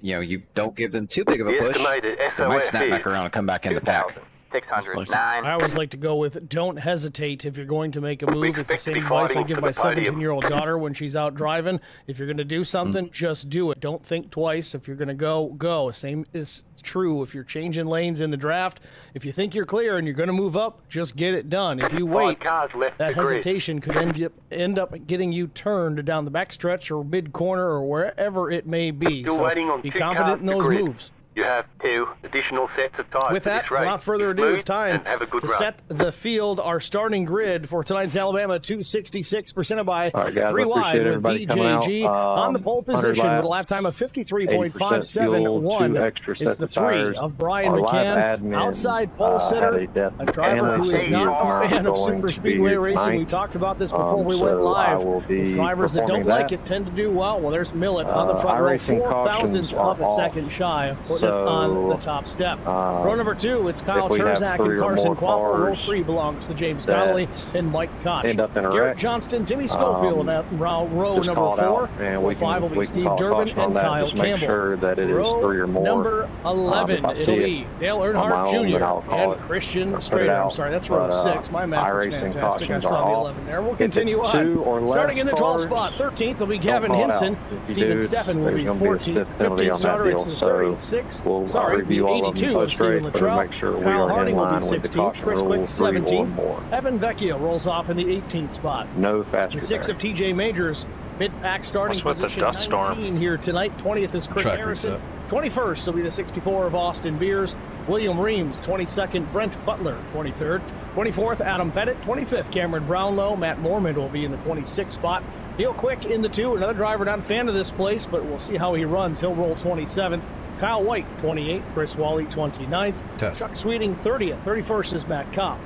you know, you don't give them too big of a push, they might snap back around and come back in the pack. 609. I always like to go with don't hesitate if you're going to make a move. It's the same advice I give my 17-year-old daughter when she's out driving. If you're going to do something, just do it. Don't think twice. If you're going to go, go. Same is true if you're changing lanes in the draft. If you think you're clear and you're going to move up, just get it done. If you wait, that hesitation could end up getting you turned down the backstretch or mid-corner or wherever it may be. So be confident in those moves. You have 2 additional sets of tires. With that, without further ado, it's time to set the field, our starting grid for tonight's Alabama 266, presented by 3 Wide with BJG on the pole position with a lap time of 53.571. It's the 3 of Brian McCann, outside pole sitter, a driver who is not a fan of super speedway racing. We talked about this before we went live. The drivers that don't like it tend to do well. Well, there's Millet on the front row, 4 thousandths of a second shy of putting on the top step. Row number 2, it's Kyle Terzak and Carson Quapple. Row 3 belongs to James Connolly and Mike Koch. Garrett Johnston, Timmy Schofield at row number 4. Row 5 will be Steve Durbin and Kyle Campbell. Sure that it is row 3 or more. number 11, it'll be Dale Earnhardt Jr. and Christian Strader. I'm sorry, that's row 6. My math is fantastic. I saw the 11 there. We'll continue on. Starting in the 12th spot, 13th will be Gavin Hinson. Steven Steffen will be 14th. 15th starter, it's the 36. Sorry, the 82 of Stephen Luttrell. Kyle Harding will be 16th. Chris Quick, 17th. Evan Vecchio rolls off in the 18th spot. No faster. The 6th of TJ Majors, mid-pack starting position 19 here tonight. 20th is Chris Harrison. 21st will be the 64 of Austin Beers. William Reams, 22nd. Brent Butler, 23rd. 24th, Adam Pettit. 25th, Cameron Brownlow. Matt Mormon will be in the 26th spot. Neil Quick in the 2. Another driver not a fan of this place, but we'll see how he runs. He'll roll 27th. Kyle White, 28th. Chris Wally, 29th. Chuck Sweeting, 30th. 31st is Matt Kopp.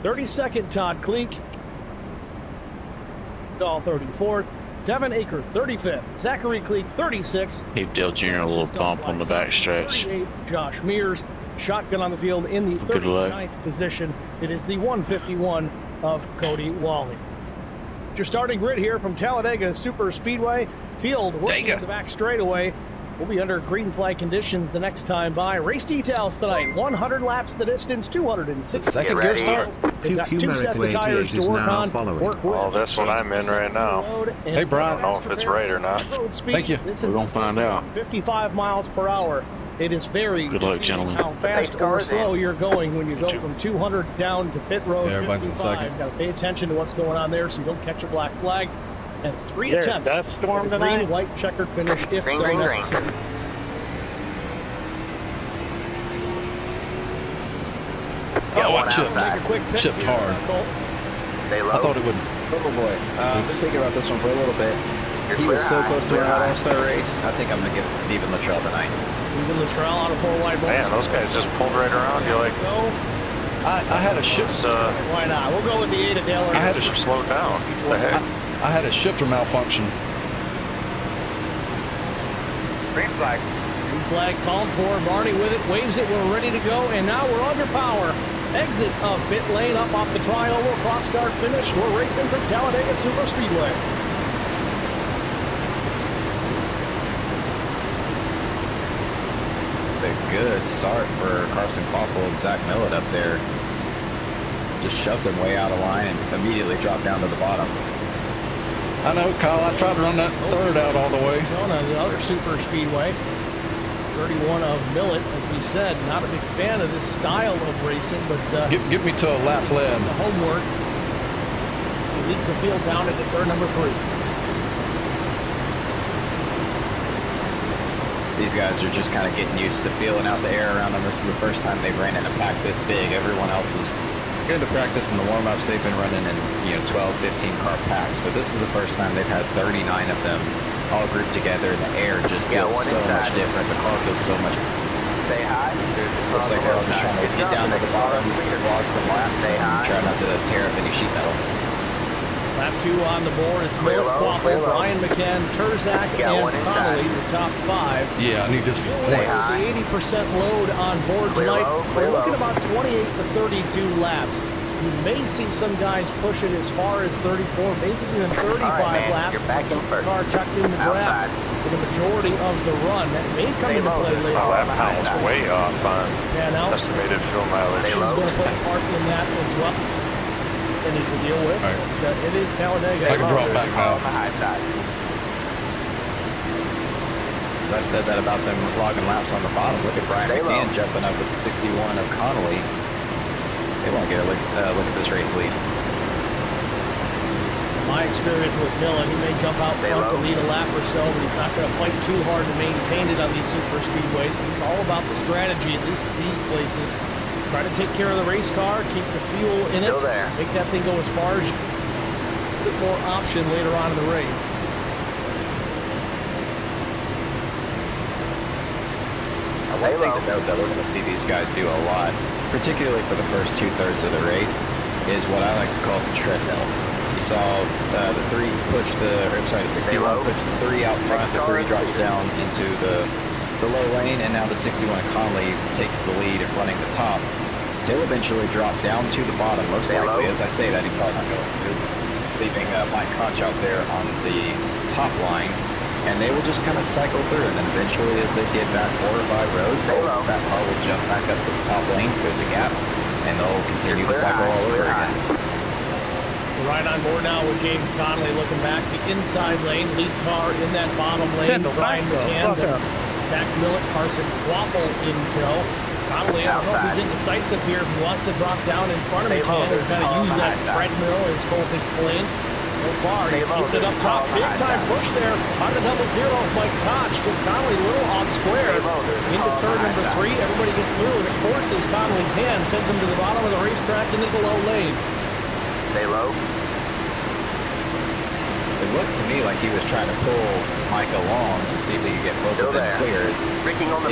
32nd, Todd Kleek. Dahl, 34th. Devin Aker, 35th. Zachary Kleek, 36th. Gave Dale Jr. a little bump on the backstretch. 38th, Josh Mears. Shotgun on the field in the 39th position. It is the 151 of Cody Wally. Your starting grid here from Talladega Super Speedway. Field working at the back straightaway. We'll be under green flag conditions the next time by. Race details tonight. 100 laps the distance, 260. Second gear start. They've got 2 sets of tires to work on. Work with. Oh, that's what I'm in right now. Hey, Brian. I don't know if it's right or not. Thank you. This We're going to find out. 55 miles per hour. It is very good luck, gentlemen. How fast or slow you're going when you go from 200 down to pit road. Yeah, everybody's in second. Got to pay attention to what's going on there so you don't catch a black flag. And 3 attempts. Storm tonight. Green, white, checkered finish if so necessary. Oh, I chipped. Chipped hard. I thought it wouldn't. Oh boy. I've been thinking about this one for a little bit. He was so close to winning that All-Star race. I think I'm going to give it to Stephen Luttrell tonight. Stephen Luttrell out of 4 wide. Man, those guys just pulled right around you like. I had a shift. Why not? We'll go with the 8 of Dale. I had a slow down. What the heck? I had a shifter malfunction. Green flag. Green flag called for. Barney with it, waves it. We're ready to go, and now we're under power. Exit of pit lane up off the tri-oval, cross start finish. We're racing for Talladega Super Speedway. A good start for Carson Quapple and Zach Millet up there. Just shoved him way out of line and immediately dropped down to the bottom. I know, Kyle. I tried to run that 3rd out all the way. The other Super Speedway. 31 of Millet, as we said, not a big fan of this style of racing, but get me to a lap lead. The homework. He leads the field down into turn number 3. These guys are just kind of getting used to feeling out the air around them. This is the first time they've ran in a pack this big. Everyone else is in the practice and the warm-ups. They've been running in 12, 15 car packs, but this is the first time they've had 39 of them all grouped together. The air just feels so much different. The car feels so much. Say hi. Looks like they're all just trying to get down to the bottom, log some laps, and try not to tear up any sheet metal. Lap 2 on the board. It's Millet, Quapple, Brian McCann, Terzak, and Connolly, the top 5. Yeah, I need this for points. The 80% load on board tonight. We're looking about 28 to 32 laps. You may see some guys push it as far as 34, maybe even 35 laps. The car tucked in the draft. for the majority of the run. That may come into play later. Oh, that pound's way off on estimated fuel mileage. She's going to play a part in that as well. They need to deal with. Right. But, it is Talladega. I can drop back now. As I said that about them logging laps on the bottom, look at Brian McCann jumping up with 61 of Connolly. They want to get a look at this race lead. My experience with Millen, he may jump out front to lead a lap or so, but he's not going to fight too hard to maintain it on these super speedways. He's all about the strategy, at least at these places. Try to take care of the race car, keep the fuel in it, make that thing go as far as you can. A bit more option later on in the race. One thing to note that we're going to see these guys do a lot, particularly for the first 2/3 of the race, is what I like to call the treadmill. You saw the 61 push the 3 out front, the 3 drops down into the low lane, and now the 61 Conley takes the lead and running the top. He'll eventually drop down to the bottom, most likely. As I say that, he's probably not going to, leaving Mike Koch out there on the top line. And they will just kind of cycle through, and then eventually, as they get back 4 or 5 rows, that car will jump back up to the top lane if there's a gap, and they'll continue the cycle all over again. We're right on board now with James Connolly looking back the inside lane, lead car in that bottom lane. Brian McCann, Zach Millett, Carson Quapple in tow. Connolly, I don't know if he's indecisive here. If he wants to drop down in front of McCann or kind of use that treadmill, as Colt explained. So far, he's kept it up top. Big time push there on the 0-0 of Mike Koch. Gets Connolly a little off square. Into turn number 3. Everybody gets through, and it forces Connolly's hand, sends him to the bottom of the racetrack into the low lane. Stay low. It looked to me like he was trying to pull Mike along and see if he could get both of them clear. If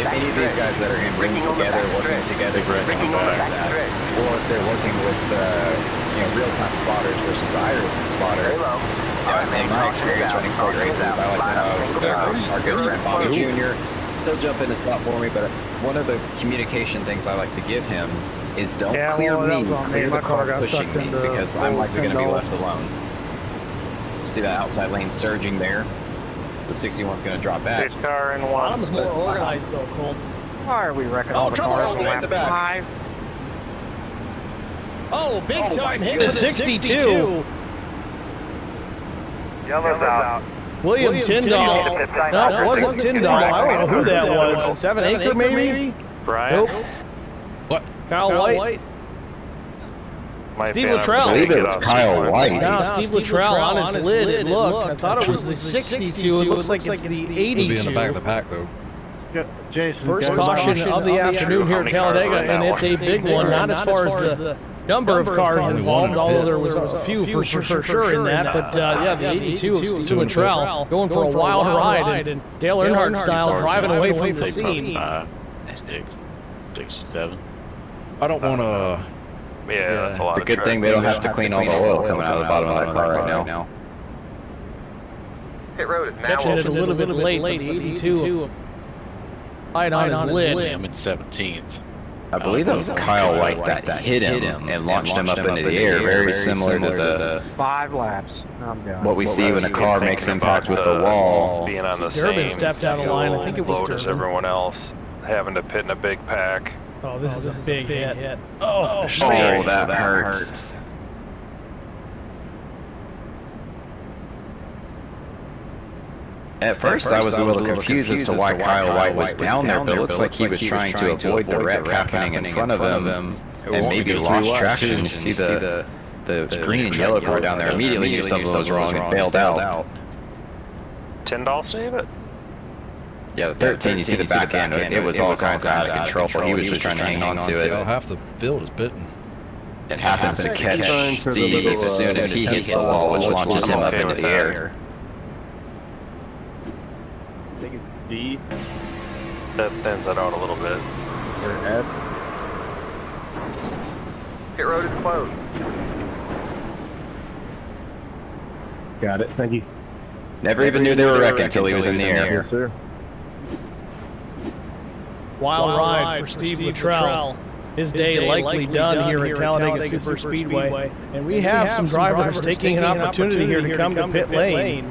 any of these guys that are in rings together, working together, or if they're working with real-time spotters versus the IROC spotter. In my experience running kart races, I like to have our good friend Bobby Jr. He'll jump in a spot for me, but one of the communication things I like to give him is don't clear me, clear the car pushing me, because I'm likely going to be left alone. See that outside lane surging there. The 61's going to drop back. Bottom's more organized though, Cole. Why are we wrecking all the cars on lap 5? Oh, big time hit to 62. Yellow's out. William Tyndall. No, it wasn't Tyndall. I don't know who that was. Devin Anchor, maybe? Brian? Nope. What? Kyle White. Steve Luttrell. I believe it was Kyle White. No, Steve Luttrell on his lid. It looked. I thought it was the 62. It looks like it's the 82. It'll be in the back of the pack, though. Jason, first caution of the afternoon here at Talladega, and it's a big one. Not as far as the number of cars involved, although there was a few for sure in that. But yeah, the 82 of Steve Luttrell going for a wild ride, and Dale Earnhardt style driving away from the scene. 67. I don't want to. Yeah, that's a lot. It's a good thing they don't have to clean all the oil coming out of the bottom of that car right now. Pit road is now Catching it a little bit late, 82. Right on his lid. I'm in 17th. I believe that was Kyle White that hit him and launched him up into the air, very similar to the 5 laps. what we see when a car makes impact with the wall. Being on the Durbin same stepped out of line. I think it was load as Durbin. everyone else, having to pit in a big pack. Oh, this is a big hit. Oh, Oh, that hurts. At first, I was a little confused as to why Kyle White was down there, but it looks like he was trying to avoid the wreck happening in front of him, and maybe lost traction. You see the green and yellow car down there. Immediately knew something was wrong and bailed out. Tyndall save it? Yeah, the 13, you see the back end. It was all kinds of out of control. He was just trying to hang on to it. Half the field is bitten. It happens to catch Steve as soon as he hits the wall, which launches him up into the air. I think it's D. That thins it out a little bit. pit road is closed. Got it. Thank you. Never even knew they were wrecking until he was in the air. Yes, sir. Wild ride for Steve Luttrell. His day likely done here at Talladega Super Speedway. And we have some drivers taking an opportunity here to come to pit lane.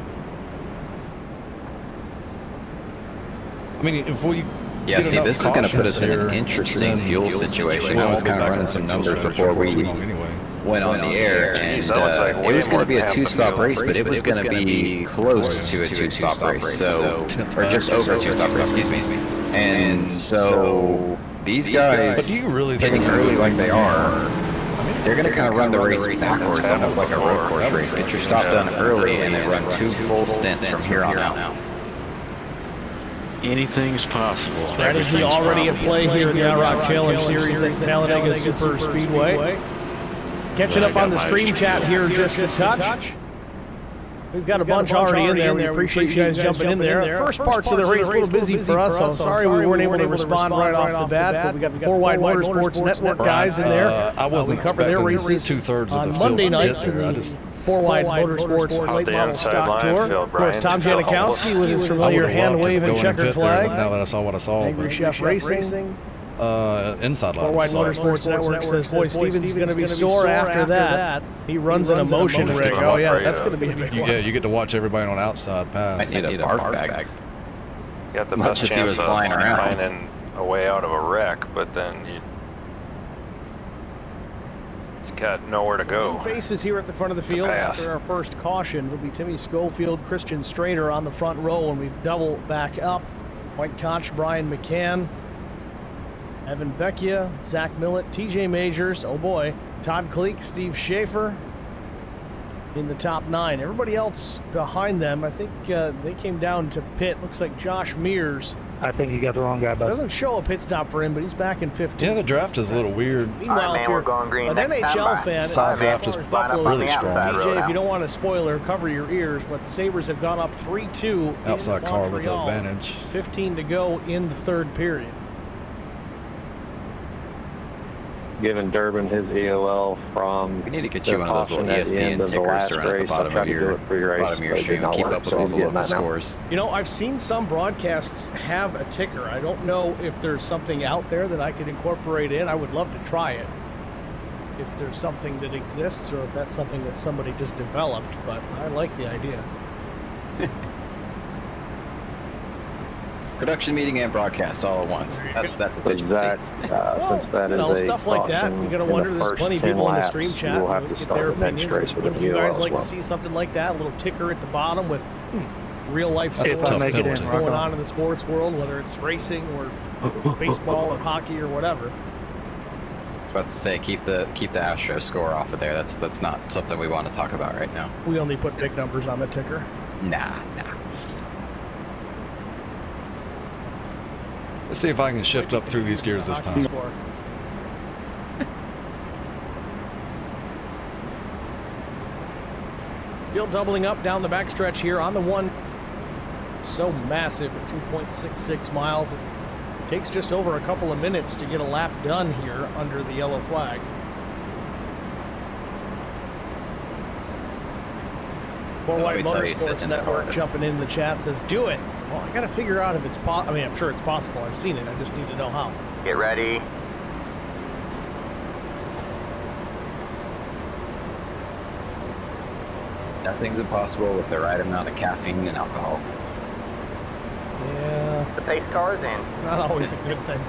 I mean, if we Yeah, see, this is going to put us in an interesting fuel situation. I was kind of running some numbers before we went on the air, and it was going to be a two-stop race, but it was going to be close to a two-stop race, so, or just over a two-stop race, excuse me. And so these guys, but do you really think getting early like they are, they're going to kind of run the race backwards, almost like a road course race. Get your stop done early, and then run 2 full stints from here on out. Anything's possible. Strategy already in play here in the IROC Challenge Series at Talladega Super Speedway. Catching up on the stream chat here just a touch. We've got a bunch already in there. We appreciate you guys jumping in there. First parts of the race a little busy for us, so I'm sorry we weren't able to respond right off the bat, but we got the 4 Wide Motorsports Network guys in there. I wasn't cover their races 2/3 of the on field Monday nights. to get there. 4 Wide Motorsports late model stock tour. Of course, Tom Janikowski with his familiar hand-waving checkered flag. Now that I saw what I saw. Angry Chef Racing. Inside line. 4 Wide Motorsports Network says, boy, Steven's going to be sore after that. He runs an emotion rig. Oh, yeah, that's going to be a big one. Yeah, you get to watch everybody on outside pass. I need a barf bag. You got the best chance of finding a way out of a wreck, but then you got nowhere to go. New faces here at the front of the field after our first caution will be Timmy Schofield, Christian Strader on the front row when we double back up. Mike Koch, Brian McCann, Evan Vecchia, Zach Millett, TJ Majors, oh boy, Todd Kleek, Steve Schaefer in the top 9. Everybody else behind them, I think they came down to pit. Looks like Josh Mears. I think you got the wrong guy, bud. Doesn't show a pit stop for him, but he's back in 15th. Yeah, the draft is a little weird. Meanwhile, if you're an NHL fan, side draft is really strong. DJ, if you don't want a spoiler, cover your ears, but the Sabres have gone up 3-2. Outside car with the advantage. 15 to go in the 3rd period. Giving Durbin his EOL from. We need to get you one of those little ESPN tickers to run at the bottom of your stream and keep up with all the local scores. You know, I've seen some broadcasts have a ticker. I don't know if there's something out there that I could incorporate in. I would love to try it. If there's something that exists or if that's something that somebody just developed, but I like the idea. Production meeting and broadcast all at once. That's efficiency. Stuff like that. You gotta wonder. There's plenty of people in the stream chat who get their opinions. Would you guys like to see something like that? A little ticker at the bottom with real life stuff going on in the sports world, whether it's racing or baseball or hockey or whatever. I was about to say, keep the Astros score off of there. That's not something we want to talk about right now. We only put big numbers on the ticker. Nah. Let's see if I can shift up through these gears this time. Field doubling up down the backstretch here on the 1. So massive at 2.66 miles. It takes just over a couple of minutes to get a lap done here under the yellow flag. Four White Motorsports Network jumping in the chat says, do it. Well, I got to figure out if it's possible. I mean, I'm sure it's possible. I've seen it. I just need to know how. Get ready. Nothing's impossible with the right amount of caffeine and alcohol. Yeah. The pace car's in. It's not always a good thing.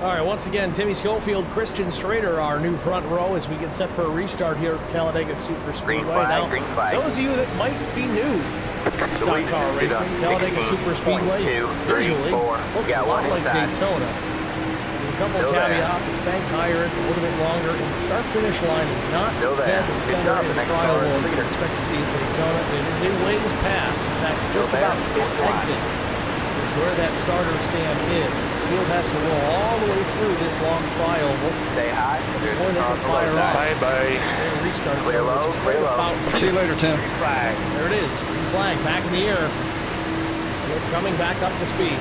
All right, once again, Timmy Schofield, Christian Strader, our new front row as we get set for a restart here at Talladega Super Speedway. Now, those of you that might be new to stock car racing, Talladega Super Speedway visually looks a lot like Daytona. With a couple of caveats, it's banked higher, it's a little bit longer, and the start-finish line is not dead center in the trial world that you expect to see at Daytona. It is a ways past. In fact, just about pit exit is where that starter stand is. The field has to roll all the way through this long trial Say hi. before they can fire off. Bye. Restart. Clear low, clear low. See you later, Tim. Flag. There it is. Green flag back in the air. We're coming back up to speed.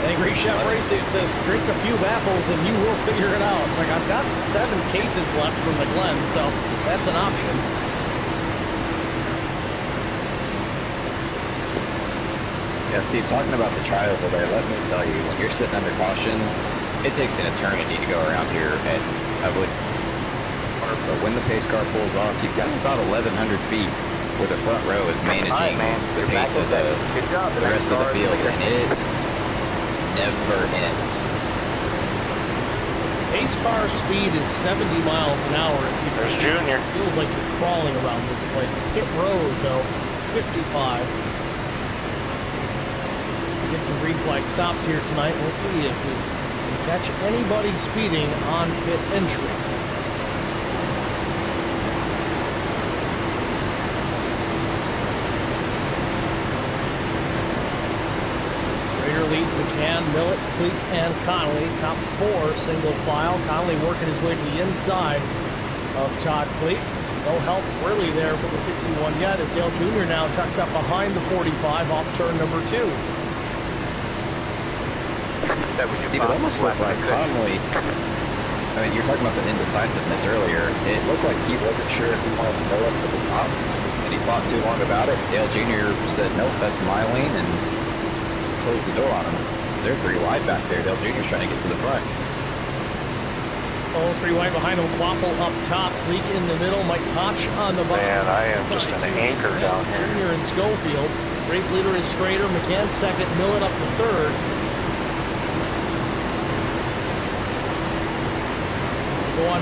Angry Chef Racing says, drink a few apples and you will figure it out. It's like, I've got 7 cases left from the Glen, so that's an option. Yeah, see, talking about the trial over there, let me tell you, when you're sitting under caution, it takes an eternity to go around here, and I would 100% But when the pace car pulls off, you've got about 1,100 feet where the front row is managing the pace of the rest of the field, and it never ends. Pace car speed is 70 miles an hour. There's Junior. Feels like you're crawling around this place. Pit road, though, 55. Get some green flag stops here tonight. We'll see if we can catch anybody speeding on pit entry. Strader leads McCann, Millett, Cleek, and Connolly. Top 4 single file. Connolly working his way to the inside of Todd Cleek. No help really there for the 61 yet, as Dale Jr. now tucks up behind the 45 off turn number 2. It almost looked like Connolly, I mean, you're talking about the indecisiveness earlier. It looked like he wasn't sure if he wanted to go up to the top, and he thought too long about it. Dale Jr. said, nope, that's my lane, and closed the door on him. Because they're 3 wide back there. Dale Jr.'s trying to get to the front. Oh, 3 wide behind him. Quapple up top. Leak in the middle. Mike Koch on the bottom. Man, I am just an anchor down here. Junior and Schofield. Race leader is Strader. McCann second. Millett up to third. Go on.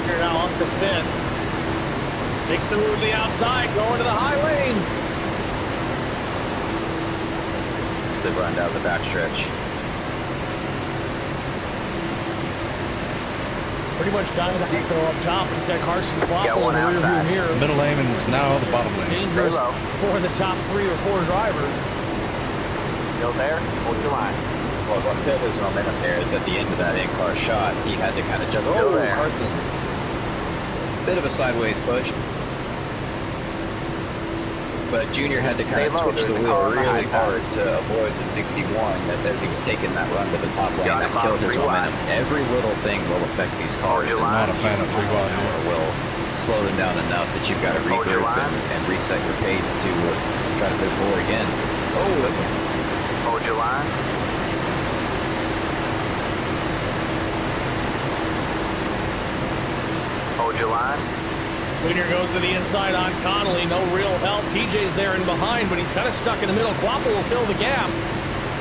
Here now off the fifth. Takes the move to the outside, going to the high lane. To run down the backstretch. Pretty much diving though up top. He's got Carson Quapple in the rear view mirror. Middle lane and is now the bottom lane. Dangerous for the top 3 or 4 drivers. Still there? Hold your line. Well, what killed his momentum there is at the end of that in-car shot, he had to kind of jump. Oh, Carson. Bit of a sideways push. But Junior had to kind of twitch the wheel really hard to avoid the 61 as he was taking that run to the top lane. That killed his momentum. Every little thing will affect these cars. I'm not a fan of 3 wide. Will slow them down enough that you've got to regroup and reset your pace to try to move forward again. Oh, that's a... Hold your line. Hold your line. Junior goes to the inside on Connolly. No real help. TJ's there in behind, but he's kind of stuck in the middle. Quapple will fill the gap.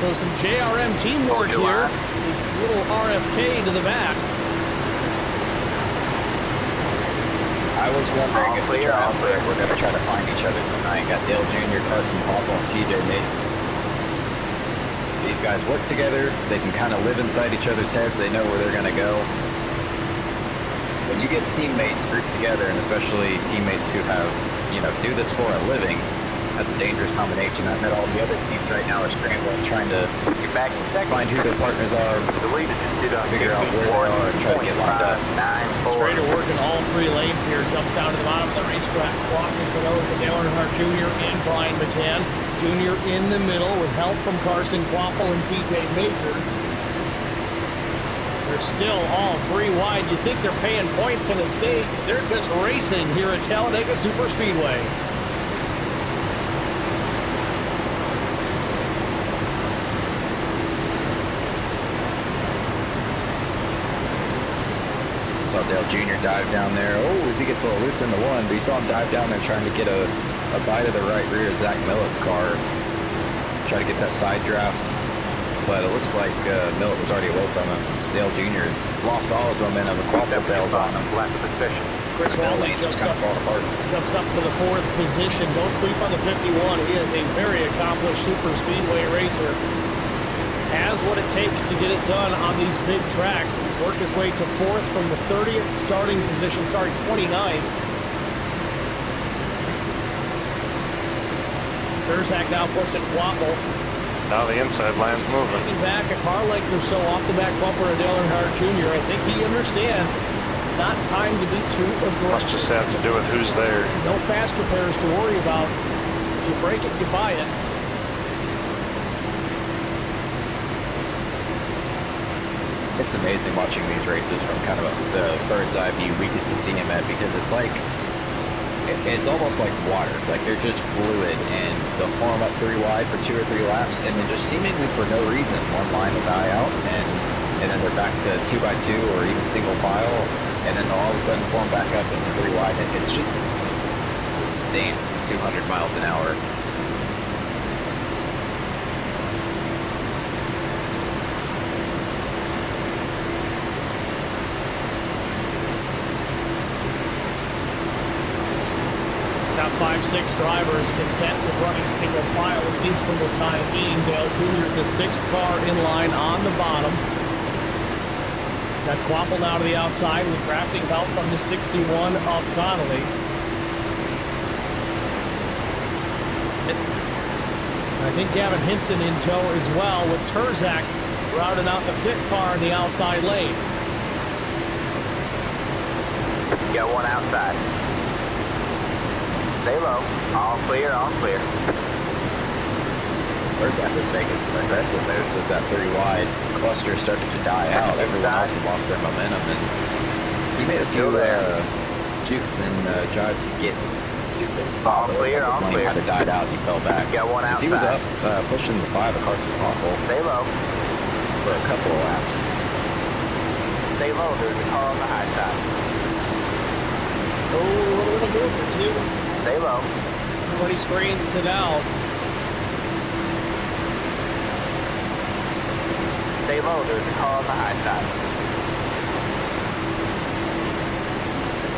So some JRM teamwork here. It's a little RFK to the back. I was wondering if the trial player were going to try to find each other tonight. Got Dale Jr., Carson Quapple, and TJ Nate. These guys work together. They can kind of live inside each other's heads. They know where they're going to go. When you get teammates grouped together, and especially teammates who have, do this for a living, that's a dangerous combination. I bet all the other teams right now are scrambling, trying to find who their partners are, figure out where they are, and try to get lined up. Strader working all 3 lanes here, jumps down to the bottom of the racetrack, crossing for those of Dale Earnhardt Jr. and Brian McCann. Jr. in the middle with help from Carson Quapple and TJ Baker. They're still all 3 wide. You think they're paying points in the state. They're just racing here at Talladega Superspeedway. Saw Dale Jr. dive down there. Oh, as he gets a little loose in the one, but you saw him dive down there trying to get a bite of the right rear of Zach Millett's car. Try to get that side draft. But it looks like Millett was already away from him. Dale Jr. has lost all his momentum. The Quapple bails on him. Chris Walden jumps up to the 4th position. Don't sleep on the 51. He is a very accomplished super speedway racer. Has what it takes to get it done on these big tracks. He's worked his way to 4th from the 30th starting position. 29th. Kurzak now pushing Quapple. Now the inside line's moving. Taking back a car length or so off the back bumper of Dale Earnhardt Jr. I think he understands it's not time to be too aggressive. Must just have to do with who's there. No fast repairs to worry about. If you break it, you buy it. it's amazing watching these races from kind of the bird's eye view we get to see him at, because it's like, it's almost like water. Like they're just fluid, and they'll form up 3 wide for 2 or 3 laps, and then just seemingly for no reason, one line will die out, and then they're back to 2 by 2 or even single file, and then they'll all of a sudden form back up into 3 wide. And it's just dance at 200 miles an hour. Top 5-6 drivers content with running single file, at least for the time being. Dale Jr., the 6th car in line on the bottom. He's got Quapple now to the outside with drafting help from the 61 of Connolly. I think Gavin Hinson in tow as well, with Terzak routing out the 5th car in the outside lane. Got one outside. Stay low. All clear, all clear. Terzak was making some aggressive moves as that 3 wide cluster started to die out. Everyone else had lost their momentum, and he made a few jukes and drives to get to this spot. All clear, all clear. When he might have died out, he fell back. Got one outside. He was up pushing the 5 of Carson Quapple Stay low. for a couple of laps. Stay low. There's a car on the high side. Oh, what are we going to do? Stay low. Everybody straightens it out. Stay low. There's a car on the high side.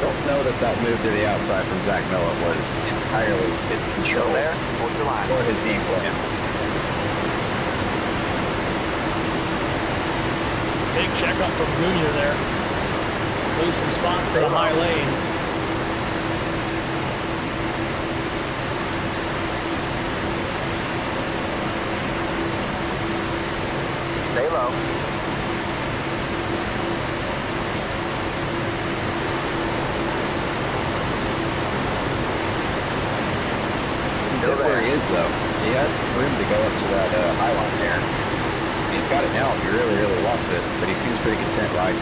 Don't know that move to the outside from Zach Miller was entirely his control Still there. Hold your line. or his game plan. Big checkup from Junior there. Lose some spots for the high lane. Stay low. Content where he is, though. He had room to go up to that high line there. He's got it now if he really, really wants it, but he seems pretty content riding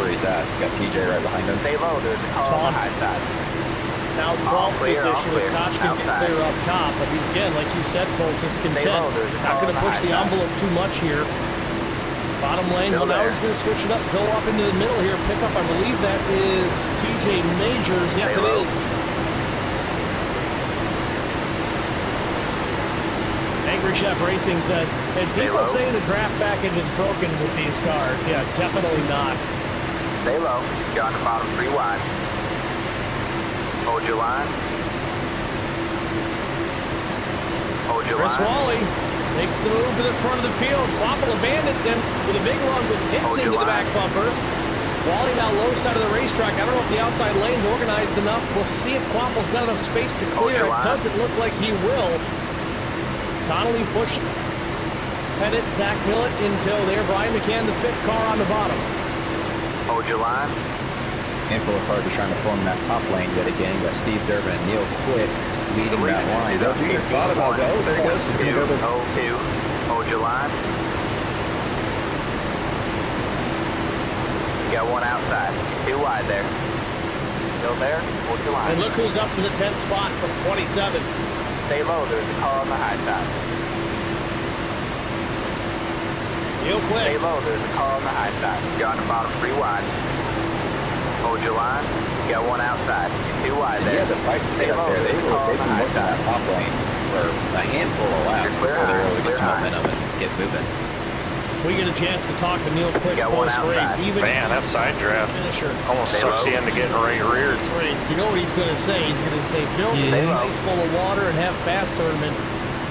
where he's at. Got TJ right behind him. Stay low. There's a car on the high side. Now 12th position with Koch can get clear up top, but he's, again, like you said, Cole, just content. Not going to push the envelope too much here. Bottom lane, well, now he's going to switch it up, go up into the middle here, pick up, I believe that is TJ Majors. Yes, it is. Angry Chef Racing says, and people say the draft package is broken with these cars. Yeah, definitely not. Stay low. You're on the bottom 3 wide. Hold your line. Hold your Chris line. Wally makes the move to the front of the field. Quapple abandons him with a big run with hits into the back bumper. Wally now low side of the racetrack. I don't know if the outside lane's organized enough. We'll see if Quapple's got enough space to clear. It doesn't look like he will. Connolly pushing. Pettit, Zach Millett until there. Brian McCann, the 5th car on the bottom. Hold your line. Handful of cars are trying to form that top lane yet again. You got Steve Durbin and Neil Quick leading that line. They'll do your thought about it. Oh, there he goes. He's going to go to the Hold 2. Hold your line. You got one outside. 2 wide there. Still there. Hold your line. And look who's up to the 10th spot from 27. Stay low. There's a car on the high side. Neil Quick. Stay low. There's a car on the high side. You're on the bottom 3 wide. Hold your line. You got one outside. 2 wide there. Yeah, the fight to get up there. They've been working that top lane for a handful of laps before they're able to get some momentum and get moving. If we get a chance to talk to Neil Quick post-race, even man, that side draft finisher almost sucks you into getting right reared. Race, you know what he's going to say? He's going to say, "Fill the ice full of water and have fast tournaments.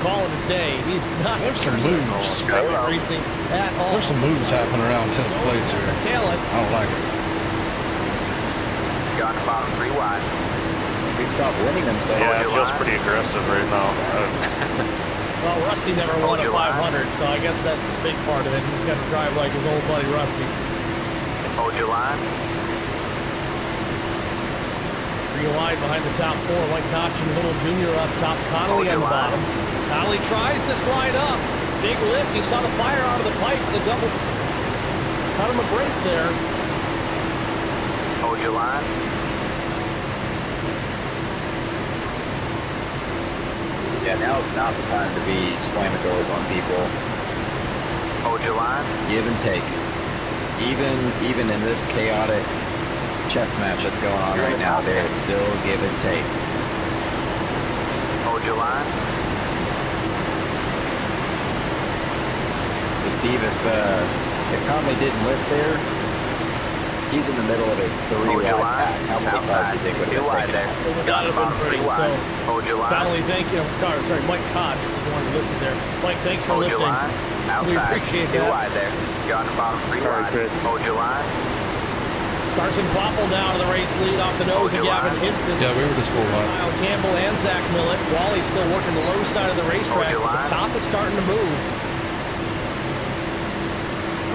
Call it a day." He's not. There's some moves. Racing at all. There's some moves happening around 10th place here. Talent. I don't like it. You're on the bottom 3 wide. If we stop winning them, so Yeah, it feels pretty aggressive right now. Well, Rusty never won a 500, so I guess that's the big part of it. He's got to drive like his old buddy Rusty. Hold your line. 3 wide behind the top 4. White Koch and Little Junior up top. Connolly on the bottom. Connolly tries to slide up. Big lift. He saw the fire out of the pipe. The double cut him a break there. Hold your line. Yeah, now it's not the time to be slamming doors on people. Hold your line. Give and take. Even in this chaotic chess match that's going on right now, there's still give and take. Hold your line. Steve, if Conley didn't lift there, he's in the middle of a three-wide pack. How many cars do you think would have been taken out? Got about 3 wide. Hold your line. Conley, thank you. Sorry, Mike Koch was the one who lifted there. Mike, thanks for Hold lifting. Your line. Outside. We appreciate 2 that. wide there. Got about 3 wide. Hold your line. Carson Popple down to the race lead off the nose of Gavin Hinson. Yeah, we were just 4 wide. Kyle Campbell and Zach Millett. Wally's still working the low side of the racetrack. The top is starting to move.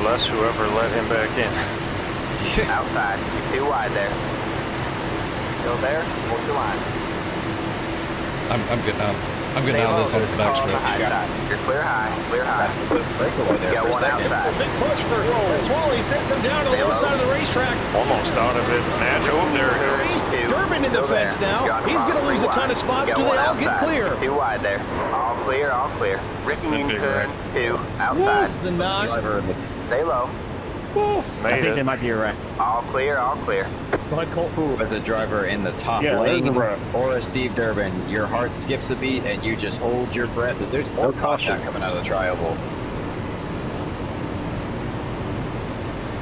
Bless whoever let him back in. Outside. 2 wide there. Still there. Hold your line. I'm getting out. I'm getting out of this on this back stretch. You're clear high. Clear high. Breakaway there Got for a one second. outside. Big push for Chris Wally. Sends him down to the low side of the racetrack. Almost out of it. Match. Oh, there it goes. Durbin in the fence now. He's going to lose a ton of spots. Do they all get clear? 2 wide there. All clear. All clear. Ricky in turn 2. Outside. The nine. Stay low. I think they might be a wreck. All clear. All clear. Go ahead, Colt. As a driver in the top Yeah, lane there's a wreck. or a Steve Durbin, your heart skips a beat and you just hold your breath as there's more contact coming out of the tri-oval.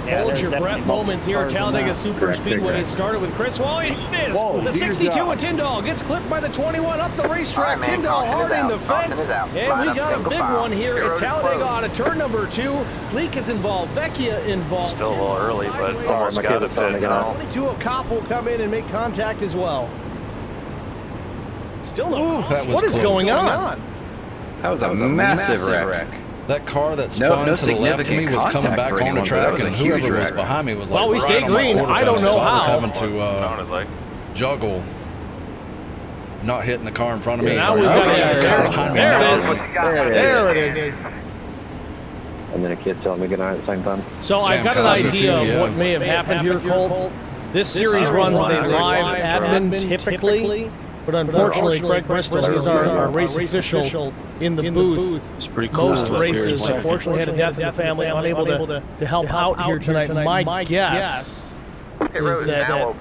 Yeah, Hold there's your breath definitely moments here at multiple Talladega cars Super correct, Speedway. correct. It started with Chris Wally. It is. Whoa, The huge 62 job. of Tyndall gets clipped by the 21 up the racetrack. All right, man, Tyndall caution hard is in out, the caution fence. is out. And Line we up, got a single big file. one here Your at road is Talladega closed. on a turn number 2. Gleek is involved. Vecchia involved. Still a little early, but Sideways. almost my got kid it is telling me fit to get now. out. 22 of Kopp will come in and make contact as well. Still no. That was What is close. going on? That was a massive wreck. That car that spun no to the left of me was significant coming contact back for on the anyone, but track, that was and a huge whoever was wreck. behind me was Well, like we right stayed on my green. quarter I don't panel, know so I was how. having to Sounded like. juggle, not hitting the car in front of me. Now or we've got the car it. behind me. There Now it is. There it is. And then a kid telling me good night at the same time. So I've got an idea of what may have happened here, Colt. This series runs with a live admin typically, but unfortunately Craig Bristol is our race official in the booth. It's pretty cool. Most races, unfortunately, had a death in the family, unable to help out here tonight. My guess is that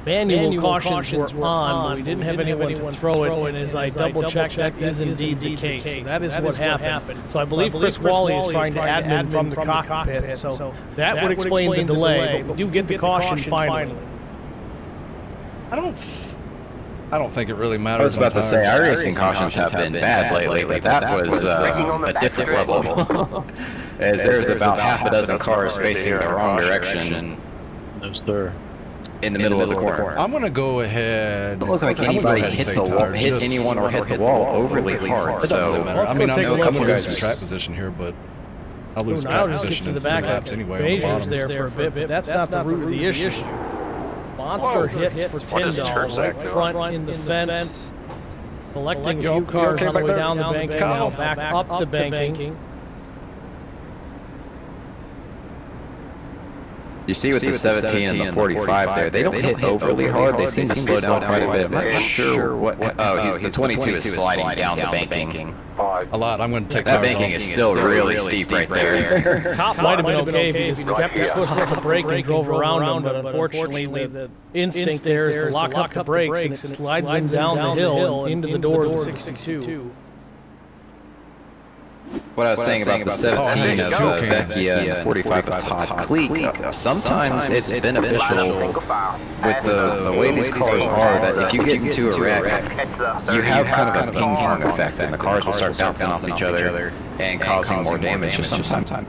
manual cautions were on, but we didn't have anyone to throw it, and as I double-checked, that is indeed the case. So that is what happened. So I believe Chris Wally is trying to admin from the cockpit, so that would explain the delay, but we do get the caution finally. I don't think it really I matters. was about to say, our racing cautions have been bad lately, but that was a different level. As there's about half a dozen cars facing the wrong direction No stir. in the middle of the corner. I'm going to go ahead. It doesn't look like anybody hit the wall, hit anyone or hit the wall overly hard. It doesn't So really matter. Let's I go mean, take a I'm look going to here. lose some track position here, but I'll lose Now track I'll just get position to in the 3 back. laps anyway on the Majors bottom. there for a bit, but that's not the root of the issue. Monster hits for What does Tyndall, Church right do? front in the fence. Collecting a few cars on the way down the banking, now back up the banking. you see with the 17 and the 45 there, they don't hit overly hard. They seem to slow down quite a bit. I'm not sure what. Oh, the 22 is sliding down the banking. A lot. I'm going to take That tires banking off. is still really steep right there. Top might have been okay if he just kept his foot on the brake and drove around him, but unfortunately the instinct there is to lock up the brakes, and it slides him down the hill and into the door of the 62. What I was saying about the 17 of Vecchia and 45 of Todd Cleek, sometimes it's beneficial with the way these cars are that if you get into a wreck, you have kind of a ping pong effect and the cars will start bouncing off each other and causing more damage. Just sometimes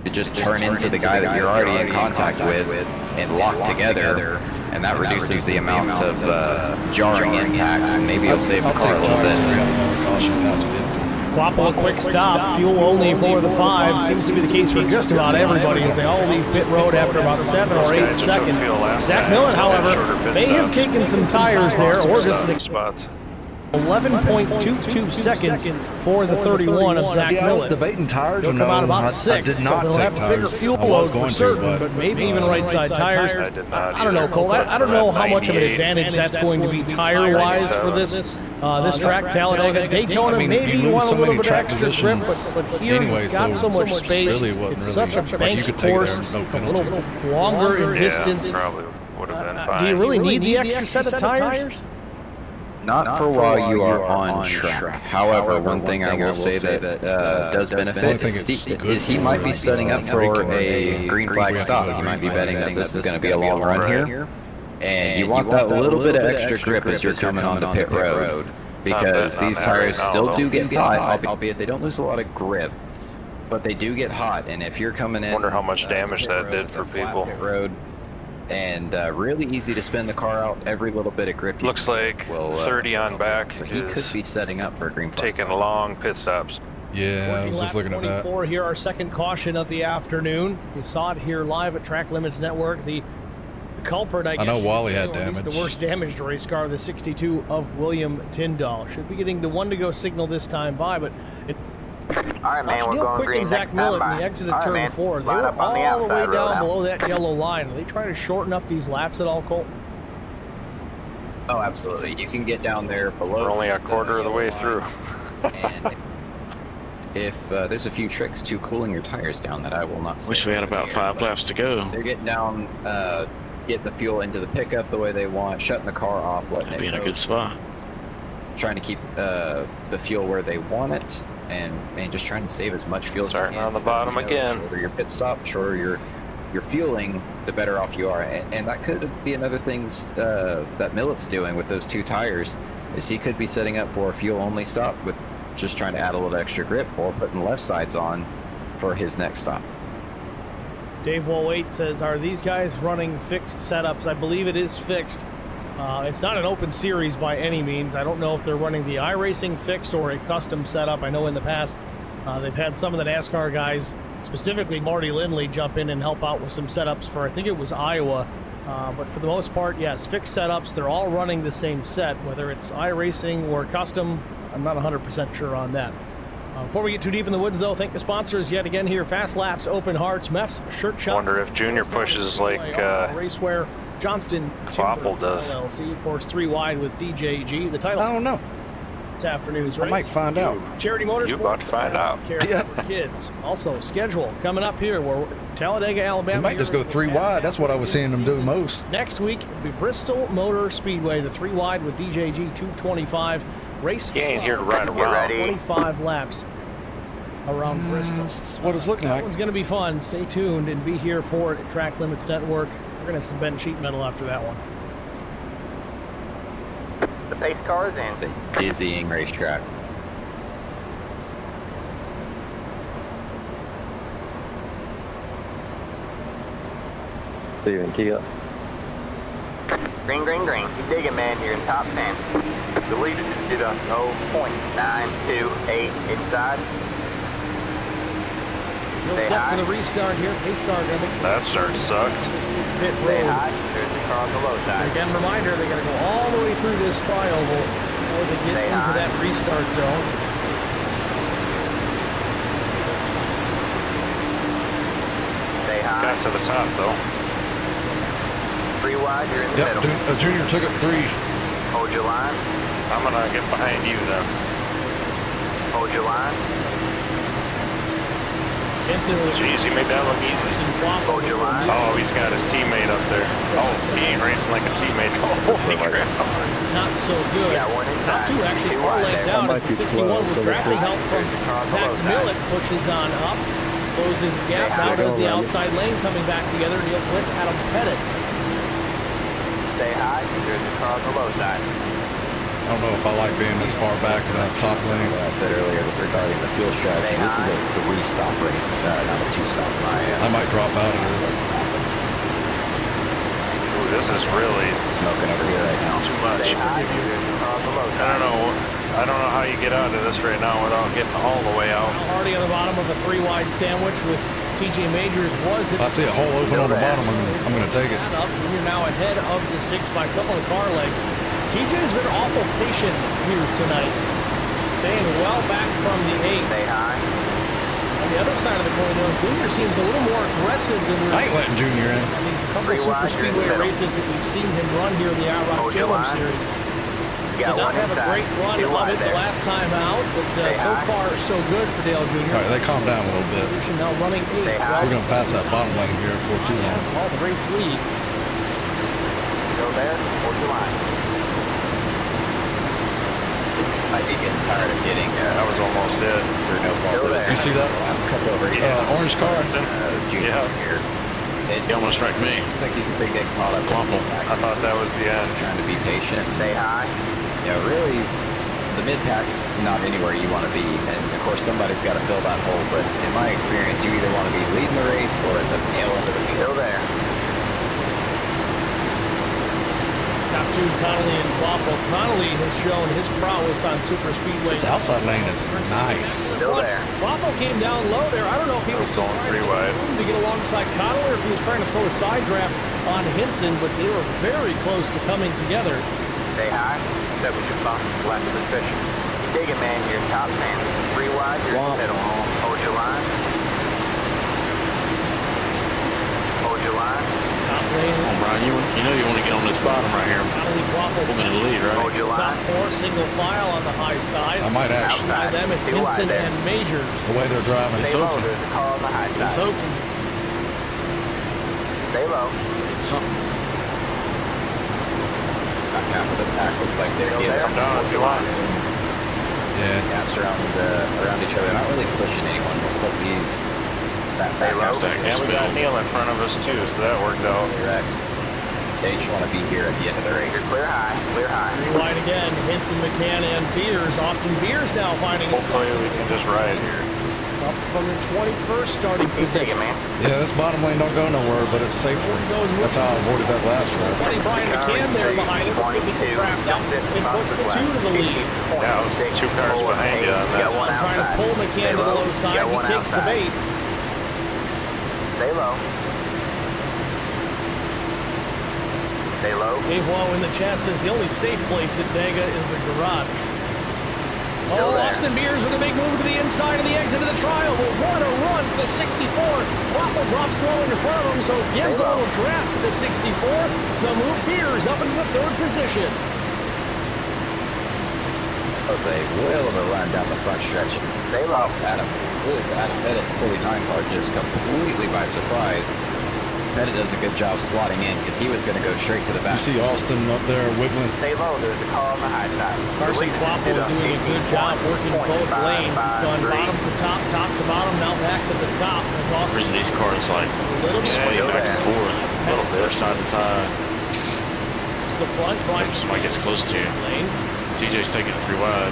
you just turn into the guy that you're already in contact with and lock together, and that reduces the amount of jarring impacts, and maybe it'll save the car a little bit. Caution past 50. Quapple a quick stop, fuel only for the 5, seems to be the case for just about everybody as they all leave pit road after about 7 or 8 seconds. Zach Millett, however, may have taken some tires there or just an 11.22 seconds for the 31 of Zach Yeah, I was Millett. debating tires. He'll come out about I 6. did not so take have tires. bigger fuel I was load going for certain, to, but maybe even right side tires. I did not I don't know, either. Cole. I don't know how much of an 98. advantage that's going to be tire-wise for this track, Talladega, Daytona. I mean, maybe you you lose want so a little many bit of track extra grip, positions but here anyway, you've got so much space. really wasn't It's really, such a like, you banked could take it course. there, no It's a penalty. little longer in Yeah, distance. probably would have been fine. Do you really need the extra set of tires? Not for while you are on track. However, one thing I will say that does benefit is he might be setting up for a green flag stop. You might be betting that this is going to be a long run here. And you want that little bit of extra grip as you're coming onto pit road. Because these tires still do get hot, albeit they don't lose a lot of grip. But they do get hot, and if you're coming in... Wonder how much damage that did for people. Pit road, and really easy to spin the car out. Every little bit of grip. Looks like 30 on back. So he could be setting up for a green flag. Taking long pit stops. Yeah, I was just looking at that. 24 here, our second caution of the afternoon. You saw it here live at Track Limits Network. The culprit, I guess. I know Wally you had could say, or at least damage. the worst damaged race car, the 62 of William Tyndall. Should be getting the 1-to-go signal this time by, but it All right, man, we're going quick green and Zach next Millett time in the by. exit of All right, turn man. 4. They Line were up on the all the way outside road down now. below that yellow line. Are they trying to shorten up these laps at all, Colt? Oh, absolutely. You can get down there below. We're only a quarter of the way through. And if there's a few tricks to cooling your tires down that I will not say. Wish we had about 5 laps to go. They're getting down, getting the fuel into the pickup the way they want, shutting the car off, letting it Be in a coast, good spot. trying to keep the fuel where they want it, and just trying to save as much fuel Starting as you can. on the because bottom we know again. The shorter your pit stop, the shorter your fueling, the better off you are. And that could be another thing that Millett's doing with those 2 tires, is he could be setting up for a fuel-only stop with just trying to add a little extra grip, or putting left sides on for his next stop. Dave Wollwait says, are these guys running fixed setups? I believe it is fixed. It's not an open series by any means. I don't know if they're running the iRacing fixed or a custom setup. I know in the past they've had some of the NASCAR guys, specifically Marty Lindley, jump in and help out with some setups for, I think it was Iowa. But for the most part, yes, fixed setups. They're all running the same set, whether it's iRacing or custom. I'm not 100% sure on that. Before we get too deep in the woods, though, thank the sponsors yet again here. Fast Laps, Open Hearts, Meff's Shirt Shop. Wonder if Junior pushes like Racewear, Johnston Kloppel Timbers does. LLC, of course, 3 wide with DJG. The title I don't know. this afternoon's race. I might find out. Charity Motorsports. You about to find out. Care for kids. Also, schedule coming up here. We're Talladega, Alabama. They might just go 3 wide. That's what I was seeing them do most. Next week, it'll be Bristol Motor Speedway, the 3 wide with DJG 225. Race He ain't here to ride Get around. ready. 25 laps around Bristol. That's what it's looking That like. one's going to be fun. Stay tuned and be here for it at Track Limits Network. We're going to have some bent sheet metal after that one. The pace car is in. It's a dizzying racetrack. Steven, key up. Green, green, green. Keep digging, man. You're in top 10. Deleted. Did a 0.928 inside. Real Stay set high. for the restart here. Pace car going to That start sucked. pit Stay road. high. There's the car on the low side. Again, reminder, they got to go all the way through this tri-oval before they get Stay into high. that restart zone. Stay high. Got to the top though. 3 wide. You're in the Yep, middle. Junior took it 3. Hold your line. I'm gonna get behind you then. Hold your line. Instantly. Jeez, he made that look easy. Hold your line. Oh, he's got his teammate up there. Oh, he ain't racing like a teammate. Holy crap. Not so good. Yeah, one Top inside. 2 actually 2 all wide laid there. down That as might the be 61 12, with so drafting we're help from There's the car on the Zach low side. Millett pushes on up. Closes the gap. Stay Now high. does the outside lane coming back together. Neil Quick, Adam Pettit. Stay high. There's the car on the low side. I don't know if I like being this far back in that top lane. What I said earlier regarding the fuel strategy, this is a 3-stop race, not a 2-stop. I might drop out of this. Ooh, this is really Smoking over here right now. too much. Stay high. There's the car on the low I side. don't know how you get out of this right now without getting all the way out. Al Hardy on the bottom of a 3-wide sandwich with TJ Majors was If I see a hole open on the bottom, I'm gonna take it. Up. Junior now ahead of the 6 by a couple of car legs. TJ's been awful patient here tonight. Staying well back from the 8. Stay high. On the other side of the coin, though, Junior seems a little more aggressive than we're... I ain't letting Junior in. On these couple of super speedway races that we've seen him run here in the IROC Challenge Series. Did not have a great run of it the last time out, but so far so good for Dale Jr. All right, they calm down a little bit. Now running 8. We're going to pass that bottom lane here for too long. That's all the race lead. Go there, hold your line. Might be getting tired of getting that was almost it. For no fault of it. You see that? Last couple over here. Orange car. Junior here. He almost wrecked me. Seems like he's a big getting caught up. I thought that was the end. Trying to be patient. Stay high. Yeah, really, the mid-pack's not anywhere you want to be, and of course somebody's got to fill that hole, but in my experience, you either want to be leading the race or at the tail end of the field. Still there. Top 2, Connolly and Waffle. Connolly has shown his prowess on super speedway. This outside lane is nice. Still there. Waffle came down low there. I don't know if he was going 3 wide to get alongside Connolly or if he was trying to throw a side draft on Hinson, but they were very close to coming together. Stay high. That was your top left position. Dega, man, your top man. 3 wide, you're in the middle. Hold your line. Hold your line. Top lane. Come on, Brian. You know you want to get on this bottom right here. We're going to lead, right? Hold your Top line. 4, single file on the high side. I might actually. By them, it's Hinson and Majors. The way they're driving. Stay low. There's a car on the high side. It's open. Stay low. It's something. Half of the pack looks like they're getting Come down if you want. Yeah. gaps around each other. They're not really pushing anyone. Looks like these that half stack. And we got Neil in front of us too, so that worked out. They just want to be here at the end of the race. Clear high, clear high. Wide again, Hinson, McCann, and Beers. Austin Beers now finding Hopefully we can just ride here. Up from the 21st starting position. Yeah, this bottom lane don't go nowhere, but it's safer. That's how I avoided that last round. Brian McCann there behind him. It puts the 2 to the lead. Yeah, I was 2 cars behind you on that. Trying to pull McCann to the low side. He takes the bait. Stay low. Stay low. Dave Lowe in the chat says the only safe place at Dega is the garage. Oh, Austin Beers with a big move to the inside of the exit of the trial. Will want to run for the 64. Waffle drops low in front of him, so gives a little draft to the 64. So move Beers up into the 3rd position. That's a whale of a run down the front stretch. Stay low. Adam Pettit, 49 car, just completely by surprise. Pettit does a good job slotting in because he was going to go straight to the back. You see Austin up there wiggling. Stay low. There's a car on the high side. Carson Quapple doing a good job working both lanes. He's gone bottom to top, top to bottom, now back to the top. The reason these cars like sway back and forth, a little bit side to side. It's the front, Brian. Somebody gets close to you. Lane. TJ's taking it 3 wide.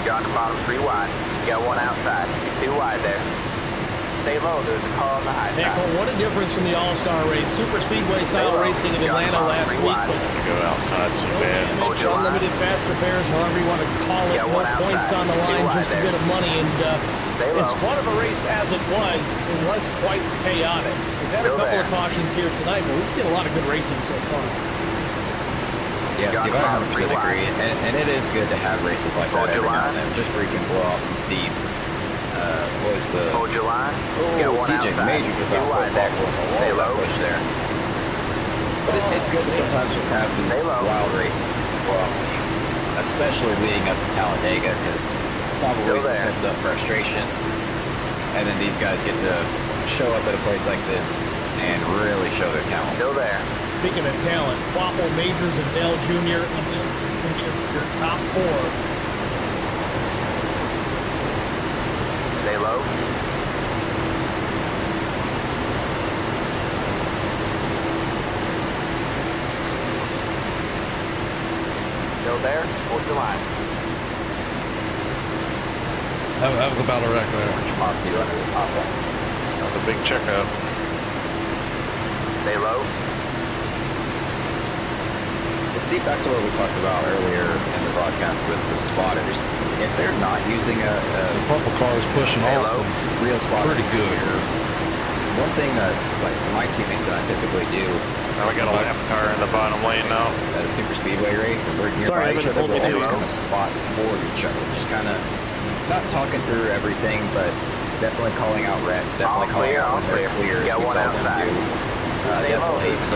You're on the bottom 3 wide. You got 1 outside. 2 wide there. Stay low. There's a car on the high side. Nickel, what a difference from the All-Star race. Super Speedway style racing in Atlanta last week. But go outside so bad. Unlimited fast repairs, however you want to call it. No points on the line, just a bit of money. And as fun of a race as it was quite chaotic. We've had a couple of cautions here tonight, but we've seen a lot of good racing so far. Yeah, Steve, I 100% agree. And it is good to have races like that every now and then, just where you can blow off some steam. What is the... Hold your line. Oh, TJ Major about a low push there. But it's good to sometimes just have these wild racing blow off steam, especially leading up to Talladega, because probably some pent up frustration. And then these guys get to show up at a place like this and really show their talents. Still there. Speaking of talent, Waffle, Majors, and Dale Jr. Your top 4. Stay low. Still there. Hold your line. That was about a wreck there. Orange Posse running the top one. That was a big checkup. Stay low. Steve, back to what we talked about earlier in the broadcast with the spotters. If they're not using the purple car is pushing Austin real spotter pretty good. one thing that like my teammates and I typically do. Now we got a lap car in the bottom lane now. At a super speedway race, and we're nearby each other. We're always going to spot for each other. Just kind of not talking through everything, but definitely calling out reds. Definitely calling out when they're clear, as we saw them do. Definitely push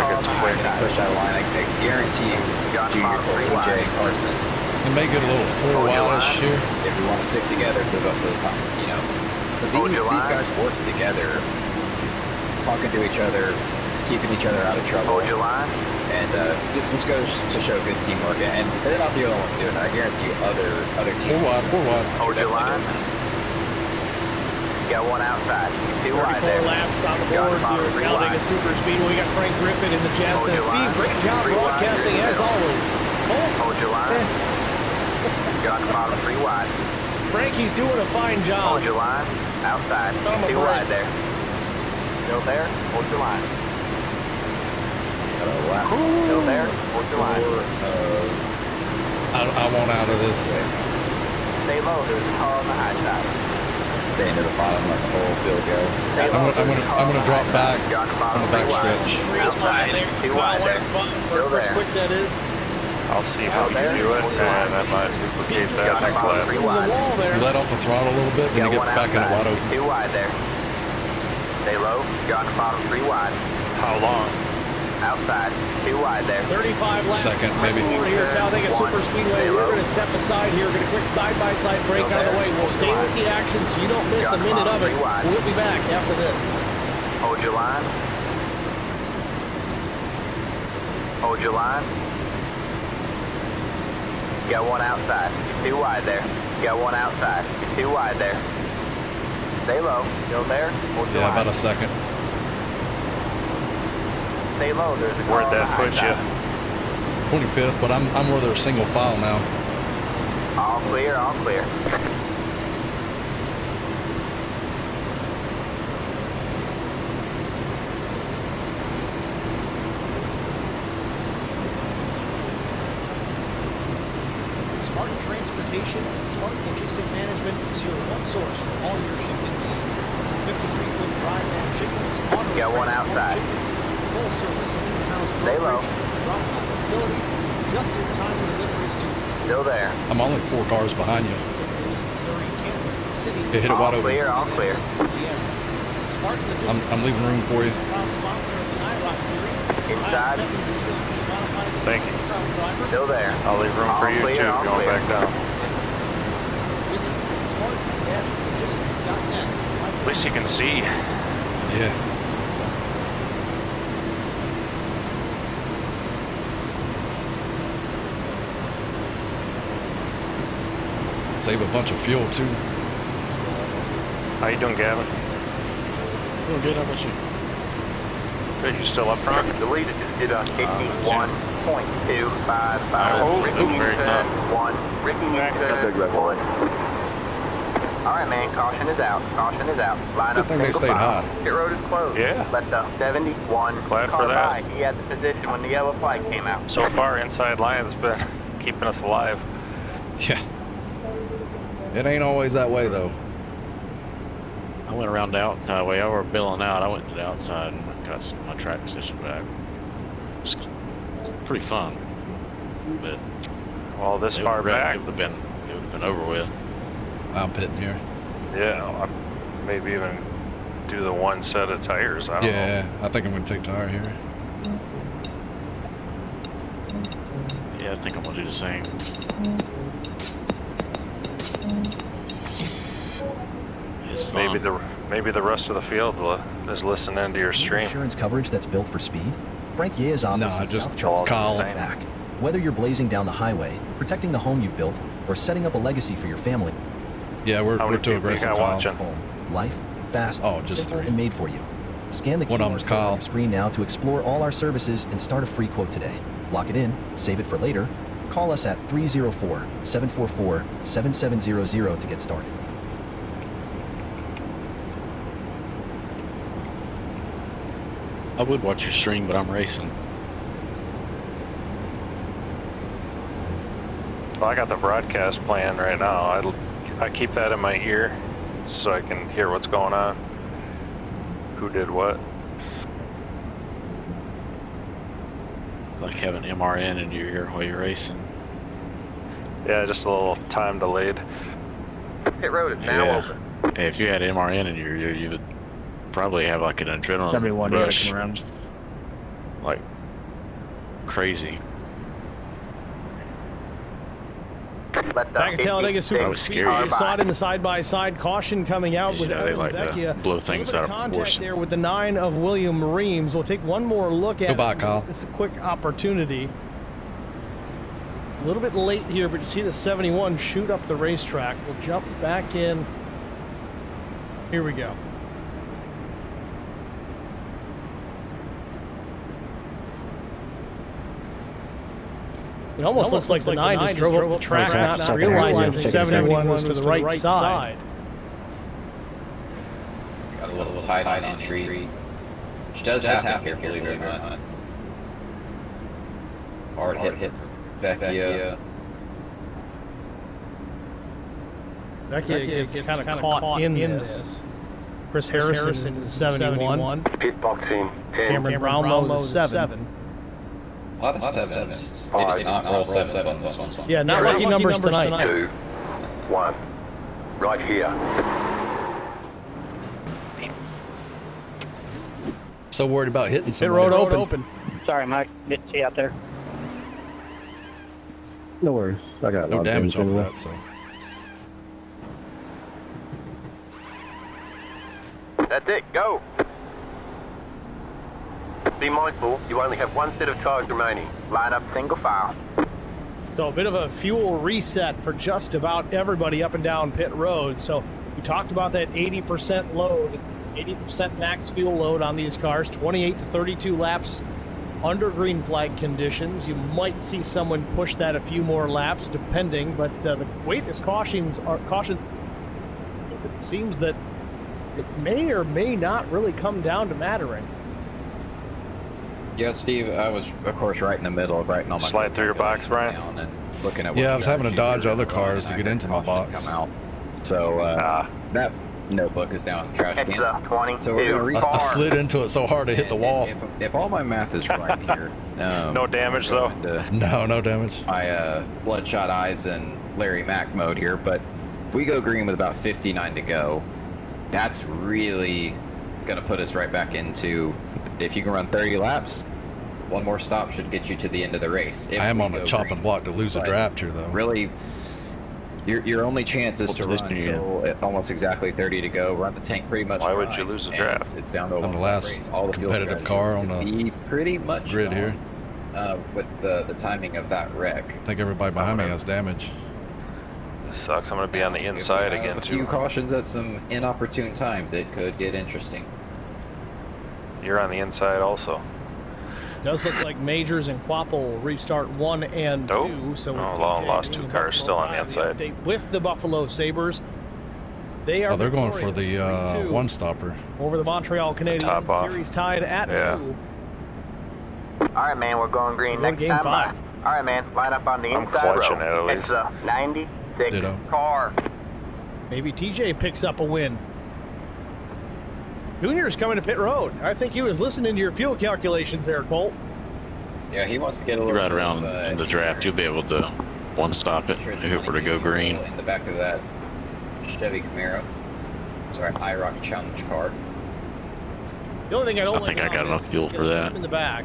out of line. I guarantee you, Junior told TJ and Carson. We may get a little 4 wildish here. If we want to stick together, move up to the top. You know, so these guys work together, talking to each other, keeping each other out of trouble. And it just goes to show good teamwork. And they're not the only ones doing it. I guarantee you, other teams. 4 wide. Hold your line. Got one outside. 2 wide 34 there. laps on the board here at Talladega Super Speedway. We got Frank Griffin in the Jensen. Steve, great job broadcasting as always. Colts. Hold your line. Got the bottom 3 wide. Frankie's doing a fine job. Hold your line. Outside. 2 wide there. Still there. Hold your line. Still there. Hold your line. I want out of this. Stay low. There's a car on the high side. Stay into the bottom, let the whole field go. I'm gonna drop back on the back stretch. First quick that is. I'll see how you do it, and I might duplicate that next lap. You let off the throttle a little bit, then you get back in it wide open. 2 wide there. Stay low. Got the bottom 3 wide. How long? Outside. 2 wide there. 35 laps. Second, maybe. Over here at Talladega Super Speedway. We're going to step aside here. We're going to quick side-by-side break out of the way. We'll stay with the action so you don't miss a minute of it. We'll be back after this. Hold your line. Hold your line. Got one outside. 2 wide there. Got one outside. 2 wide there. Stay low. Still there. Hold your line. About a second. Stay low. There's a car Where'd that put you? 25th, but I'm where they're single file now. All clear. All clear. Spartan Transportation and Spartan Logistic Management is your one source for all your shipping needs. 53-foot dry van shipments, auto Got one outside. shipments, full service in-house Stay low. brokerage, drop-off facilities, just-in-time deliveries to Still there. I'm only 4 cars behind you. Missouri, Kansas City. Hit it wide open. Clear. All clear. Spartan Logistics. I'm leaving room for you. Proud sponsor of the IROC series. Inside. Thank you. Still there. I'll leave room for you too, going back down. Visit Spartan-Logistics.net. At least you can see. Yeah. Save a bunch of fuel too. How you doing, Gavin? Doing good. How about you? Good. You still up front? Deleted. Did a 51.255. Ricky very Newton, 1. Ricky Newton, 1. All right, man. Caution is out. Caution is out. Line Good up. thing they single stayed file. high. Pit road is closed. Yeah. Let the 71 Glad car for that. by. He had the position when the yellow flag came out. So far, inside line's been keeping us alive. Yeah. It ain't always that way though. I went around the outside way. I were billing out. I went to the outside and got my track position back. It's pretty fun, but Well, this far back, it would have been over with. I'm pitting here. yeah, maybe even do the one set of tires. I don't know. Yeah, I think I'm gonna take tire here. Yeah, I think I'm gonna do the same. It's fun. Maybe the rest of the field is listening to your stream. Insurance coverage that's built for speed. Frank Yea's office No, in just South Charleston Kyle. is back. Whether you're blazing down the highway, protecting the home you've built, or setting up a legacy for your family. Yeah, we're How many too people you aggressive, got Kyle. watching? Home, life, fast, just simple, 3. and made for you. Scan the One of them's QR code on Kyle. your screen now to explore all our services and start a free quote today. Lock it in, save it for later. Call us at 304-744-7700 to get started. I would watch your stream, but I'm racing. Well, I got the broadcast playing right now. I keep that in my ear so I can hear what's going on. Who did what? Like having MRN in your ear while you're racing. Yeah, just a little time delayed. Pit road is now open. Hey, if you had MRN in your ear, you would probably have like an adrenaline rush. Around. Like crazy. Back at Talladega Super Speedway, you saw it in the side-by-side caution coming out with they like to blow things out of proportion. There with the 9 of William Reams. We'll take one more look at Goodbye, Kyle. This is a quick opportunity. A little bit late here, but you see the 71 shoot up the racetrack. We'll jump back in. Here we go. It almost looks like the 9 just drove up the track, not realizing the 71 was to the right side. Got a little tight on entry, which does happen here, believe it or not. Hard hit from Vecchia. Vecchia gets kind of caught in this. Chris Harrison is 71. Pit boxing. Cameron Brownlow is 7. A lot of sevens. They did not roll sevens on this one. Yeah, not lucky numbers tonight. 2, 1. Right here. So worried about hitting Pit somebody. road open. Sorry, Mike. Didn't see out there. No worries. I got No damage off that, so. That's it, go! Be mindful, you only have one set of tires remaining. Line up single file. So a bit of a fuel reset for just about everybody up and down pit road. So we talked about that 80% load, 80% max fuel load on these cars, 28 to 32 laps under green flag conditions. You might see someone push that a few more laps depending, but the way this caution, it seems that it may or may not really come down to mattering. Yeah, Steve, I was, of course, right in the middle of writing all my... Slide through your box, Brian? And looking at Yeah, I was having to dodge other cars to get into my box. Come out. So, that notebook is down in the trash can. 20. So we're going to restart. I slid into it so hard I hit the wall. If all my math is right here... no damage, though? No damage. My Bloodshot Eyes and Larry Mack mode here, but if we go green with about 59 to go, that's really going to put us right back into... If you can run 30 laps, one more stop should get you to the end of the race. I am on a chopping block to lose a draft here, though. Really, your only chance is to run until almost exactly 30 to go. Run the tank pretty much. Why would you lose a draft? It's down to I'm the last competitive car on the pretty much grid here. With the timing of that wreck. I think everybody behind me has damage. This sucks. I'm going to be on the inside again, too. A few cautions at some inopportune times. It could get interesting. You're on the inside also. Does look like Majors and Quapple will restart 1 and 2. So lost 2 cars still on the inside. With the Buffalo Sabres, they are. Oh, they're going for the one stopper over the Montreal Canadiens. Series tied at 2. All right, man, we're going green next game time. 5. All right, man, line up on the I'm inside clutching row. it at least. It's a 96 Ditto. car. Maybe TJ picks up a win. Junior's coming to pit road. I think he was listening to your fuel calculations there, Colt. Yeah, he wants to get a little right around in the draft. You'll be able to one stop it if it were to go green. In the back of that Chevy Camaro. Sorry, IROC challenge car. The only thing I don't think I got enough fuel for that. In the back.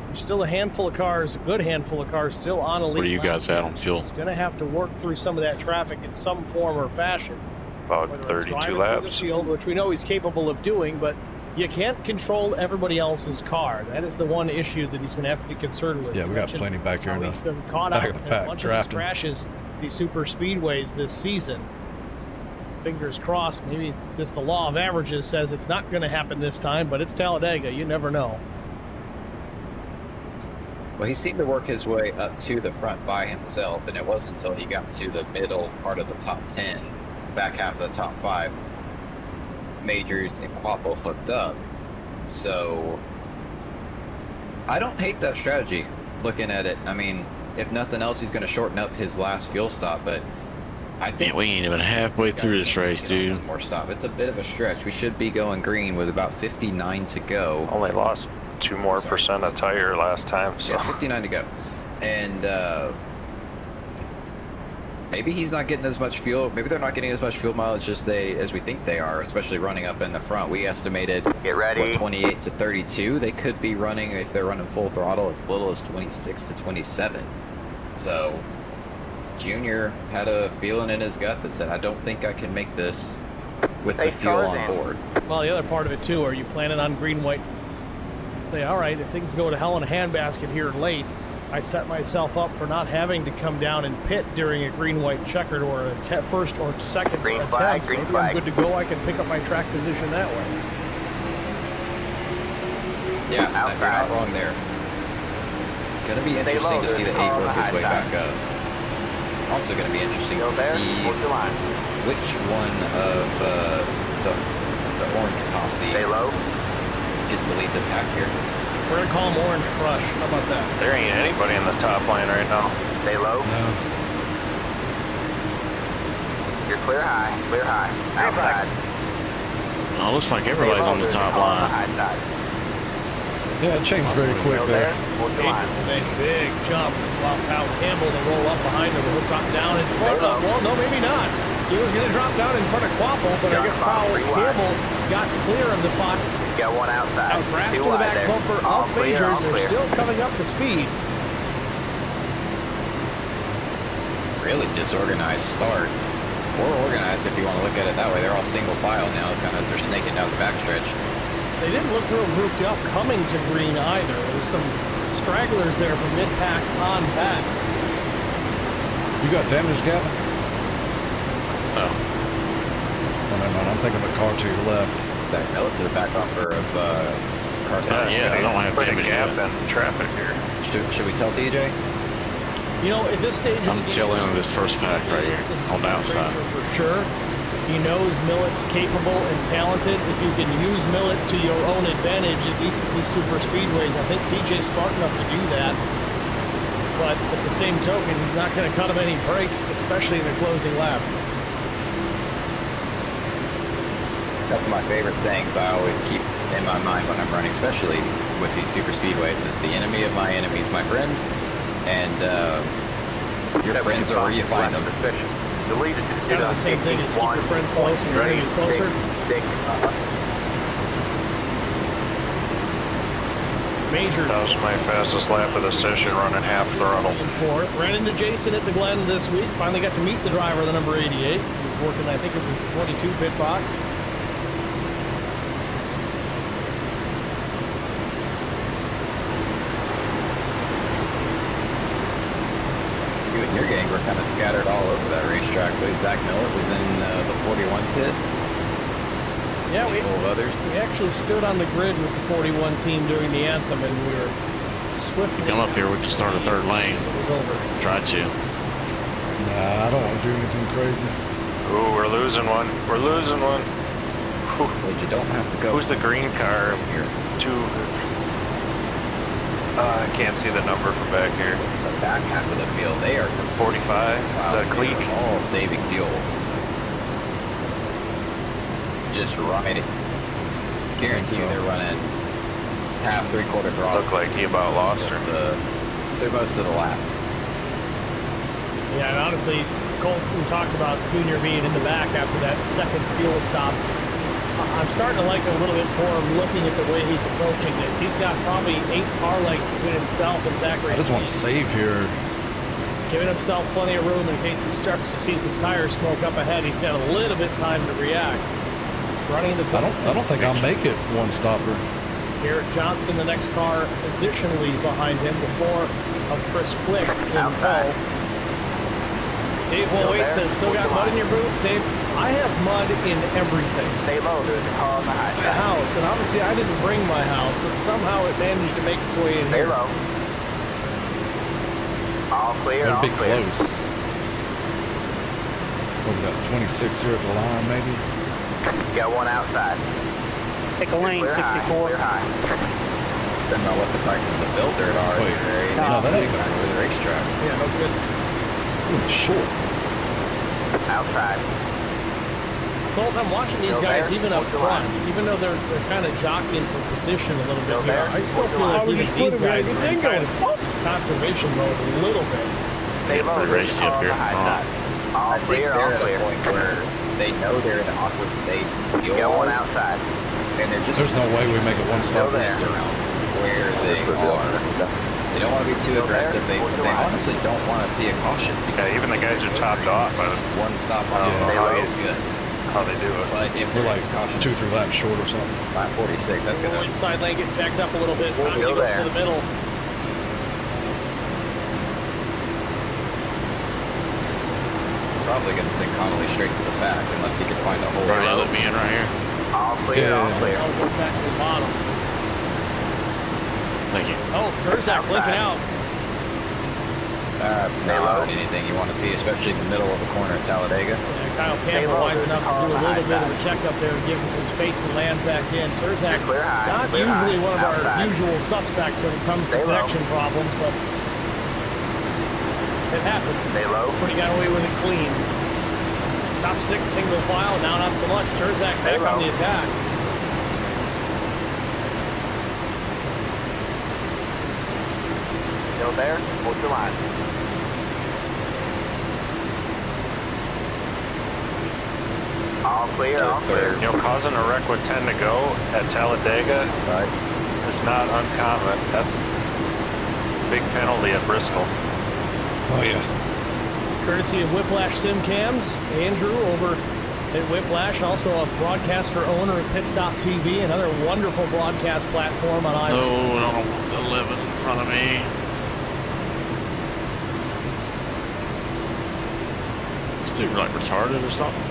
There's still a handful of cars, a good handful of cars still on elite. What do you guys at on fuel? He's going to have to work through some of that traffic in some form or fashion. About 32 laps. Field, which we know he's capable of doing, but you can't control everybody else's car. That is the one issue that he's going to have to be concerned with. Yeah, we got plenty back here in the back of the pack. A bunch of his crashes, these super speedways this season. Fingers crossed, maybe just the law of averages says it's not going to happen this time, but it's Talladega. You never know. Well, he seemed to work his way up to the front by himself, and it wasn't until he got to the middle part of the top 10, back half of the top 5, Majors and Quapple hooked up. So I don't hate that strategy looking at it. I mean, if nothing else, he's going to shorten up his last fuel stop, but I think we ain't even halfway through this race, dude. One more stop. It's a bit of a stretch. We should be going green with about 59 to go. Only lost 2% more of tire last time, so. Yeah, 59 to go. And maybe he's not getting as much fuel. Maybe they're not getting as much fuel mileage as we think they are, especially running up in the front. We estimated Get ready. 28 to 32. They could be running, if they're running full throttle, as little as 26 to 27. So Junior had a feeling in his gut that said, I don't think I can make this with the fuel on board. Well, the other part of it too, are you planning on green, white? Say, all right, if things go to hell in a handbasket here late, I set myself up for not having to come down and pit during a green, white checkered or a first or second Green attempt. flag, green Maybe flag. I'm good to go. I can pick up my track position that way. Yeah, you're not wrong there. Gonna be interesting to see the 8 work its way back up. Also gonna be interesting to see which one of the orange posse gets to lead this pack here. We're gonna call him Orange Crush. How about that? There ain't anybody in the top line right now. Stay low. No. You're clear high. Clear high. Outside. Oh, looks like everybody's on the top line. Yeah, it changed very quick there. Made a big jump to allow Kyle Campbell to roll up behind him. He'll drop down in front of, well, no, maybe not. He was going to drop down in front of Quapple, but I guess Kyle Campbell got clear of the fight. Got one outside. Now crashed to the back bumper of Majors. They're still coming up to speed. Really disorganized start. Or organized if you want to look at it that way. They're all single file now, kind of as they're snaking down the backstretch. They didn't look real grouped up coming to green either. There's some stragglers there from mid-pack on back. You got damage, Gavin? No. Oh, never mind. I'm thinking of a car to your left. Zach Miller to the back bumper of Carson. Yeah, I don't have Put a damage gap yet. in traffic here. Should we tell TJ? You know, at this stage I'm tail end of this first pack right here on the outside. For sure. He knows Millet's capable and talented. If you can use Millet to your own advantage, at least at these super speedways, I think TJ's smart enough to do that. But at the same token, he's not going to cut him any breaks, especially in the closing laps. A couple of my favorite sayings I always keep in my mind when I'm running, especially with these super speedways, is the enemy of my enemy is my friend, and your friends are where you find them. Deleted. Kind of the same thing as keep your friends close and your enemies closer. Major. That was my fastest lap of the session, running half throttle. Fourth. Ran into Jason at the Glen this week. Finally got to meet the driver, the number 88. He was working, I think it was the 22 pit box. You and your gang were kind of scattered all over that racetrack, but Zach Miller was in the 41 pit. Yeah, full of others. We actually stood on the grid with the 41 team during the anthem, and we were swiftly. Come up here, we can start a third lane. It was over. Try to. Nah, I don't want to do anything crazy. Ooh, we're losing one. We're losing one. Well, you don't have to go. Who's the green car? Here. I can't see the number from back here. The back half of the field, they are 45. Is that a clique? All saving fuel. Just riding. Guarantee they're running half, three-quarter throttle. Looked like he about lost her. They're most of the lap. Yeah, and honestly, Colton talked about Junior being in the back after that second fuel stop. I'm starting to like it a little bit more looking at the way he's approaching this. He's got probably 8 car lengths between himself and Zachary. I just want to save here. Giving himself plenty of room in case he starts to see some tire smoke up ahead. He's got a little bit of time to react. Running the I don't think I'll make it one stopper. Garrett Johnston, the next car, positionally behind him, before of Chris Quick in tow. Dave Wait says, still got mud in your boots, Dave? I have mud in everything. Stay low, there's a car on the high side. House, and obviously I didn't bring my house, and somehow it managed to make its way in here. Stay here. low. All clear, all big clear. Close. What, about 26 here at the line, maybe? Got one outside. Pick a lane, 64. Clear high. Didn't know what the prices of filtered are. No, that ain't back to the racetrack. Yeah, no good. Ooh, short. outside. Colt, I'm watching these guys even up front, even though they're kind of jockeying for position a little bit here. I still feel like even these guys are in kind of conservation mode a little bit. They Pretty racy up here. All clear, all clear. Where they know they're in an awkward state. Got one outside. And they're just There's no way we make it one stop dance around where they are. They don't want to be too aggressive. They honestly don't want to see a caution. Yeah, even the guys who topped off. One stop on how is good. How they do it. But if we're like a caution, 2-3 laps short or something. Lap 46, that's gonna. Inside lane getting backed up a little bit. We'll go there. To the middle. Probably gonna send Connolly straight to the back unless he can find a hole. Right, let me in right here. All clear, all clear. I'll go back to the bottom. Thank you. Oh, Turzak blinking out. That's not anything you want to see, especially in the middle of the corner at Talladega. Yeah, Kyle Campbell wise enough to do a little bit of a checkup there and give him some space to land back in. Turzak, not usually one of our usual suspects when it comes to connection problems, but it happened. But he got away with it clean. Top 6 single file, now not so much. Turzak back on the attack. Still there? Hold your line. All clear, all clear. You know, causing a wreck with 10 to go at Talladega is not uncommon. That's a big penalty at Bristol. Oh, yeah. Courtesy of Whiplash Sim Cams, Andrew over at Whiplash, also a broadcaster owner at Pit Stop TV, another wonderful broadcast platform on IROC. No, I don't want the 11 in front of me. This dude like retarded or something?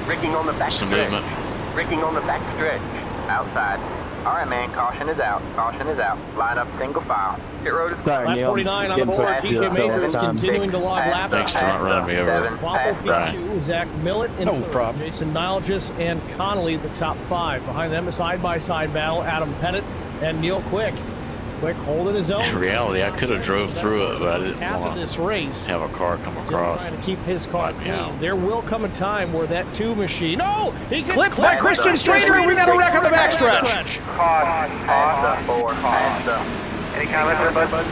Rigging on the back Some stretch. movement. Rigging on the back stretch. Outside. All right, man. Caution is out. Caution is out. Line up single file. Pit road is Lap 49 on the board. TK Major is continuing to log laps. Thanks for not running me over. Waffle P2, Zach Millett in No third. problem. Jason Nilgis and Connolly, the top 5. Behind them, a side-by-side battle. Adam Pettit and Neil Quick. Quick holding his own. In reality, I could have drove through it, but I didn't half of want this to race. have a car come Still across. trying to keep his car wipe me clean. out. There will come a time where that 2 machine. Oh, he gets Clipped by Christian Strader, and we got a wreck on the backstretch. past the 4. Past the. Any comments there, bud?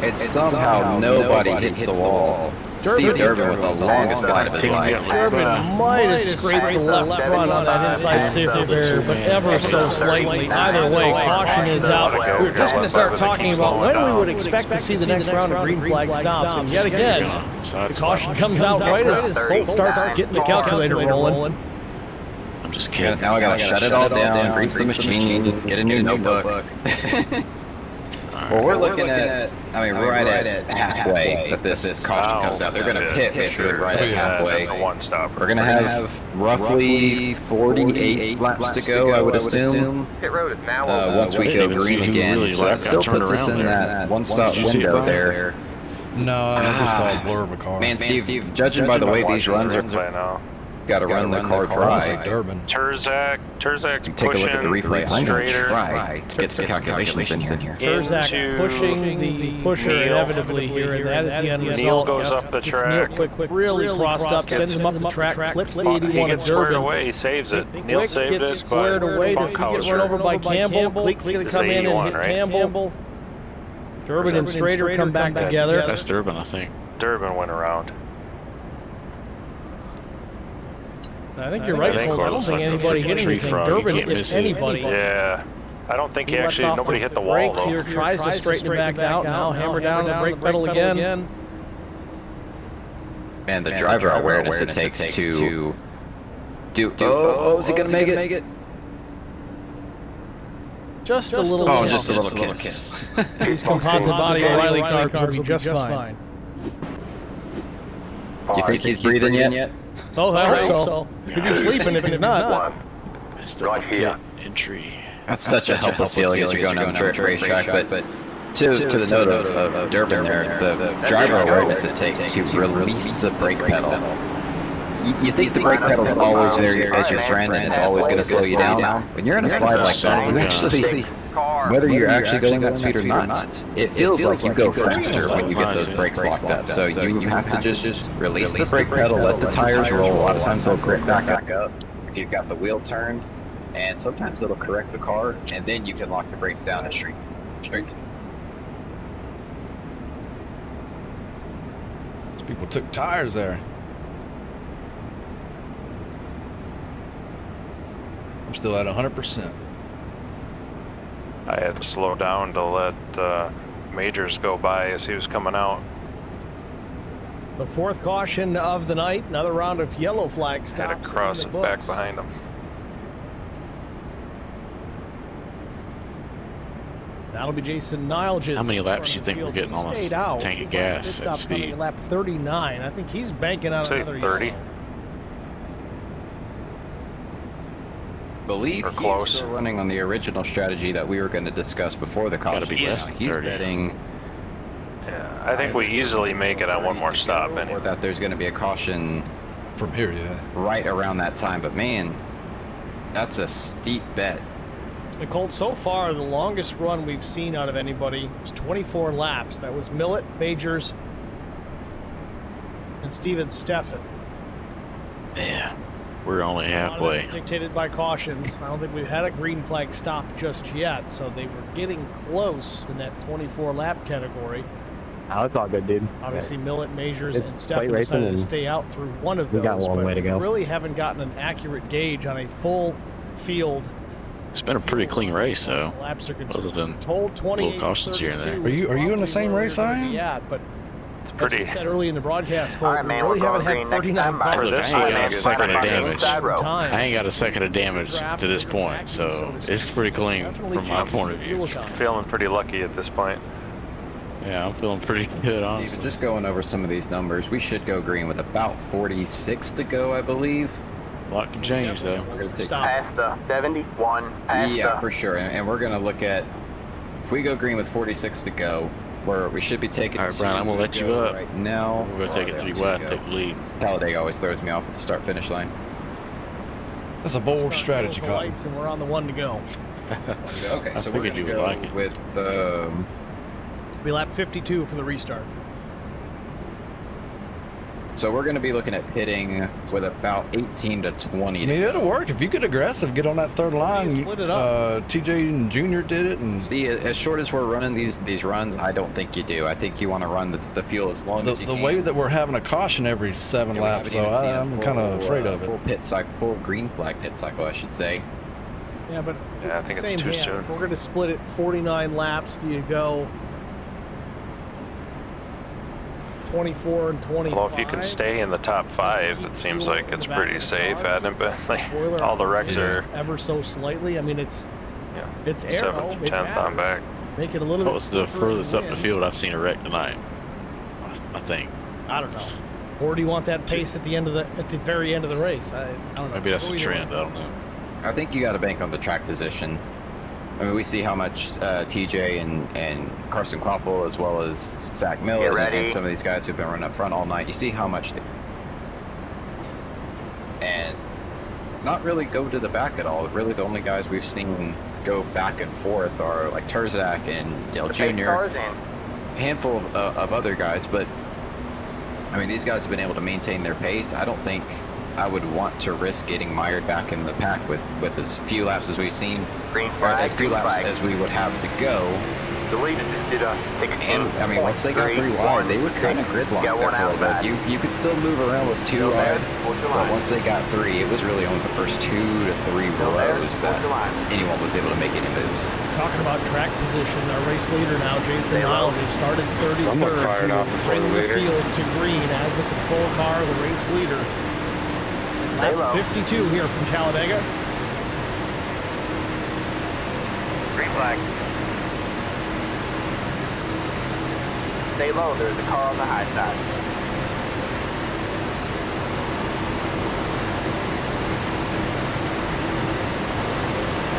It's somehow nobody hits the wall. Steve Durbin with the longest slide of his life. Durbin might have scraped the left front on that inside safety barrier, but ever so slightly. Either way, caution is out. We're just going to start talking about when we would expect to see the next round of green flag stops. And yet again, the caution comes out right as Holt starts getting the calculator rolling. I'm just kidding. Now I gotta shut it all down, grease the machine, get a new notebook. Well, we're looking at, I mean, right at halfway that this caution comes out. They're going to pit right at halfway. We're going to have roughly 48 laps to go, I would assume, once we go green again. So that still puts us in that one-stop window there. No, I just saw a blur of a car. Man, Steve, judging by the way these runs are, got to run the car dry. Turzak's take a look at the replay. I'm going to straighter try to get some calculations in here. Turzak pushing the pusher inevitably here, and that is the end result. Neil goes up the track. Quick, really crossed up, sends him up the track, clips the 81 He of gets squared Durbin. away, he saves it. Neil Quick saved gets it, squared but away. Does he get run over by Campbell? Click's going to come in and hit Campbell. Durbin and Strader come back together. That's Durbin, I think. Durbin went around. I think you're right, Colt. I don't think anybody hit anything. Durbin, if anybody. Yeah. I don't think he actually, nobody hit the wall, brake though. here, tries to straighten it back out. Now hammer down on the brake pedal again. And the driver awareness it takes to do. Oh, is he going to make it? Just a little. Oh, just a little kiss. These composite body O'Reilly cars will be just fine. You think he's breathing yet? Oh, I hope so. He'd be sleeping if he's not. Right here. Entry. That's such a helpless feeling as you're going down the racetrack, but To the note of Durbin there, the driver awareness it takes to release the brake pedal. You think the brake pedal is always there as your friend and it's always going to slow you down. When you're in a slide like that, you actually, whether you're actually going that speed or not, it feels like you go faster when you get those brakes locked up. So you have to just release the brake pedal, let the tires roll. A lot of times they'll grip back up if you've got the wheel turned, and sometimes it'll correct the car, and then you can lock the brakes down and straighten. People took tires there. I'm still at 100%. I had to slow down to let Majors go by as he was coming out. The fourth caution of the night, another round of yellow flag stops. Had to cross it back behind him. That'll be Jason Niles. How many laps do you think we're getting on this tank of gas at speed? Lap 39. I think he's banking on another 30. yellow. Believe he's still running on the original strategy that we were going to discuss before the caution. He's betting. Yeah, I think we easily make it on one more stop. Or that there's going to be a caution from here, yeah, right around that time. But man, that's a steep bet. Nicole, so far, the longest run we've seen out of anybody was 24 laps. That was Millett, Majors, and Steven Steffen. Yeah, we're only halfway. Dictated by cautions. I don't think we've had a green flag stop just yet, so they were getting close in that 24-lap category. Oh, it's all good, dude. Obviously, Millett, Majors, and Steffen decided to stay out through one of those. We got a long way to go. We really haven't gotten an accurate gauge on a full field. It's been a pretty clean race, though. Other than little cautions here and there. Are you in the same race I am? Yeah, but it's pretty. Said early in the broadcast, all right, man, we really haven't had 39 cars. I ain't got a second of damage. I ain't got a second of damage to this point, so it's pretty clean from my point of view. Feeling pretty lucky at this point. Yeah, I'm feeling pretty good, honestly. Steven, just going over some of these numbers, we should go green with about 46 to go, I believe. A lot can change, though. We're going to take past the 71. Yeah, for sure. And we're going to look at, if we go green with 46 to go, we should be taking. All right, Brian, I'm going to let you up. Right now. We're going to take it 3 wide and take the lead. Talladega always throws me off at the start-finish line. That's a bold strategy, Cotton. And we're on the 1 to go. Okay, so we're going to go with the... We lap 52 for the restart. So we're going to be looking at pitting with about 18 to 20. I mean, it'll work if you get aggressive, get on that third line. Split it up. TJ and Junior did it, and see, as short as we're running these runs, I don't think you do. I think you want to run the fuel as long as you can. The way that we're having a caution every 7 laps, though, I'm kind of afraid of it. Full pit cycle, full green flag pit cycle, I should say. Yeah, but I think it's too soon. If we're going to split it 49 laps, do you go 24 and 25? Well, if you can stay in the top 5, it seems like it's pretty safe, hasn't it? But like, all the wrecks are ever so slightly. I mean, it's arrow. 7th to 10th on back. Make it a little bit. What was the furthest up the field I've seen a wreck tonight? I think. I don't know. Or do you want that pace at the very end of the race? I don't know. Maybe that's the trend. I don't know. I think you got to bank on the track position. I mean, we see how much TJ and Carson Quaffle, as well as Zach Miller and some of these guys who've been running up front all night, you see how much and not really go to the back at all. Really, the only guys we've seen go back and forth are like Turzak and Dale Jr., a handful of other guys, but I mean, these guys have been able to maintain their pace. I don't think I would want to risk getting mired back in the pack with as few laps as we've seen, or as few laps as we would have to go. And I mean, once they got 3 wide, they would kind of gridlock there for a little bit. You could still move around with 2 wide, but once they got 3, it was really only the first 2 to 3 rows that anyone was able to make any moves. Talking about track position, our race leader now, Jason Niles, started 33rd, bringing the field to green as the control car, the race leader. Lap 52 here from Talladega. Green flag. Stay low, there's a car on the high side.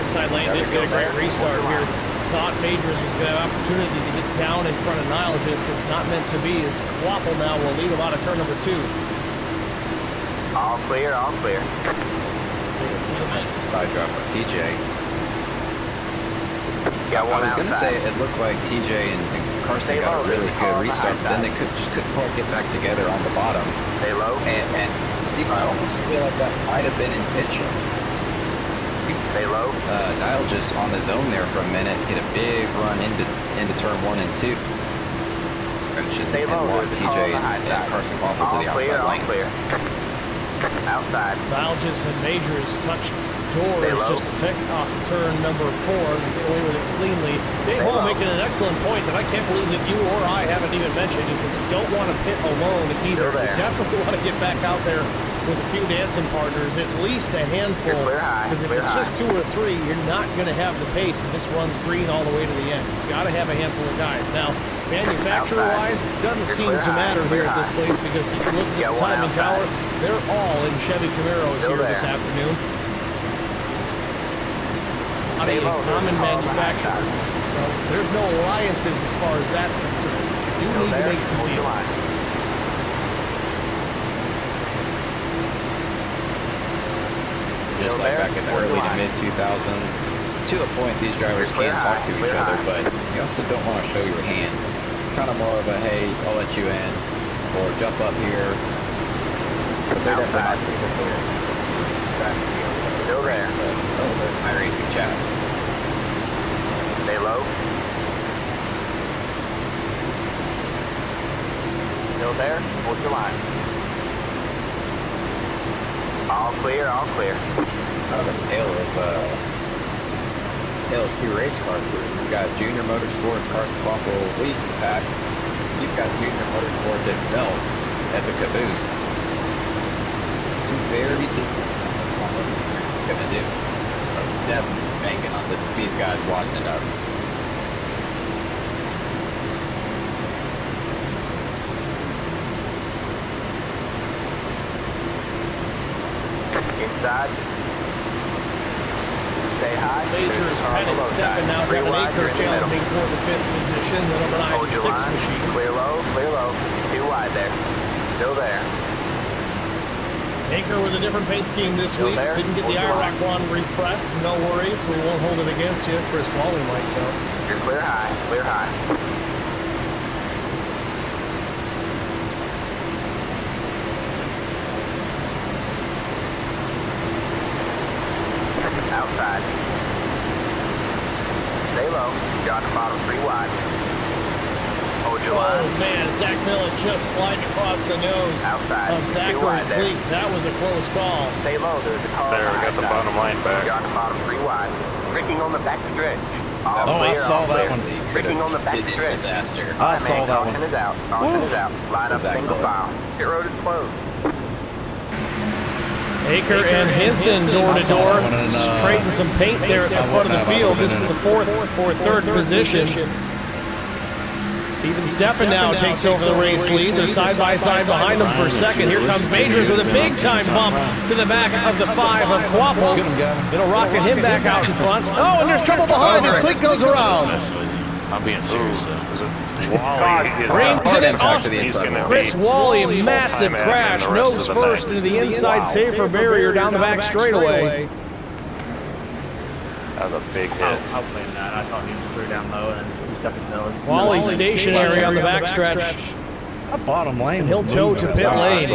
Inside lane did get a great restart here thought Majors was going to have opportunity to get down in front of Niles. It's not meant to be, as Quapple now will lead him out of turn number 2. All clear, all clear. Some side drop on TJ. I was going to say it looked like TJ and Carson got a really good restart, but then they just couldn't quite get back together on the bottom. Stay low. And Steve, I almost feel like that might have been intentional. Stay low. Niall just on his own there for a minute, get a big run into turn 1 and 2. Stay low. Walk TJ and Carson Quapple to the outside lane. Clear. Outside. Niall and Majors touched doors just to take off turn number 4 and get away with it cleanly. Dave Hall making an excellent point that I can't believe that you or I haven't even mentioned. He says you don't want to pit alone either. You definitely want to get back out there with a few dancing partners, at least a handful. Because if it's just 2 or 3, you're not going to have the pace if this runs green all the way to the end. You got to have a handful of guys. Now, manufacturer-wise, doesn't seem to matter here at this place because you can look at the timing tower. They're all in Chevy Camaros here this afternoon. Not a common manufacturer. So there's no alliances as far as that's concerned. But you do need to make some deals. Just like back in the early to mid-2000s. To a point, these drivers can talk to each other, but you also don't want to show your hand. Kind of more of a, hey, I'll let you in, or jump up here. But they're definitely not going to sit there. It's really strategy over the iRacing chat. Stay low. Still there? Hold your line. All clear, all clear. Kind of a tale of 2 race cars here. You've got Junior Motorsports, Carson Quapple lead pack. You've got Junior Motorsports itself at the caboose. 2 very different. That's not what the race is going to do. Carson definitely banking on these guys wadding it up. Inside. Stay high. Majors Pettit stepping now. Kevin Aker challenging for the 5th position. The number 96 machine. Clear low, clear low. 2 wide there. Still there. Aker with a different paint scheme this week. Didn't get the IROC one refret. No worries. We won't hold it against you. Chris Wally might though. You're clear high. Clear high. Outside. Stay low. You're on the bottom 3 wide. Hold your line. Oh man, Zach Miller just sliding across the nose outside. Of Zachary Cleek. That was a close call. Stay low. There's a car. There, we got the bottom line back. You're on the bottom 3 wide. Bricking on the back stretch. I saw that one. Bricking on the back stretch. Disaster. I saw that one. Caution is out. Caution is out. Line up single file. Pit road is closed. Aker and Henson door to door, straighten some paint there at the front of the field. This is the 4th or 3rd position. Steven Steffen now takes over the race lead. They're side by side behind him for 2nd. Here comes Majors with a big time bump to the back of the 5 of Quapple. It'll rocket him back out in front. Oh, and there's trouble behind as Cleek goes around. I'm being serious though. Brings it in Austin. Chris Wally, massive crash, nose first into the inside safer barrier down the back straightaway. That was a big hit. I'll blame that. I thought he was clear down low and he stuck his nose. Wally stationary on the backstretch. That bottom lane. He'll tow to pit lane.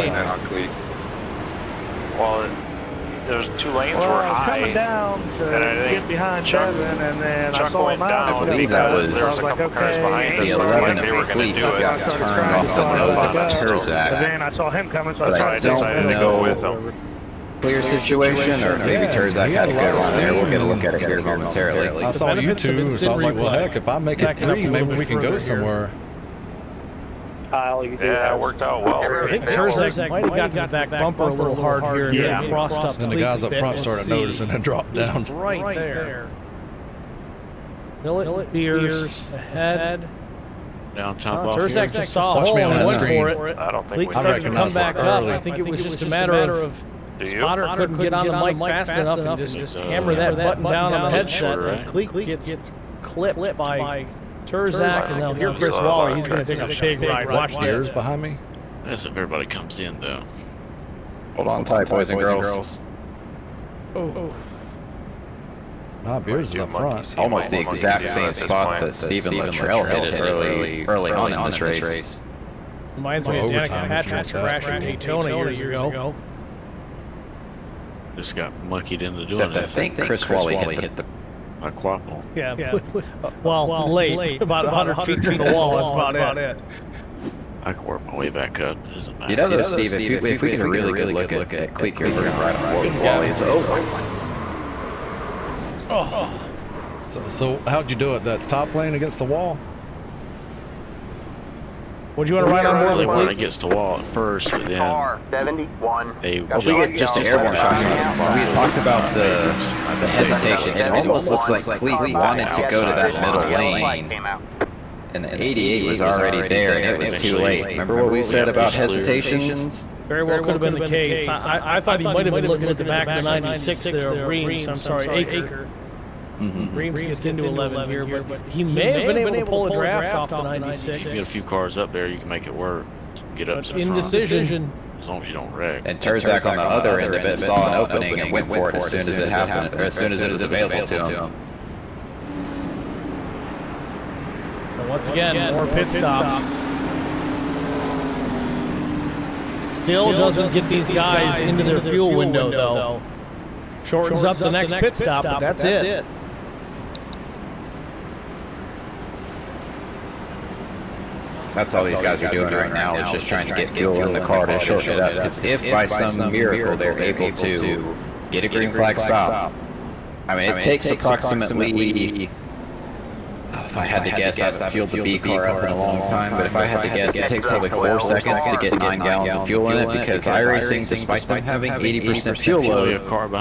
Well, there's 2 lanes were high. Coming down to get behind Chuck, Devin, and then Chuck I saw went him out. down because there was a couple cars behind us. The So 11 they were of going to do it. got turned off the nose of Terzak. And then I saw him coming, so But I I decided don't to go know with him. clear situation, or maybe Terzak had a good run there. We'll get a look at it here momentarily. I saw you 2, so I was like, well, heck, if I make it 3, maybe we can go somewhere. Yeah, it worked out well. I think Terzak might have got to the back bumper a little hard here. Yeah. Crossed up. Then the guys up front started noticing and dropped down. Right there. Millet Beers ahead. Down top off Terzak here. just saw a Watch hole me on and that went screen. for it. I don't think Cleek we started to come recognized back that up. early. I think it was just a matter of spotter couldn't get on the mic fast enough and just hammer that button down on the headset. Cleek gets clipped by Turzak, and now here Chris Waller. He's going to take a big ride. Watch Beers behind me. That's if everybody comes in, though. Hold on tight, boys and girls. Oh. Nah, Beers is up front. Almost the exact same spot that Stephen Luttrell hit it early on in this race. Reminds me of Danica Patrick's crash at Daytona years ago. Just got monkeyed into doing Except it. I think Chris Wally hit the quaffle. Yeah. Well, late. About 100 feet from the wall. That's about it. I can work my way back up. It doesn't matter. You know, though, Steve, if we get a really good look at Cleek here, we're right on board with Wally. It's over. So how'd you do it? That top lane against the wall? Would you want to ride on board really with when Cleek? it gets to wall at first, but then Car 71. If we get just an airborne shot, we had talked about the hesitation. It almost looks like Cleek wanted to go to that middle lane, and the 88 was already there, and it was too late. Remember what we said about hesitations? Very well could have been the case. I thought he might have been looking at the back of the 96 there, Reams. I'm sorry, Acre. Reams gets into 11 here, but he may have been able to pull a draft off the 96. you get a few cars up there, you can make it work. Get up to the Indecision. front, as long as you don't wreck. And Turzak on the other end of it saw an opening and went for it as soon as it happened, or as soon as it was available to him. So once again, more pit stops. Still doesn't get these guys into their fuel window, though. Shortens up the next pit stop, but that's it. That's all these guys are doing right now is just trying to get fuel in the car to shorten it up. Because if by some miracle they're able to get a green flag stop, I mean, it takes approximately, if I had to guess, I haven't fueled the B car up in a long time, but if I had to guess, it takes probably 4 seconds to get 9 gallons of fuel in it, because iRacing, despite them having 80% fuel load,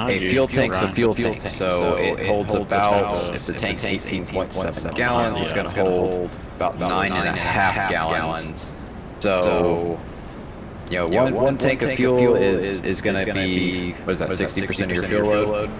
a fuel tank's a fuel tank, so it holds about, if the tank's 18.7 gallons, it's going to hold about 9.5 gallons. So, you know, one tank of fuel is going to be, what is that, 60% of your fuel load?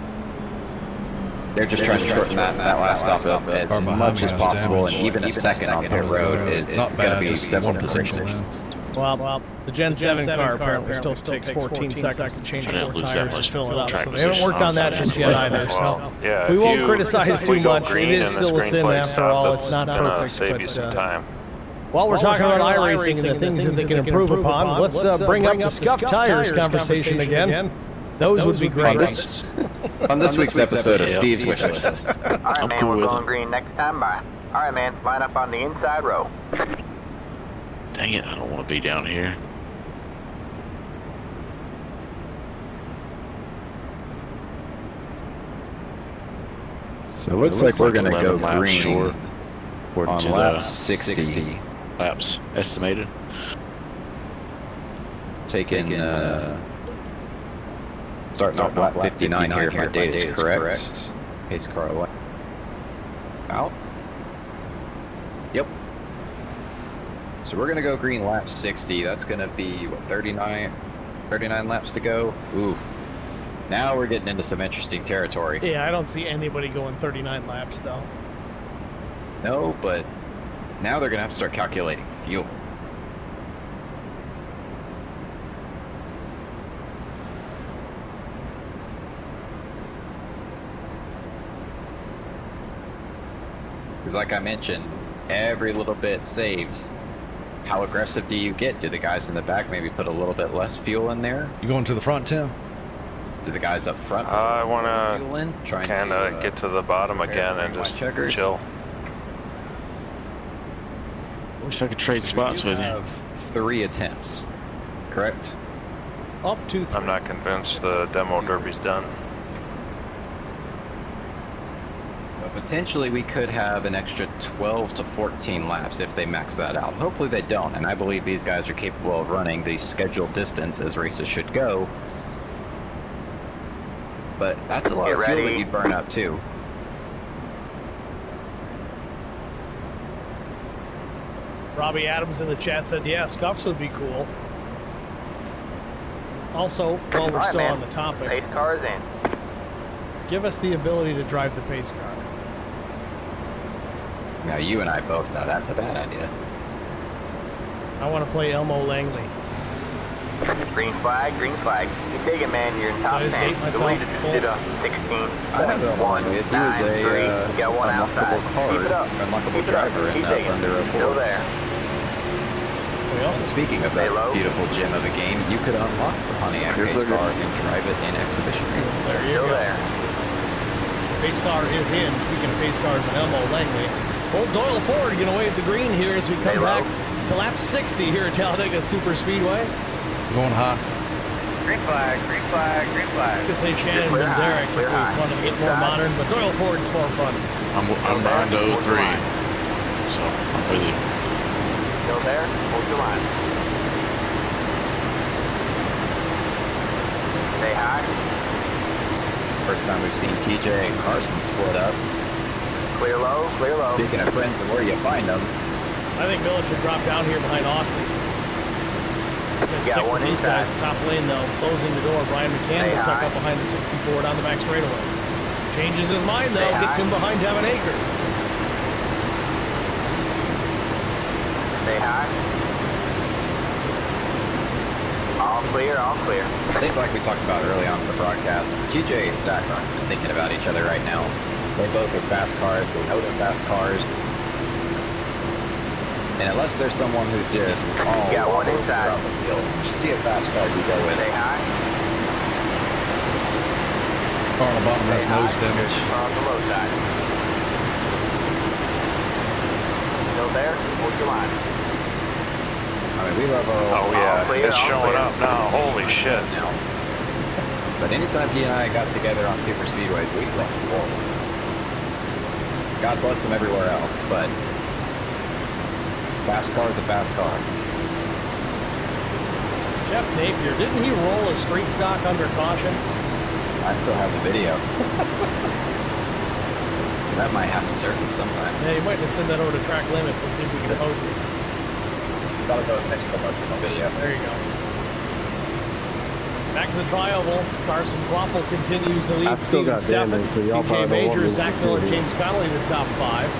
They're just trying to shorten that last stop up as much as possible, and even a second on pit road is going to be 7 positions. Well, the Gen 7 car apparently still takes 14 seconds to change 4 tires and fill it up, so they haven't worked on that just yet either, so we won't criticize too much. It is still a sim after all, it's not perfect, save you some time. While we're talking about iRacing and the things that they can improve upon, let's bring up the scuffed tires conversation again. Those would be great. On this week's episode of Steve's Wish List. Alright, man, we're going green next time. Bye. Alright, man, line up on the inside row. Dang it, I don't want to be down here. So it looks like we're going to go green short on lap 60. Laps estimated. Taking, starting off lap 59 here if my data is correct. Pace car out. Yep. So we're going to go green lap 60. That's going to be, what, 39 laps to go? Ooh. Now we're getting into some interesting territory. Yeah, I don't see anybody going 39 laps, though. No, but now they're going to have to start calculating fuel. Because like I mentioned, every little bit saves. How aggressive do you get? Do the guys in the back maybe put a little bit less fuel in there? You going to the front, Tim? Do the guys up front put I want fuel in? to kind of get to the bottom again and just chill. Wish I could trade spots with you. Have 3 attempts, correct? Up to 3. I'm not convinced the demo derby's done. Potentially we could have an extra 12 to 14 laps if they max that out. Hopefully they don't, and I believe these guys are capable of running the scheduled distance as races should go. But that's a lot of fuel that you'd burn up too. Robbie Adams in the chat said, yeah, scuffs would be cool. Also, while we're still on the topic, pace cars in. Give us the ability to drive the pace car. Now you and I both know that's a bad idea. I want to play Elmo Langley. Green flag, green flag. You take it, man. You're in top 10. The lead is 16. I know Elmo Langley is. He was a unlockable card, unlockable driver in Thunder 04. Still there. And speaking of that beautiful gem of a game, you could unlock the Pontiac pace car and drive it in exhibition races. Still there. Pace car is in. Speaking of pace cars and Elmo Langley, old Doyle Ford going to wave the green here as we come back to lap 60 here at Talladega Super Speedway. Going high. Green flag, green flag, green flag. I could say Shannon and Derek if we wanted to get more modern, but Doyle Ford's more fun. I'm behind 03, so I'm with you. Still there? Hold your line. Say hi. First time we've seen TJ and Carson split up. Clear low, clear low. Speaking of friends and where you find them. I think Miller should drop down here behind Austin. Stick with these guys. Top lane though, closing the door. Brian McCann will tuck up behind the 64 down the back straightaway. Changes his mind though, gets him behind Devin Aker. Say hi. All clear, all clear. I think like we talked about early on in the broadcast, TJ and Zach aren't even thinking about each other right now. They both have fast cars, they know they're fast cars. And unless there's someone who's just all around the field, you see a fast car, you go with it. Say hi. Car on the bottom has nose damage. On the low side. Still there? Hold your line. I mean, we love our Oh yeah, it's showing up now. Holy shit. Now. But anytime he and I got together on Super Speedway, we went forward. God bless them everywhere else, but fast car is a fast car. Jeff Napier, didn't he roll a street stock under caution? I still have the video. That might have to surface sometime. Yeah, you might have send that over to Track Limits and see if we can post it. That'll go to the next promotional video. There you go. Back to the tri-oval. Carson Quapple continues to lead Steven Steffen. PK Major, Zach Miller, James Connolly in the top 5.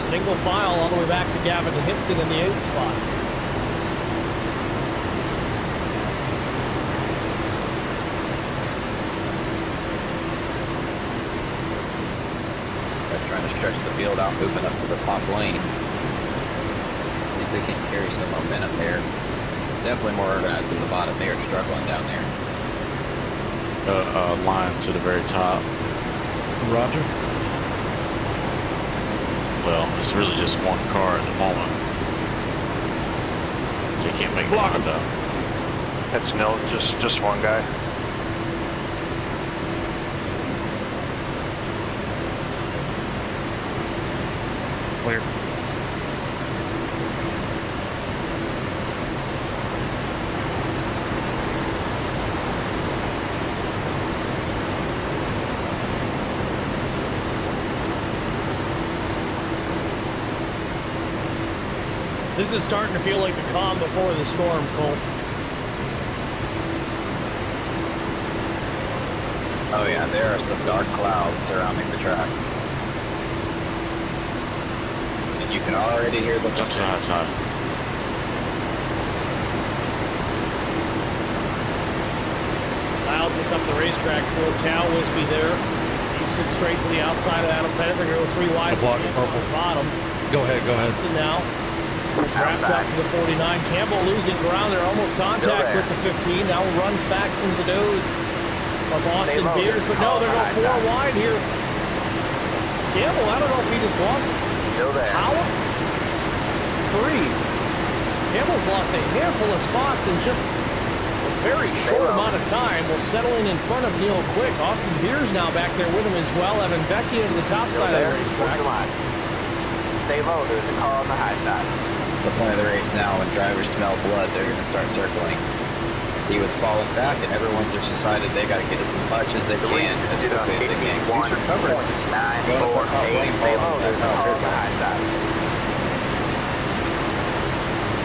Single file all the way back to Gavin Hinson in the 8th spot. They're trying to stretch the field out, moving up to the top lane. See if they can carry some momentum there. Definitely more organized than the bottom. They are struggling down there. Line to the very top. Roger. Well, it's really just one car at the moment. They can't make Block it up. It's no, just one guy. Clear. This is starting to feel like the calm before the storm, Cole. Oh yeah, there are some dark clouds surrounding the track. And you can already hear the jumps outside. Lyle just up the racetrack. Will Tao Wisby there. Keeps it straight to the outside of Adam Pettit. They're going to go 3 wide. Block the purple. Bottom. Go ahead, go ahead. Now. Wrapped up to the 49. Campbell losing ground there, almost contact with the 15. Now runs back into the nose of Austin Beers, but no, they're going 4 wide here. Campbell, I don't know if he just lost power. 3. Campbell's lost a handful of spots in just a very short amount of time. Will settle in front of Neil Quick. Austin Beers now back there with him as well. Evan Vecchia to the top side of the racetrack. Stay low, there's a car on the high side. The point of the race now, when drivers smell blood, they're going to start circling. He was falling back, and everyone just decided they got to get as much as they can, as quickly as they can. He's recovered. He's going to the top lane, falling back.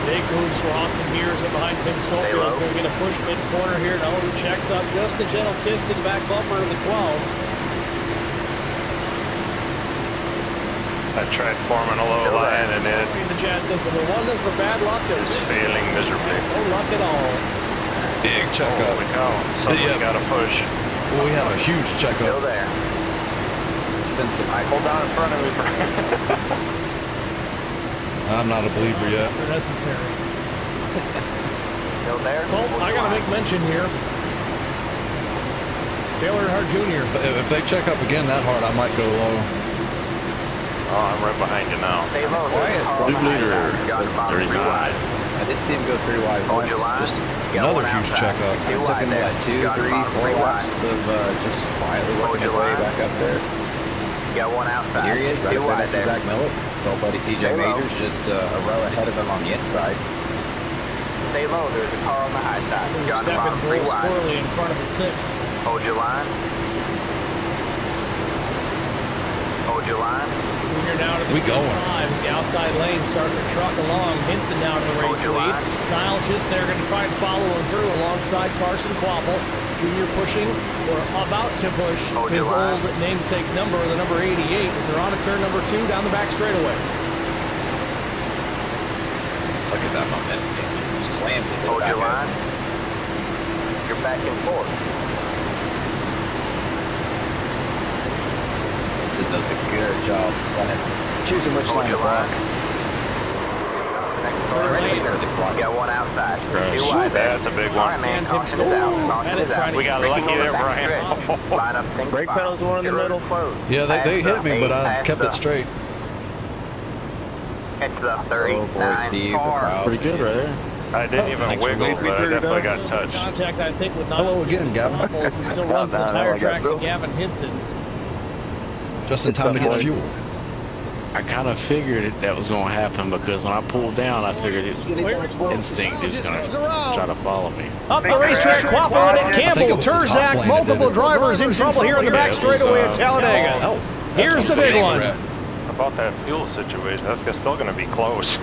Big moves for Austin Beers in behind Tim Schofield. Going to get a push mid-corner here. Now he checks up just a gentle kiss to the back bumper of the 12. I tried forming a low line and it The chat says if it wasn't for bad luck, is failing miserably. no luck at all. Big checkup. Holy cow. Somebody got to push. Well, we had a huge Still checkup. there. Send some ice. Hold on in front of me, bro. I'm not a believer yet. Necessary. Still there. Well, I got to make mention here. Taylor Hart Jr. If they check up again that hard, I might go low. Oh, I'm right behind you now. Stay low. Quiet. Blue leader, 3 wide. I did see him go 3 wide Hold once. your line. Just, Another huge checkup. it took him like 2, 3, 4 laps of just quietly working his way back up there. Got one outside. Here he is, right Too there wide next to there. Zach Millett. It's old buddy TJ Stay low. Majors, just a row ahead of him on the inside. Stay low. There's a car on the high side. Got Stefan's about a 3 little wide. squirrely in front of the 6. Hold your line. Hold your line. We're now to the We going. 5. The outside lane starting to truck along. Hinson now to the Hold race your lead. line. Niall just there going to try and follow him through alongside Carson Quapple. Junior pushing or about to push Hold his your line. old namesake number, the number 88, as they're on to turn number 2 down the back straightaway. Look at that momentum. Just slams it. Hold back your up. line. You're back and forth. It does a good job running, choosing which Hold line to your block. line. Got one outside. Too wide there. That's a big All right, one. man. Caution is out. Caution is out. We got lucky there, Brian. Line up. Brake pedals one in the middle. Yeah, they hit me, but I kept it straight. It's the Oh 39 boy, Steve, the car. crowd. Pretty good right there. I didn't even wiggle, but I definitely got touched. Contact, I think, with Hello again, Gavin. As he still runs the tire tracks and Gavin Hinson. Just in time to get fuel. I kind of figured that was going to happen because when I pulled down, I figured his instinct is going to try to follow me. Up the racetrack, Quapple and Campbell, Turzak, multiple drivers in trouble here in the back straightaway at Talladega. Oh, Here's the big one. About that fuel situation, that's still going to be close.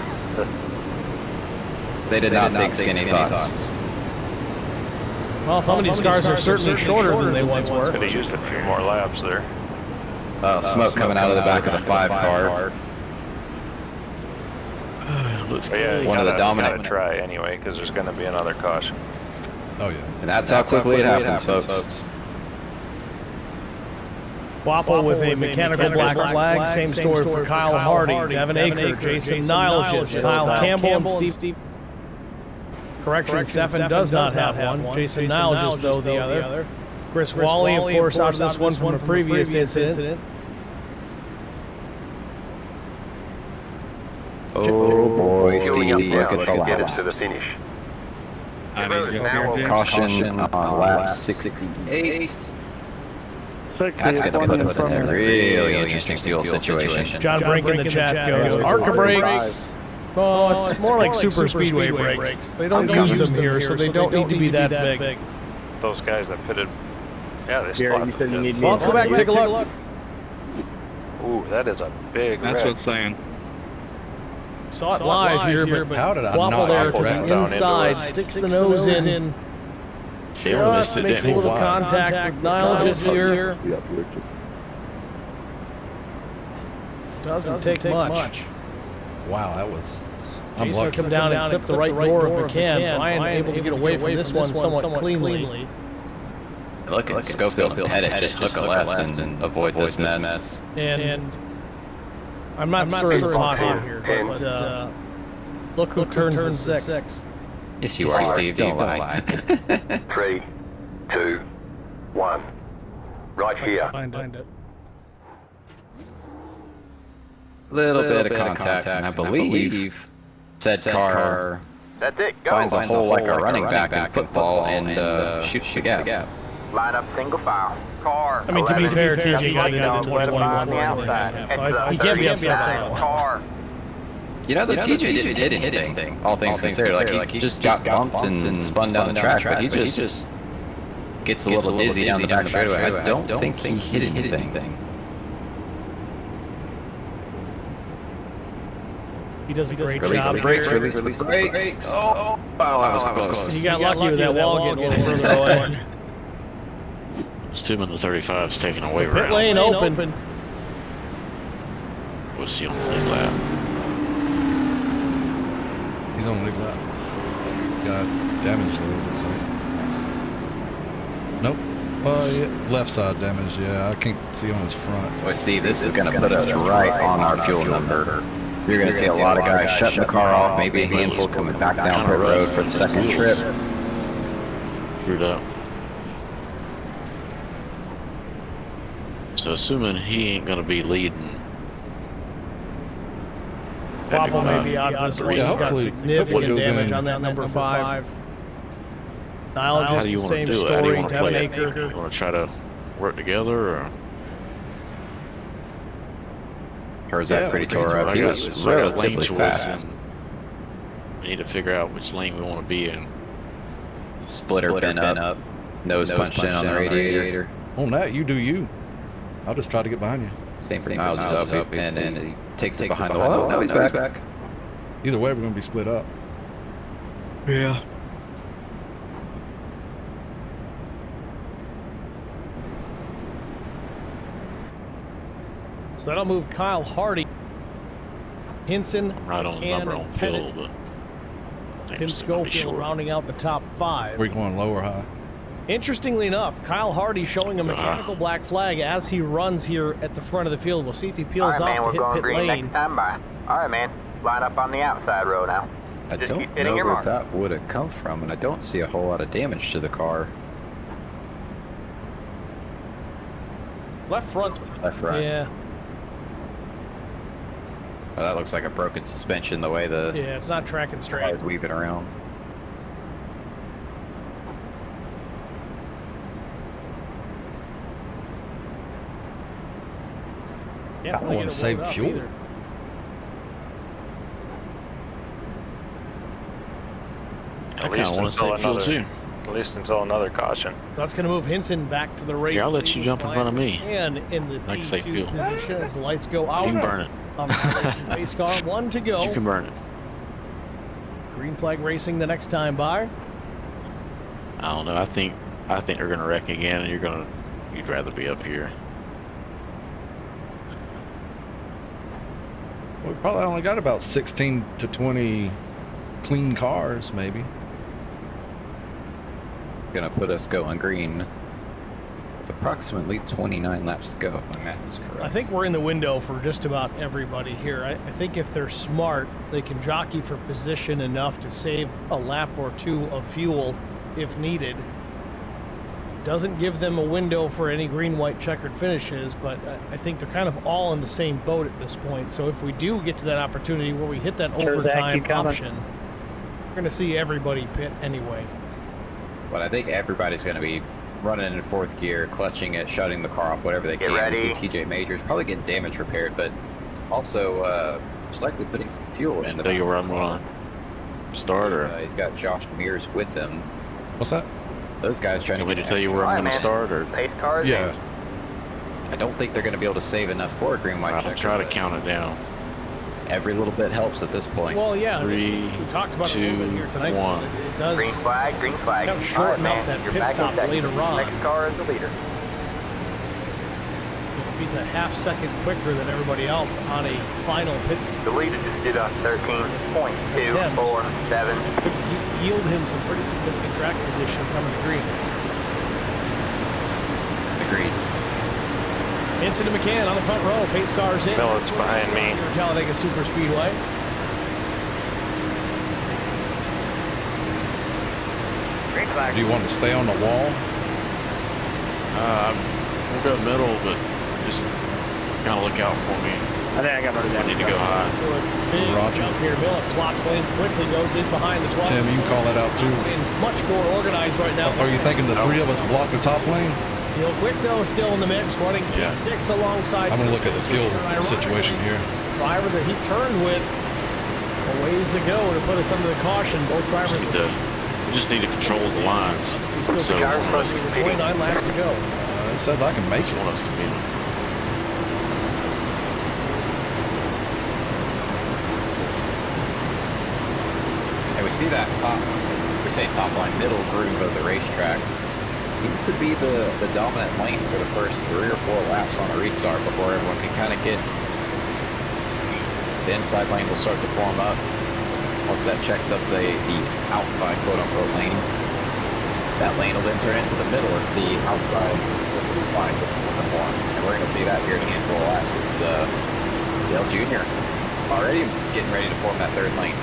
They did not think skinny thoughts. Well, some of these cars are certainly shorter than they once were. Could have used a few more laps there. Smoke coming out of the back of the 5 car. Looks But yeah, you One of the gotta dominant. try anyway, because there's going to be another caution. Oh, yeah. And that's how quickly it happens, folks. Quapple with a mechanical black flag. Same story for Kyle Hardy, Devin Aker, Jason Niles, Kyle Campbell, and Steve. Correction, Stefan does not have one. Jason Niles, though, the other. Chris Wally, of course, out of this one from a previous incident. Oh boy, Fueling up Steve, now. look at the Let's get it to the laps. finish. Caution on lap 68. That's going to put us in a really interesting fuel situation. John Brink in the chat goes, ARCA brakes. Oh, it's more like super speedway brakes. They don't use them here, so they don't need to be that big. Those guys that pitted, yeah, they still Gary, have you to said you pit. need me. Well, let's go back and take a look. Ooh, that is a big That's wreck. what I'm saying. Saw it live here, but How did I Quapple not there get to wrecked the down into inside, it? sticks the nose in. Just Just makes a little contact with Niles just here. Doesn't take much. Wow, that was... I'm Jason lucky. come down and clip the right door of McCann. Brian able to get away from this one somewhat cleanly. Look at Schofield and Pettit just hook a left and avoid this mess. And I'm not stirring the pot here, but look who turns the 6. Yes, you are, Steve. Don't lie. 3, 2, 1. Right here. Find it. Little bit of contact, and I believe said car That's it. Go. finds a hole like a running back in football and shoots the gap. Line up single file. Car. I mean, to be 11. fair, TJ got Got it into one 21 on the before outside. so he can't be upset with that one. Car. You know, the TJ didn't hit anything, all things considered. Like, he just got bumped and spun down the track, but he just gets a little dizzy down the back straightaway. I don't think he hit anything. He does a great Release job. the brakes, release the brakes. Oh, wow, that was close. He got lucky with that wall getting a little further away. It's 2 minutes 35 is taking away Pit round. lane open. Was he on the lead lap? He's on the lead lap. Got damage though, looks like. Nope. Yeah, left side damage, yeah. I can't see on his front. Well, see, this is going to put us right on our fuel number. You're going to see a lot of guys shutting the car off, maybe a handful coming back down pit road for the second trip. Screwed up. So assuming he ain't going to be leading. Pablo may be out of this race. Yeah, He's got hopefully significant damage on that number 5. Niall, How just do you the want to same do it? How do you story, want to play it? Acre. You want to try to work together, or? Turns out pretty tore up. He was I got a lane relatively choice, fast. and we need to figure out which lane we want to be in. Splitter pin up, nose punched in on the radiator. On that, you do you. I'll just try to get behind you. Same for Miles, he's up, and he takes it behind the wall. No, he's back. Either way, we're going to be split up. Yeah. So that'll move Kyle Hardy, Hinson, Right on the number on field, but Tim Schofield rounding out the top 5. We're going low or high. Interestingly enough, Kyle Hardy showing a mechanical black flag as he runs here at the front of the field. We'll see if he peels off the pit lane. Next time by. All right, man. Line up on the outside row now. I don't know where that would have come from, and I don't see a whole lot of damage to the car. Left front. Left front. Yeah. Oh, that looks like a broken suspension the way the Yeah, it's not tracking straight. car's weaving around. Yeah, I don't want to save fuel. Either. I kind of want to save fuel too. At least until another caution. That's going to move Hinson back to the race. Yeah, I'll let you jump in front of me. And in the I can save P2 fuel. position as the lights go out. You can burn it. Race car, 1 to go. You can burn it. Green flag racing the next time by. I don't know. I think they're gonna wreck again, and you'd rather be up here. We probably only got about 16 to 20 clean cars, maybe. Gonna put us going green with approximately 29 laps to go, if my math is correct. I think we're in the window for just about everybody here. I think if they're smart, they can jockey for position enough to save a lap or 2 of fuel if needed. Doesn't give them a window for any green, white, checkered finishes, but I think they're kind of all in the same boat at this point. So if we do get to that opportunity where we hit that overtime option, we're going to see everybody pit anyway. But I think everybody's going to be running in 4th gear, clutching it, shutting the car off, whatever they can. We see TJ Majors probably getting damage repaired, but also most likely putting some fuel in the Dega run one starter. He's got Josh Mears with him. What's that? Those guys trying to get to tell you where I'm going to start, or yeah. I don't think they're going to be able to save enough for a green, white, checker. I'll try to count it down. Every little bit helps at this point. Well, yeah, 3, we talked about 2, it a little bit here tonight. 1. It does Green flag. kind of shorten up that pit stop later on. Next car is the leader. If he's a half-second quicker than everybody else on a final pit stop. The leader just did a 13.247. Could yield him some pretty significant track position coming to green. Agreed. Hinson and McCann on the front row. Pace cars in. Millet's behind me. Here at Talladega Super Speedway. Green flag. Do you want to stay on the wall? We'll go middle, but just kind of look out for me. I think I got voted I down. need to go high. Big Roger. jump here. Millet swaps lanes quickly, goes in behind the 12. Tim, you can call that out too. And much more organized right now. Are you thinking the 3 of us block the top lane? Real quick though, still in the mix, running P6 alongside. I'm going to look at the fuel situation here. Driver that he turned with a ways ago to put us under the caution. Both drivers. We just need to control the lines. Still 29 laps to go. It says I can make it. Want us to beat them. And we see that top line, middle groove of the racetrack. Seems to be the dominant lane for the first 3 or 4 laps on the restart before everyone can kind of get The inside lane will start to form up. Once that checks up the outside quote-unquote lane, that lane will then turn into the middle. It's the outside line more. And we're going to see that here in a handful of laps. It's Dale Jr. already getting ready to form that third lane.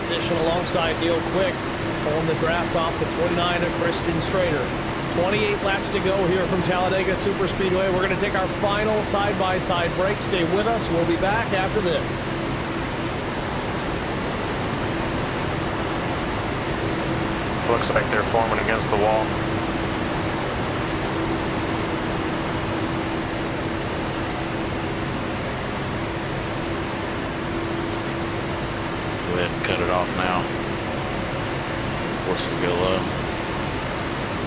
Position alongside Neil Quick, pulling the draft off the 29 of Christian Strader. 28 laps to go here from Talladega Superspeedway. We're going to take our final side-by-side break. Stay with us. We'll be back after this. Looks like they're forming against the wall. Go ahead and cut it off now. Force it to go low.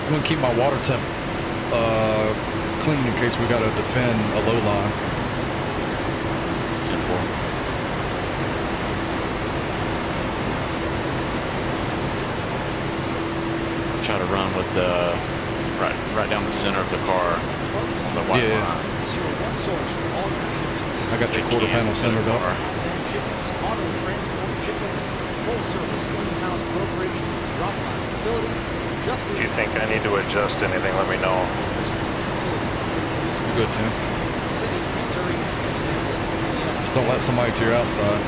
I'm gonna keep my water temp clean in case we gotta defend a low line. 10-4. Try to run with the right down the center of the car on the white line. I got your quarter panel centered up. Auto transport shipments, full service in-house brokerage, drop-off facilities. If you think I need to adjust anything, let me know. You're good, Tim. Just don't let somebody to your outside.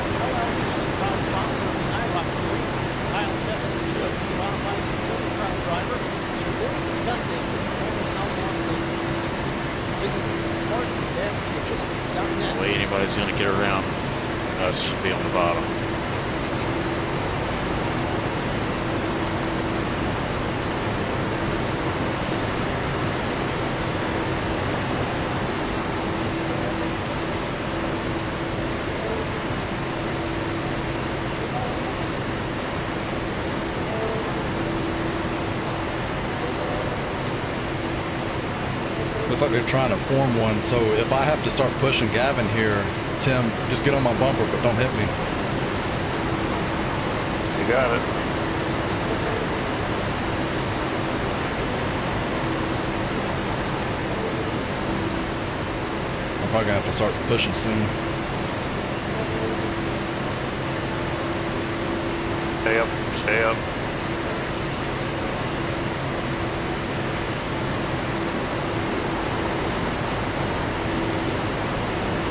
The way anybody's going to get around us should be on the bottom. Looks like they're trying to form one, so if I have to start pushing Gavin here, Tim, just get on my bumper, but don't hit me. You got it. I'm probably gonna have to start pushing soon. Stay up, stay up.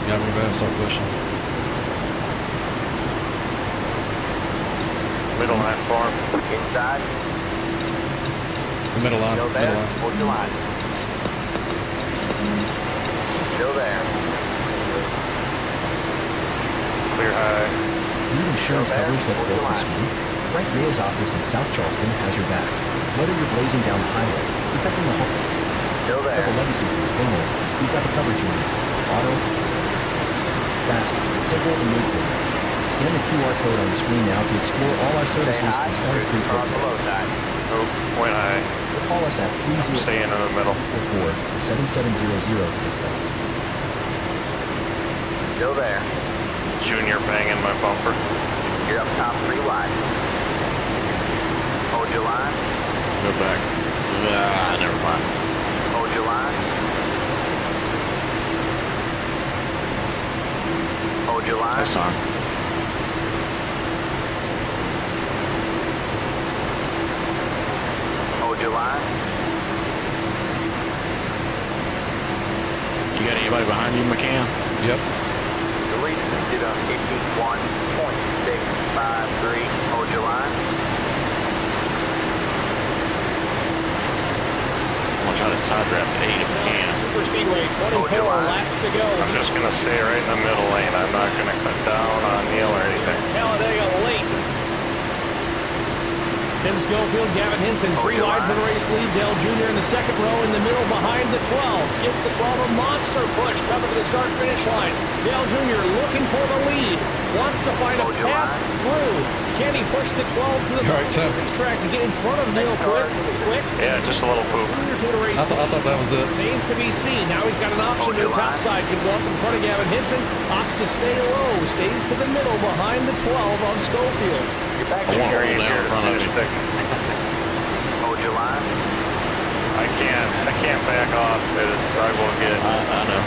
Yeah, we better start pushing. Middle line form. Inside. The middle line. Still there. Hold your line. Still there. Clear high. Need insurance coverage that's built for speed? Frank Maya's office in South Charleston has your back. Whether you're blazing down the highway, protecting the home, Still there. a legacy for your family, we've got the coverage you need. Auto, fast, simple, and move for you. Scan the QR code on the screen now to explore all our services and start a free quote today. Oh, went high. Call us at 3044-7700 Staying in the middle. to get started. Still there. Junior banging my bumper. You're up top 3 wide. Hold your line. Go back. Never mind. Hold your line. Hold your line. That's fine. Hold your line. You got anybody behind you, McCann? Yep. The lead is at 51.653. Hold your line. I'm going to try to side draft to 8 if I can. Super Speedway, 24 laps to go. I'm just going to stay right in the middle lane. I'm not going to cut down on Neil or anything. Talladega late. Tim Schofield, Gavin Hinson, 3 wide for the race lead. Dale Jr. in the second row in the middle behind the 12. Gives the 12 a monster push coming to the start-finish line. Dale Jr. looking for the lead. Wants to find a path through. Can he push the 12 to the racetrack to get in front of Neil Quick? Yeah, just a little poop. I thought that was it. Remains to be seen. Now he's got an option to the top side. Can go up in front of Gavin Hinson. Opts to stay low. Stays to the middle behind the 12 of Schofield. You're back I want to hold down in front of me. Hold your line. I can't back off. confident as I will get. I know.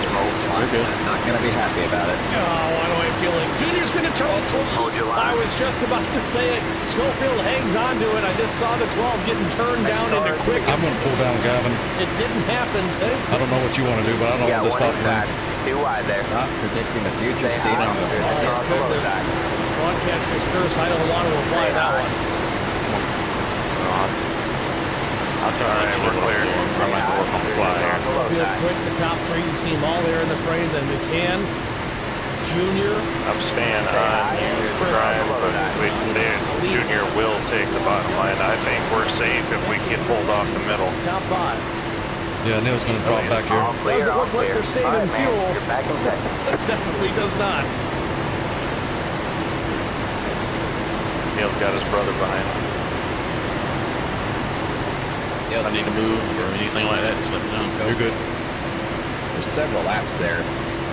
We're good. Not going to be happy about it. Oh, why do I feel like Junior's going to turn 12? I was just about to say it. Schofield hangs on to it. I just saw the 12 getting turned down into quick. I'm going to pull down Gavin. It didn't happen. I don't know what you want to do, but I don't want to stop running. Too wide there. Not predicting the future, Steve. Broadcaster's curse. I don't want to apply that one. All right, we're clear. I'm going to work on the fly here. Schofield quick, the top three. You see them all there in the frame. Then McCann, Junior. I'm staying on Brian, but Junior will take the bottom line. I think we're safe if we get pulled off the middle. Top five. Yeah, Neil's going to drop back here. Doesn't look like they're saving fuel. It definitely does not. Neil's got his brother behind him. If I need to move or anything like that, just let me know. You're good. There's several laps there.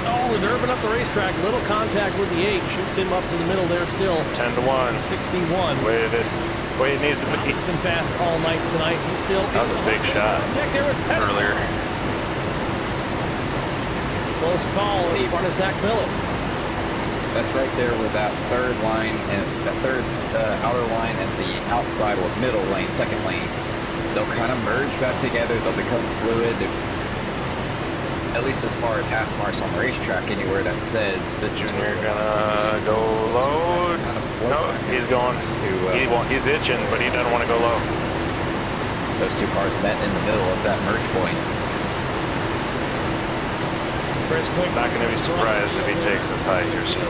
Oh, the Durbin up the racetrack. Little contact with the 8. Shoots him up to the middle there still. 10-1. 61. Way it needs to be. He's been fast all night tonight. He's still. That was a big shot. Check there with Pettit. Earlier. Close call in front of Zach Millett. That's right there with that third line and that third outer line and the outside or middle lane, second lane. They'll kind of merge back together. They'll become fluid. At least as far as half marks on the racetrack, anywhere that says the Junior gonna go low. Kind of No, he's going. He's itching, but he doesn't want to go low. Those two cars met in the middle of that merge point. Chris quick. Not going to be surprised if he takes us high here soon.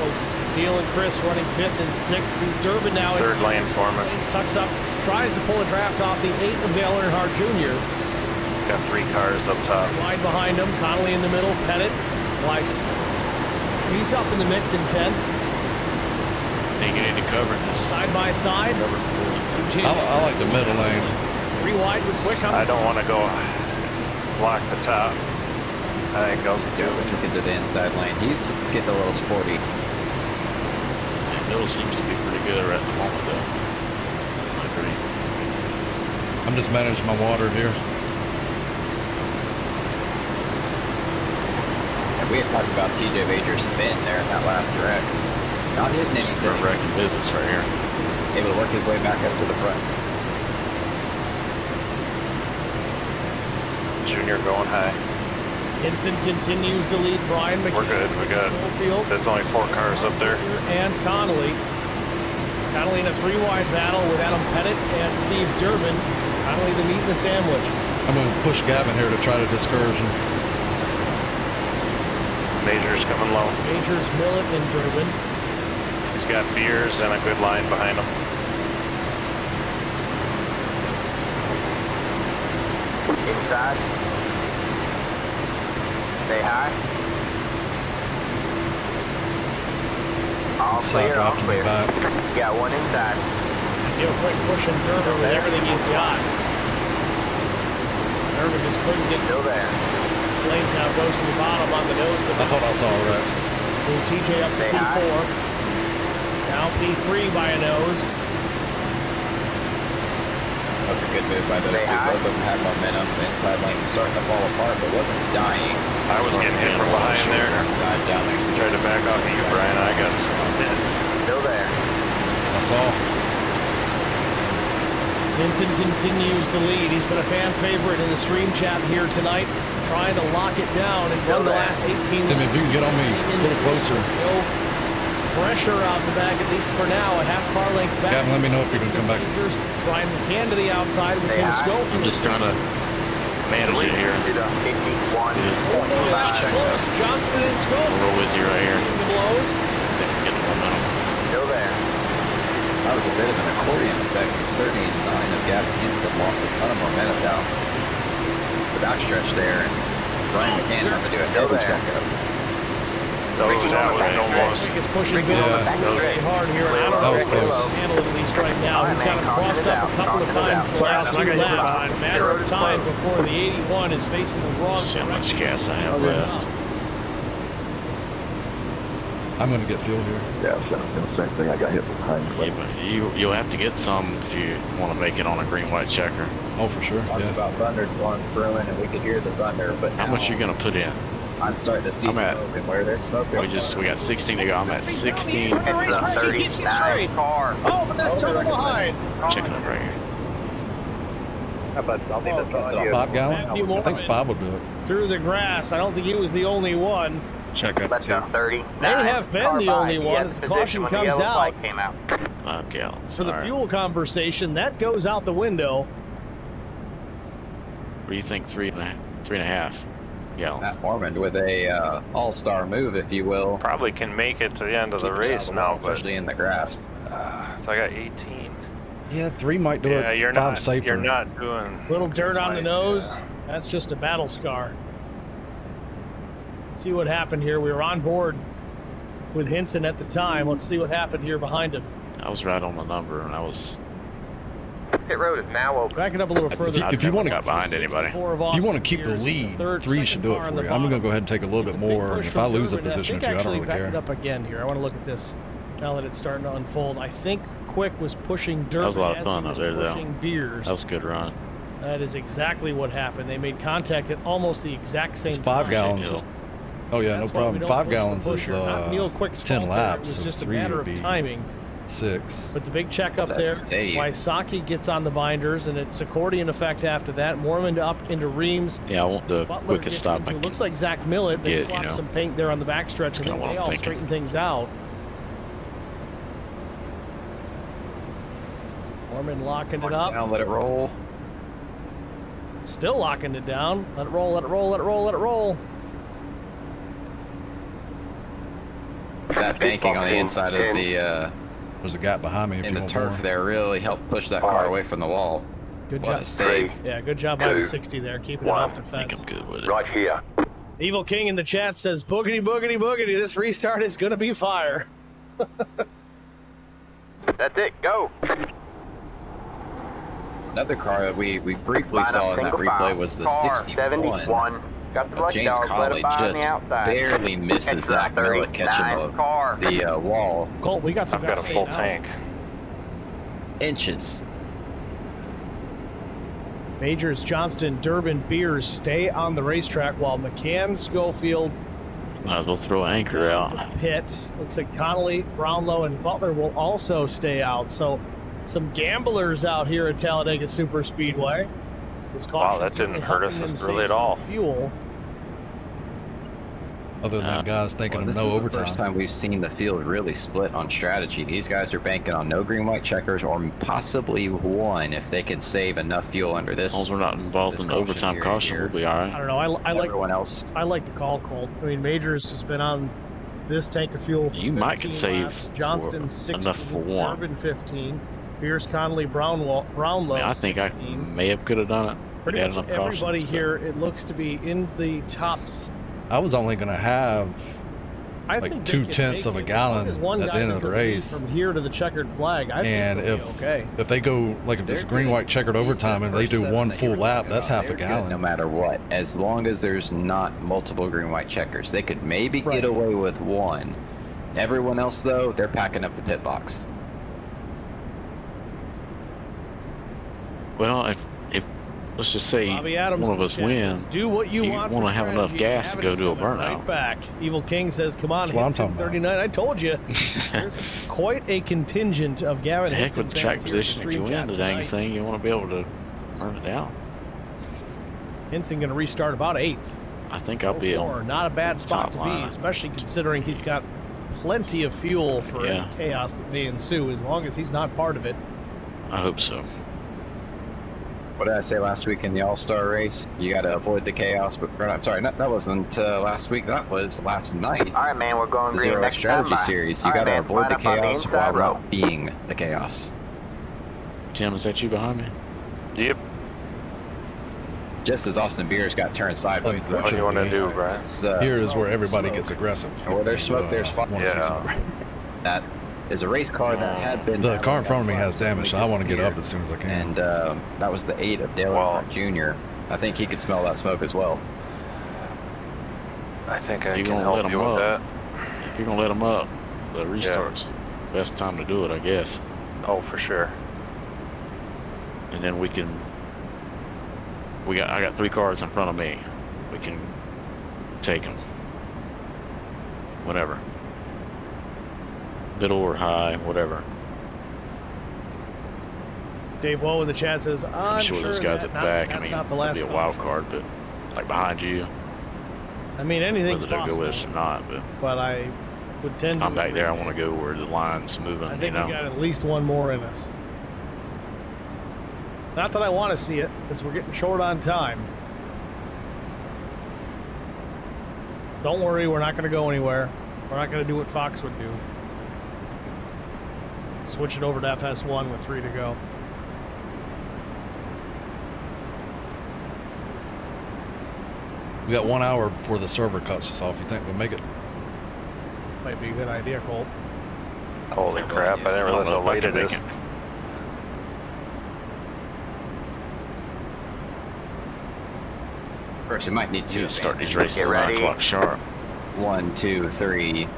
Neil and Chris running 5th and 6th. The Durbin now. Third lane for him. Tucks up, tries to pull a draft off the 8 of Dale Earnhardt Jr. Got 3 cars up top. Wide behind him, Connolly in the middle, Pettit. He's up in the mix in 10th. They get into cover. Side by side. I like the middle lane. 3 wide with quick. I don't want to go block the top. I think I'll do it into the inside lane. He's getting a little sporty. Yeah, middle seems to be pretty good right at the moment, though. I agree. I'm just managing my water here. And we had talked about TJ Major's spin there in that last wreck. Not hitting anything. Wrecking business right here. Able to work his way back up to the front. Junior going high. Hinson continues to lead Brian McCann. We're good. We got. There's only 4 cars up there. And Connolly. Connolly in a 3-wide battle with Adam Pettit and Steve Durbin. Connolly the meat in the sandwich. I'm going to push Gavin here to try to discourage him. Major's coming low. Major's, Millett, and Durbin. He's got Beers and a good line behind him. Inside. Stay high. All clear, all clear. Got one inside. Real quick pushing Durbin with everything he's got. Durbin just couldn't get still there. Lanes now goes to the bottom on the nose of I thought I saw a wreck. Move TJ up to P4. Now P3 by a nose. That was a good move by those two. Both of them had momentum. The inside lane was starting to fall apart, but wasn't dying. I was getting hit from behind there. Dive down there. So tried to back off of you, Brian. I got slumped in. Still there. I saw. Hinson continues to lead. He's been a fan favorite in the stream chat here tonight, trying to lock it down and run the last 18. Timmy, if you can get on me a little closer. No pressure out the back, at least for now. A half car length back. Gavin, let me know if you can come back. Brian McCann to the outside with Tim Schofield. I'm just trying to manage it here. Close. Johnston and Schofield. Roll with you right here. The blows. Get the momentum. Still there. That was a bit of an accordion effect. 39 of Gavin Hinson lost a ton of momentum down the backstretch there, and Brian McCann having to do a heavy check up. That was almost. He's pushing Bill really hard here, and I don't know if he can handle it at least right now. He's got him crossed up a couple of times in the last 2 laps. It's a matter of time before the 81 is facing the wrong See how much direction. gas I have left. I'm going to get fuel here. Yeah, same thing. I got hit behind. Yeah, but you'll have to get some if you want to make it on a green-white checker. Oh, for sure. Talked about thunderstorms brewing, and we could hear the thunder. But how much you gonna put in? I'm starting to see smoke, and where there's smoke. We got 16 to go. I'm at 16. It's a 39 car. Oh, but that's tunnel behind. Checking it right here. How about I'll leave it on you. 5 gallon? I think 5 will do it. Through the grass. I don't think he was the only one. Check up That's a 39 May have been the only one as the caution comes out. 5 gallons. For the fuel conversation, that goes out the window. What do you think? 3.5 gallons. Matt Ormond with a all-star move, if you will. Probably can make it to the end of the race now, but especially in the grass. so I got 18. Yeah, 3 might do it. You're 5 not safer. You're not doing Little dirt on the nose. Yeah. That's just a battle scar. See what happened here. We were on board with Hinson at the time. Let's see what happened here behind him. I was right on the number, and I was. Pit road is now open. Backing up a little further. If you want to got behind anybody, if you want to keep the lead, 3 should do it for you. I'm going to go ahead and take a little bit more. If I lose a position or two, I don't really care. Back it up again here. I want to look at this now that it's starting to unfold. I think Quick was pushing Durbin. That was a lot of fun up there, though. Beers. That was a good run. That is exactly what happened. They made contact at almost the exact same it's 5 time. gallons. Oh yeah, no problem. 5 gallons is 10 laps, so just 3 a matter would of be timing. 6. But the big check up there. Wysocki gets on the binders, and it's accordion effect after that. Mormon up into Reams. Yeah, I want the Butler quickest stop I can. Looks like Zach Millett. They get, swapped some paint there on the backstretch, and then they all straighten things out. Mormon locking it up. Now let it roll. Still locking it down. Let it roll, let it roll, let it roll, let it roll. That banking on the inside of the there's a gap behind me. In the turf there really helped push that car away from the wall. Good what job. A save. Yeah, good job by the 60 there, keeping it off the fence. I think I'm good with it. Right here. Evil King in the chat says, boogity, boogity, boogity, this restart is going to be fire. That's it, go. Another car that we briefly saw in that replay was the 61. James Conley just barely misses Zach Millett catching the wall. Colt, we got some. I've got a full tank. Inches. Majors, Johnston, Durbin, Beers stay on the racetrack while McCann, Schofield. Might as well throw an anchor out. Pit. Looks like Connolly, Brownlow, and Butler will also stay out. So some gamblers out here at Talladega Super Speedway. Wow, that didn't hurt us really at all. Fuel. Other than guys thinking of no overtime. This is the first time we've seen the field really split on strategy. These guys are banking on no green-white checkers or possibly one if they can save enough fuel under this. As long as we're not involved in the overtime caution, we'll be all right. I don't know. I like everyone else. I like the call, Colt. I mean, Majors has been on this tank of fuel for 15 might could save laps. Johnston 16, enough for one. Durbin 15, Pierce, Connolly, Brownlow. I think 16. I may have could have done it. Pretty much everybody here, it looks to be in the top. I was only going to have like 2/10 of a gallon at the end of the race. From here to the checkered flag, and if they go like if it's a green-white checkered overtime and they do one full lap, that's half a gallon. No matter what, as long as there's not multiple green-white checkers, they could maybe get away with one. Everyone else, though, they're packing up the pit box. Well, if let's just say one of us wins, do what you want to have enough gas to go do a burnout. Right back. Evil King says, come on, Hinson 39. I told you. There's quite a contingent of Gavin Heck, Hinson with the track position, if you win the dang thing, you want to be able to burn it out. Hinson going to restart about 8th. I think I'll be on. Not a bad spot to be, especially considering he's got plenty of fuel for any chaos that may ensue, as long as he's not part of it. I hope so. What did I say last week in the All-Star race? You got to avoid the chaos, but I'm sorry, that wasn't last week. That was last night. All right, man, we're going green next strategy series. You got to avoid the chaos while not being the chaos. Tim, is that you behind me? Yep. Just as Austin Beers got turned sideways. What do you want to do, Brian? Here is where everybody gets aggressive. Where there's smoke, there's fire. Yeah. That is a race car that had been. The car in front of me has damage, so I want to get up as soon as I can. And that was the 8 of Dale Earnhardt Jr. I think he could smell that smoke as well. I think I can help you with that. If you're gonna let him up, the restart's best time to do it, I guess. Oh, for sure. And then we can I got 3 cars in front of me. We can take them. Whatever. Middle or high, whatever. Dave Woe in the chat says, I'm sure those guys at the back, I mean, it'll be a wild card, but like behind you. I mean, anything's whether possible. Whether to go with us or not, but I would tend to. I'm back there. I want to go where the line's moving. I think we got at least one more in us. Not that I want to see it, because we're getting short on time. Don't worry, we're not going to go anywhere. We're not going to do what Fox would do. Switch it over to FS1 with 3 to go. We got 1 hour before the server cuts us off. You think we'll make it? Might be a good idea, Colt. Holy crap, I didn't realize how late it is. First, we might need to start these races at 9 o'clock sharp. 1, 2, 3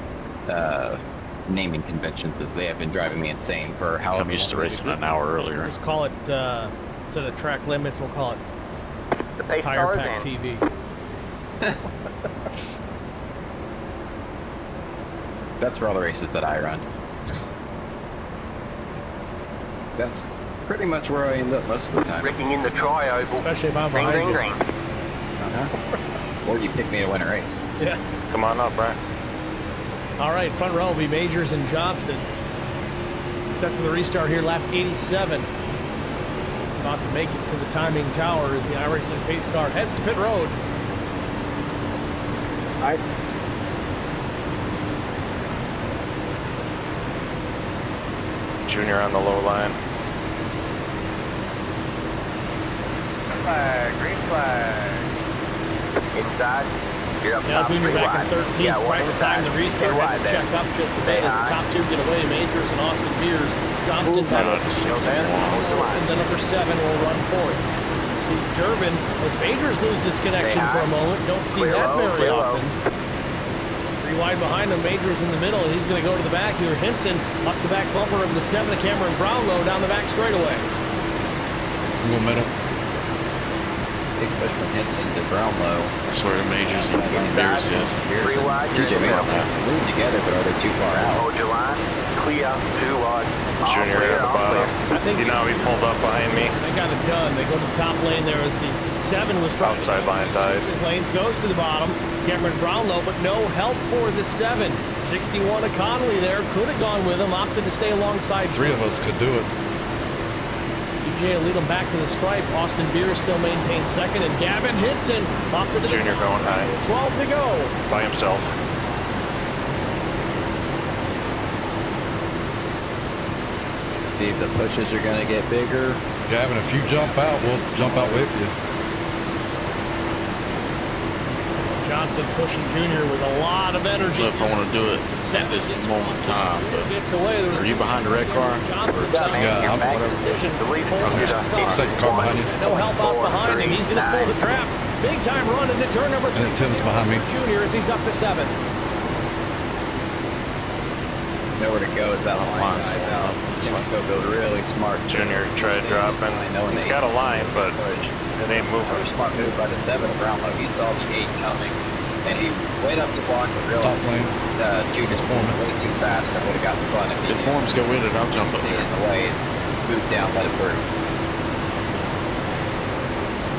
naming conventions, as they have been driving me insane for how I'm used to racing an hour earlier. Let's call it, instead of track limits, we'll call it Tire Pack TV. That's for all the races that I run. That's pretty much where I end up most of the time. Wrecking in the tri-oval. Especially if I'm behind you. Green. Or you pick me to win a race. Yeah. Come on up, Brian. All right, front row will be Majors and Johnston. Set for the restart here, lap 87. About to make it to the timing tower as the iRacing pace car heads to pit road. Junior on the low line. Green flag. Inside. Now Junior back in 13th, trying to time the restart. Had to check up just a bit as the top 2 get away. Majors and Austin Beers. Johnston back to 6th, and the number 7 will run for it. Steve Durbin, as Majors loses connection for a moment, don't see that very often. 3 wide behind him, Majors in the middle, and he's going to go to the back here. Henson up the back bumper of the 7 of Cameron Brownlow down the back straightaway. Go middle. Big push from Henson to Brownlow. That's where Majors and Beers is. TJ may not move together, but are they too far out? Hold your line. Clear. 2 wide. Junior at the bottom. I think You know he pulled up behind me. They got it done. They go to the top lane there as the 7 was trying Outside line died. His lanes goes to the bottom. Cameron Brownlow, but no help for the 7. 61 of Connolly there. Could have gone with him. Opted to stay alongside. 3 of us could do it. DJ will lead him back to the stripe. Austin Beers still maintains 2nd. And Gavin Hinson off to the Junior top. going high. 12 to go. By himself. Steve, the pushes are going to get bigger. Gavin, if you jump out, we'll jump out with you. Johnston pushing Junior with a lot of energy. So if I want to do it at this moment in time, but are you behind the red car? Yeah, I'm decision. second car behind you. No help out behind him. He's going to pull the draft. Big time run into turn number 3. And then Tim's behind me. Junior as he's up to 7. Nowhere to go as that line guys out. Tim Schofield really smart. Junior tried dropping. He's got a line, but it ain't moving. Another smart move by the 7 of Brownlow. He saw the 8 coming, and he went up to block, but realized Junior's way too fast and would have got spun if he if forms go with it, I'll jump up stayed there. in the way and moved down, let it through.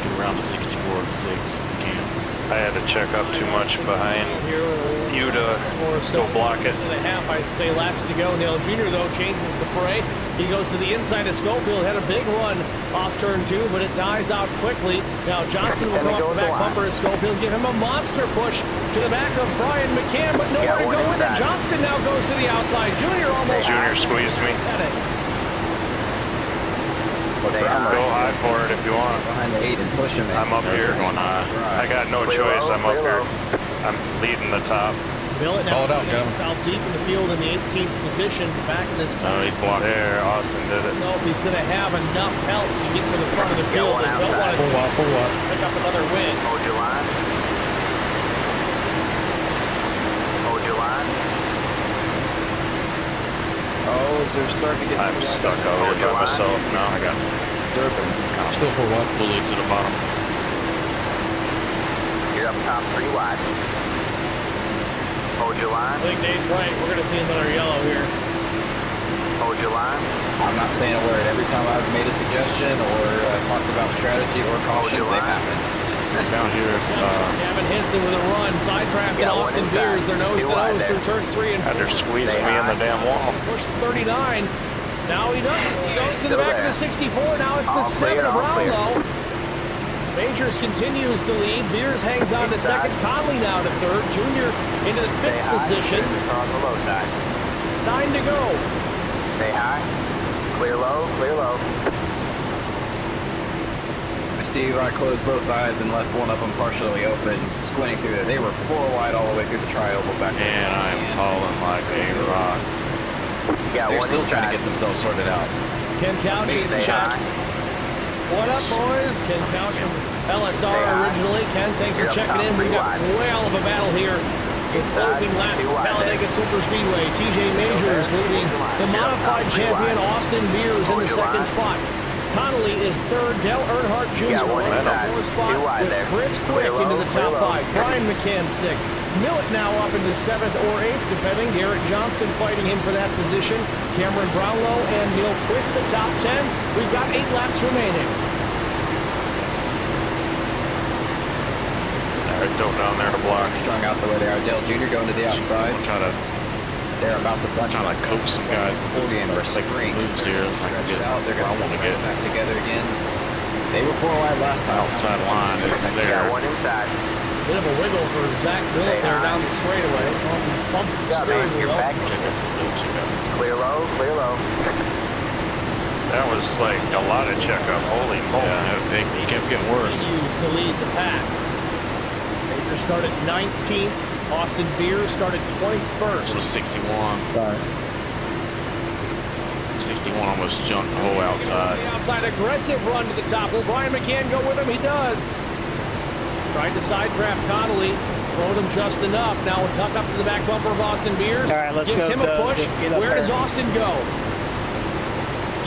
Get around to 64 to 6 if you can. I had to check up too much behind you to go block it. 1.5, I'd say, laps to go. Dale Jr., though, changes the fray. He goes to the inside of Schofield, had a big run off turn 2, but it dies out quickly. Now Johnston will come off the back bumper as Schofield, give him a monster push to the back of Brian McCann, but nowhere to go with it. Johnston now goes to the outside. Junior almost. Junior squeezed me. Go high for it if you want. Behind the 8 and push him. I'm up here. Going high. I got no choice. I'm up here. I'm leading the top. Billet now Call it out, Gavin. south deep in the field in the 18th position. Back in this No, he blocked there. Austin did I it. don't know if he's going to have enough help to get to the front of the field. They don't want to Full wide. pick up another win. Hold your line. Hold your line. Oh, is there starting to get... I'm stuck over by myself now. I got Durbin. Still full wide. Bully to the bottom. top 3 wide. Hold your line. I think Dave's right. We're going to see another yellow here. Hold your line. I'm not saying a word. Every time I've made a suggestion or talked about strategy or cautions, they've happened. Down here, Gavin Henson with a run, sidetracked to Austin Beers. They're nose to nose through turns 3 and 4. They're squeezing me in the damn wall. Push 39. Now he does. He goes to the back of the 64. Now it's the 7 of Brownlow. Majors continues to lead. Beers hangs on to second. Conley now to third. Junior into the 5th position. 9 to go. Stay high. Clear low. Clear low. Steve, I closed both eyes and left one of them partially open, squinting through there. They were 4 wide all the way through the tri-oval back there. and I'm hauling like a rock. They're still trying to get themselves sorted out. Ken Couch is check. What up, boys? Ken Couch from LSR originally. Ken, thanks for checking in. We got a whale of a battle here. Closing laps at Talladega Superspeedway. TJ Majors leading the modified champion Austin Beers in the 2nd spot. Connolly is 3rd. Dale Earnhardt Jr. in the 4th spot with Chris Quick into the top 5. Brian McCann 6th. Millet now up into 7th or 8th, depending. Garrett Johnston fighting him for that position. Cameron Brownlow and Neil Quick the top 10. We've got 8 laps remaining. They're down there to block. Strung out the way they are. Dale Jr. going to the outside. They're about to punch. Trying to coax some guys. 40 and we're spring. Moves here. Stretched out. They're going I want to get back together again. They were 4 wide last time. Outside line is there. Got one inside. Bit of a wiggle for Zach Billett there down the straightaway. Bumped the steering wheel. Clear low. Clear low. That was like a lot of checkup. Holy moly. Yeah, it kept getting worse. Continues to lead the pack. Major started 19th. Austin Beers started 21st. So 61. 61 almost jumped the whole outside. The outside aggressive run to the top. Will Brian McCann go with him? He does. Tried to side draft Connolly. Slowed him just enough. Now we'll tuck up to the back bumper of Austin Beers. All right, let's Gives go, him a push. Where does Austin go?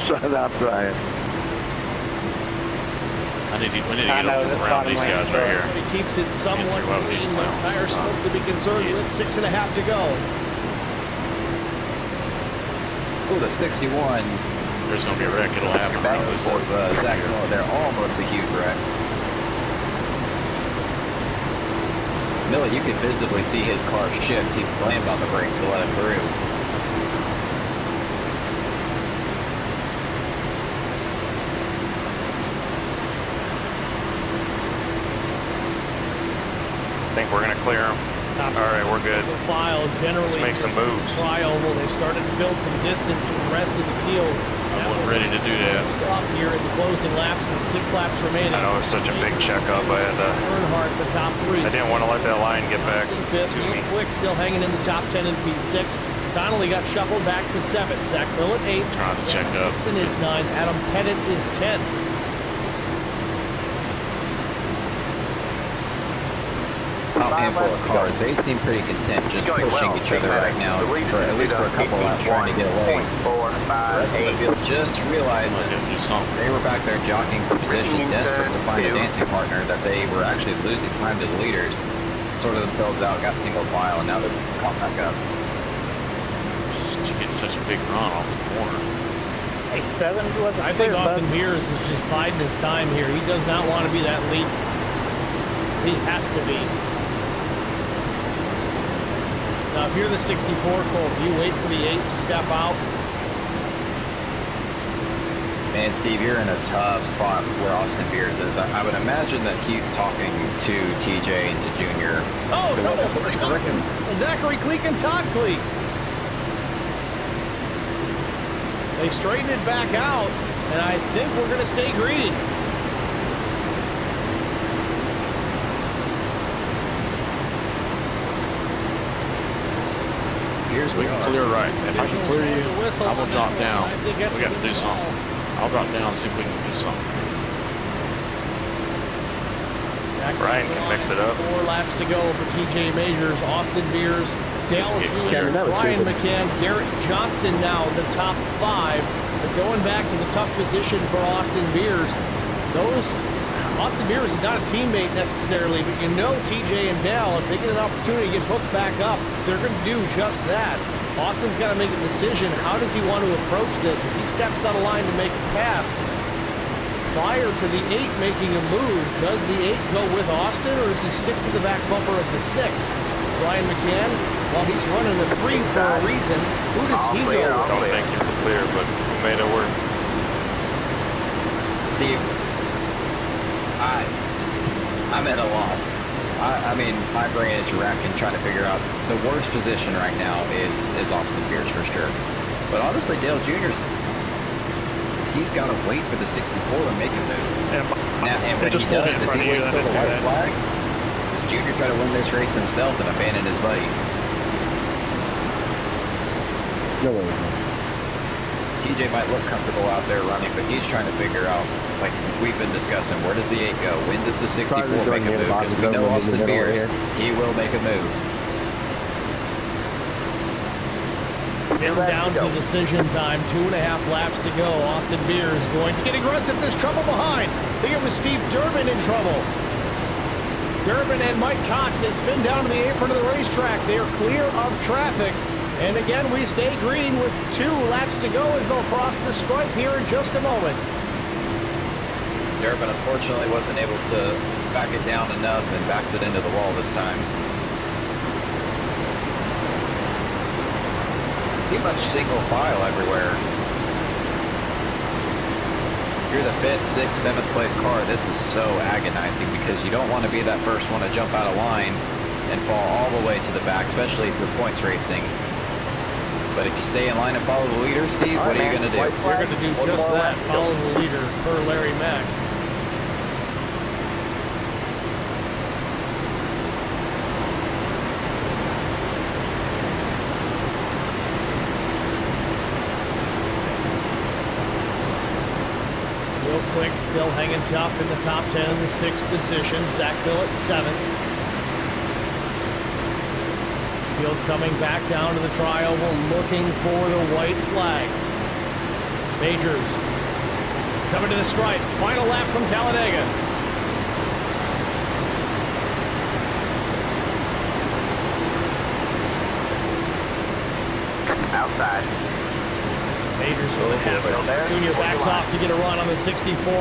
Shut up, Brian. We need to get around these guys right here. He keeps it somewhat clean. Tire smoke to be concerned with. 6.5 to go. Oh, the 61. There's going to be a wreck. It'll happen. Back and forth, Zach Miller. They're almost a huge wreck. Miller, you could visibly see his car shift. He's slammed on the brakes to let him through. I think we're going to clear them. All right, we're good. File generally. Let's make some moves. Tri-oval. They started to build some distance from the rest of the field. I wasn't ready to do that. Up here in the closing laps with 6 laps remaining. I know it's such a big checkup. I had to. Earnhardt, the top 3. I didn't want to let that line get back Fifth, to me. Quick still hanging in the top 10 in P6. Connolly got shuffled back to 7th. Zach Billett 8th. Trying to check up. Benson is 9th. Adam Pettit is 10th. Top handful of cars. They seem pretty content just pushing each other right now, for at least for a couple laps, trying to get away. The rest of the field just realized that they were back there jockeying for position, desperate to find a dancing partner, that they were actually losing time to the leaders. Sorted themselves out, got single file, and now they're caught back up. She gets such a big run off the corner. I think Austin Beers is just biding his time here. He does not want to be that lead. He has to be. Now, if you're the 64 Colt, you wait for the 8 to step out. Man, Steve, you're in a tough spot where Austin Beers is. I would imagine that he's talking to TJ and to Junior. Oh, no! Zachary Cleek and Todd Cleek. They straighten it back out, and I think we're going to stay greedy. Here's We can clear right. If I can clear you, I will drop down. We got to do something. I'll drop down and see if we can do something. Brian can mix it up. 4 laps to go for TJ Majors, Austin Beers, Dale Jr., Brian McCann, Garrett Johnston now the top 5. But going back to the tough position for Austin Beers, those Austin Beers is not a teammate necessarily, but you know TJ and Dale, if they get an opportunity to get hooked back up, they're going to do just that. Austin's got to make a decision. How does he want to approach this? If he steps out of line to make a pass prior to the 8 making a move, does the 8 go with Austin, or does he stick to the back bumper of the 6? Brian McCann, while he's running the 3 for a reason, who does he go with? I don't think you were clear, but who made it work? Steve, I'm at a loss. I mean, my brain is racking trying to figure out the worst position right now is Austin Beers for sure. But honestly, Dale Jr.'s he's got to wait for the 64 to make a move. And when he does, if he waits till the white flag, does Junior try to win this race himself and abandon his buddy? No way. TJ might look comfortable out there running, but he's trying to figure out, like we've been discussing, where does the 8 go? When does the 64 make a move? Because we know Austin Beers, he will make a move. Down to decision time, 2.5 laps to go. Austin Beers going to get aggressive. There's trouble behind. I think it was Steve Durbin in trouble. Durbin and Mike Cox, they spin down to the apron of the racetrack. They are clear of traffic. And again, we stay green with 2 laps to go as they'll cross the stripe here in just a moment. Durbin unfortunately wasn't able to back it down enough and backs it into the wall this time. Pretty much single file everywhere. You're the 5th, 6th, 7th place car. This is so agonizing because you don't want to be that first one to jump out of line and fall all the way to the back, especially if you're points racing. But if you stay in line and follow the leader, Steve, what are you going to do? You're going to do just that, follow the leader per Larry Mack. Real quick, still hanging tough in the top 10 in the 6th position. Zach Bill at 7th. Field coming back down to the trioval, looking for the white flag. Majors coming to the stripe. Final lap from Talladega. Outside. Majors with a half. Junior backs off to get a run on the 64.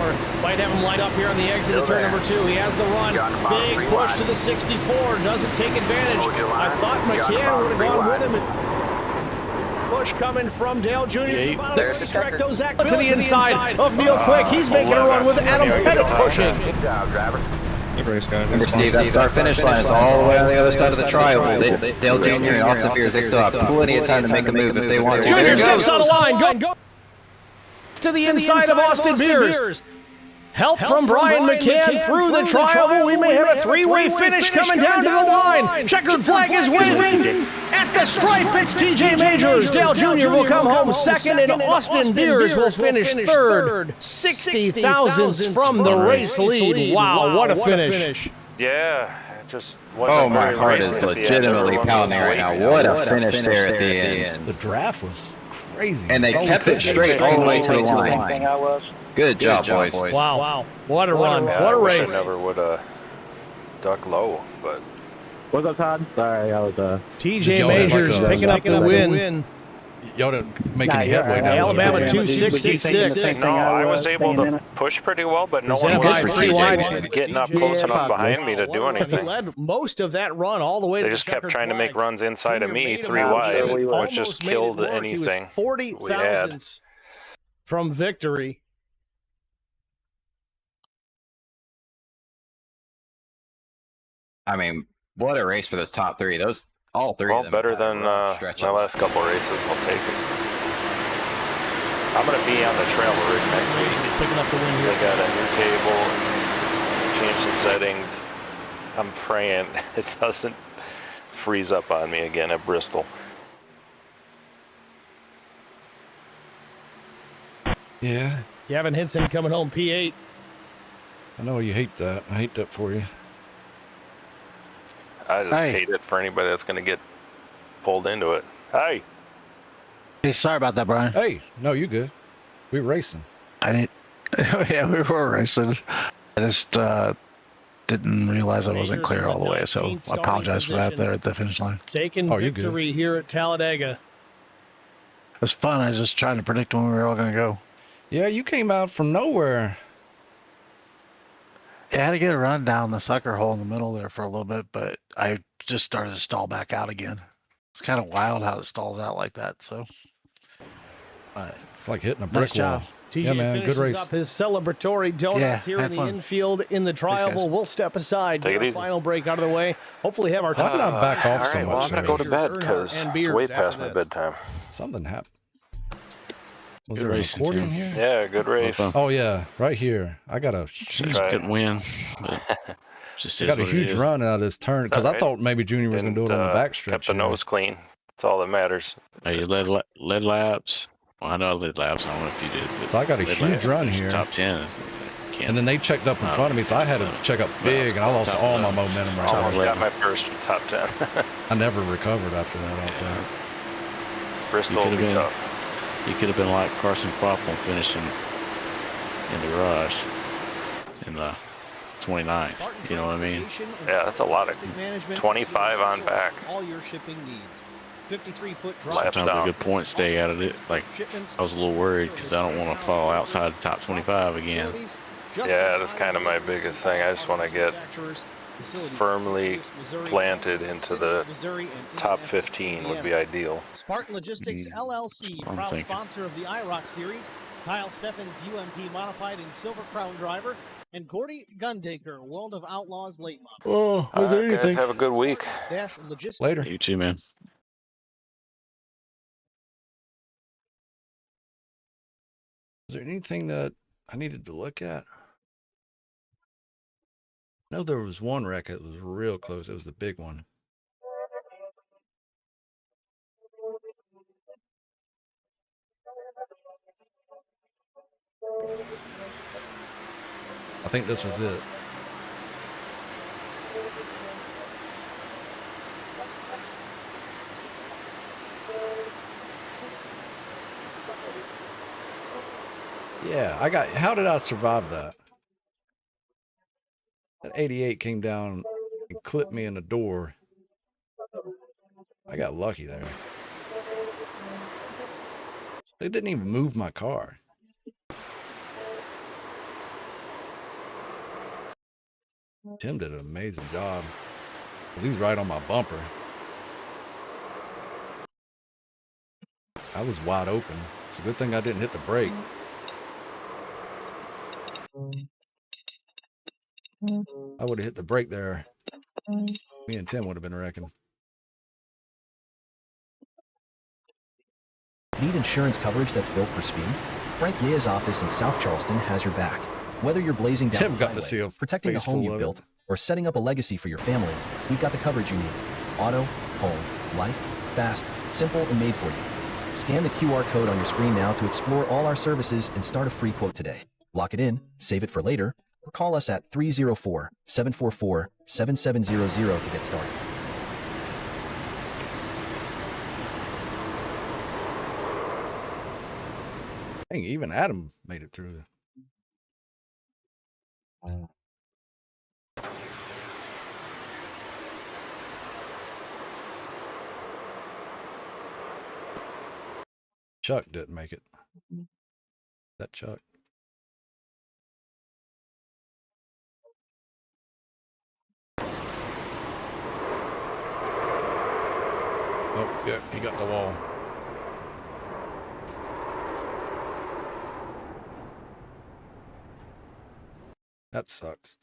Might have him lined up here on the exit of turn number 2. He has the run. Big push to the 64. Doesn't take advantage. I thought McCann would have gone with him. Push coming from Dale Jr. Track goes Zach to the inside of Neil Quick. He's making a run with Adam Pettit pushing. Good job, driver. Remember, Steve, that start-finish line is all the way on the other side of the trioval. Dale Jr. and Austin Beers, they still have plenty of time to make a move if they want to. Junior steps on the line, go to the inside of Austin Beers. Help from Brian McCann through the trioval. We may have a 3-way finish coming down to the line. Checkered flag is waving. At the stripe, it's TJ Majors. Dale Jr. will come home 2nd, and Austin Beers will finish 3rd. 60 thousandths from the race lead. Wow, what a finish. Yeah, just oh, my heart is legitimately pounding right now. What a finish there at the end. The draft was crazy. And they kept it straight all the way to the line. Good job, boys. Wow. What a run. What a race. I never would have ducked low, but. What's up, Todd? Sorry, I was TJ Majors picking up the win. Y'all didn't make any headway down. Alabama 266. No, I was able to push pretty well, but no one was getting up close enough behind me to do anything. He led most of that run all the way to the They just kept trying to make runs inside of me 3 wide, which just killed anything 40 thousandths from victory. I mean, what a race for those top 3. Those all 3 of them. Better than my last couple races. I'll take it. I'm going to be on the trailer rig next week. Picking up the win here. They got a new cable, changed some settings. I'm praying it doesn't freeze up on me again at Bristol. Yeah. Gavin Hinson coming home P8. I know you hate that. I hate that for you. I just hate it for anybody that's going to get pulled into it. Hey, sorry about that, Brian. Hey, no, you good. We were racing. I didn't. Yeah, we were racing. I just didn't realize I wasn't clear all the way, so I apologize for that there at the finish line. Taking victory here at Talladega. It was fun. I was just trying to predict when we were all going to go. Yeah, you came out from nowhere. Yeah, I had to get a run down the sucker hole in the middle there for a little bit, but I just started to stall back out again. It's kind of wild how it stalls out like that. So it's like hitting a brick wall. TJ yeah, man, good race. Up his celebratory donuts here in the infield in the tri-oval. We'll step aside, get the final break out of the way. Hopefully have our time. How did I back off so much? Well, I'm going to go to bed because it's way past my bedtime. Something happened. Was good there a recording here? Yeah, good race. Oh, yeah, right here. I got a huge couldn't win. I got a huge run out of this turn because I thought maybe Junior was going to do it on the backstretch. Kept the nose clean. That's all that matters. Hey, you led laps. Well, I know I led laps. I don't know if you did. So I got a huge run here. Top 10. And then they checked up in front of me, so I had to check up big, and I lost all my momentum right Almost got my first top 10. I never recovered after that out there. Bristol will be tough. You could have been like Carson Crawford finishing in the garage in the 29th. You know what I mean? Yeah, that's a lot of 25 on back. All your shipping needs. 53-foot drop. Sometimes a good point stay out of it. Like I was a little worried because I don't want to fall outside the top 25 again. Yeah, that's kind of my biggest thing. I just want to get firmly planted into the top 15 would be ideal. Spartan Logistics LLC, proud sponsor of the IROC series. Kyle Steffens, UMP modified and Silver Crown driver, and Gordy Gundaker, World of Outlaws late model. Oh, was there anything? Guys, have a good week. Later. You too, man. Is there anything that I needed to look at? I know there was one wreck that was real close. It was the big one. I think this was it. Yeah, how did I survive that? That 88 came down and clipped me in the door. I got lucky there. It didn't even move my car. Tim did an amazing job because he was right on my bumper. I was wide open. It's a good thing I didn't hit the brake. I would have hit the brake there. Me and Tim would have been wrecking. Need insurance coverage that's built for speed? Frank Yea's office in South Charleston has your back. Whether you're blazing down Tim the got highway, to see a protecting the home you built, or setting up a legacy for your family, we've got the coverage you need. Auto, home, life, fast, simple, and made for you. Scan the QR code on your screen now to explore all our services and start a free quote today. Lock it in, save it for later, or call us at 304-744-7700 to get started. Dang, even Adam made it through. Chuck didn't make it. That Chuck. Oh, yeah, he got the wall. That sucks.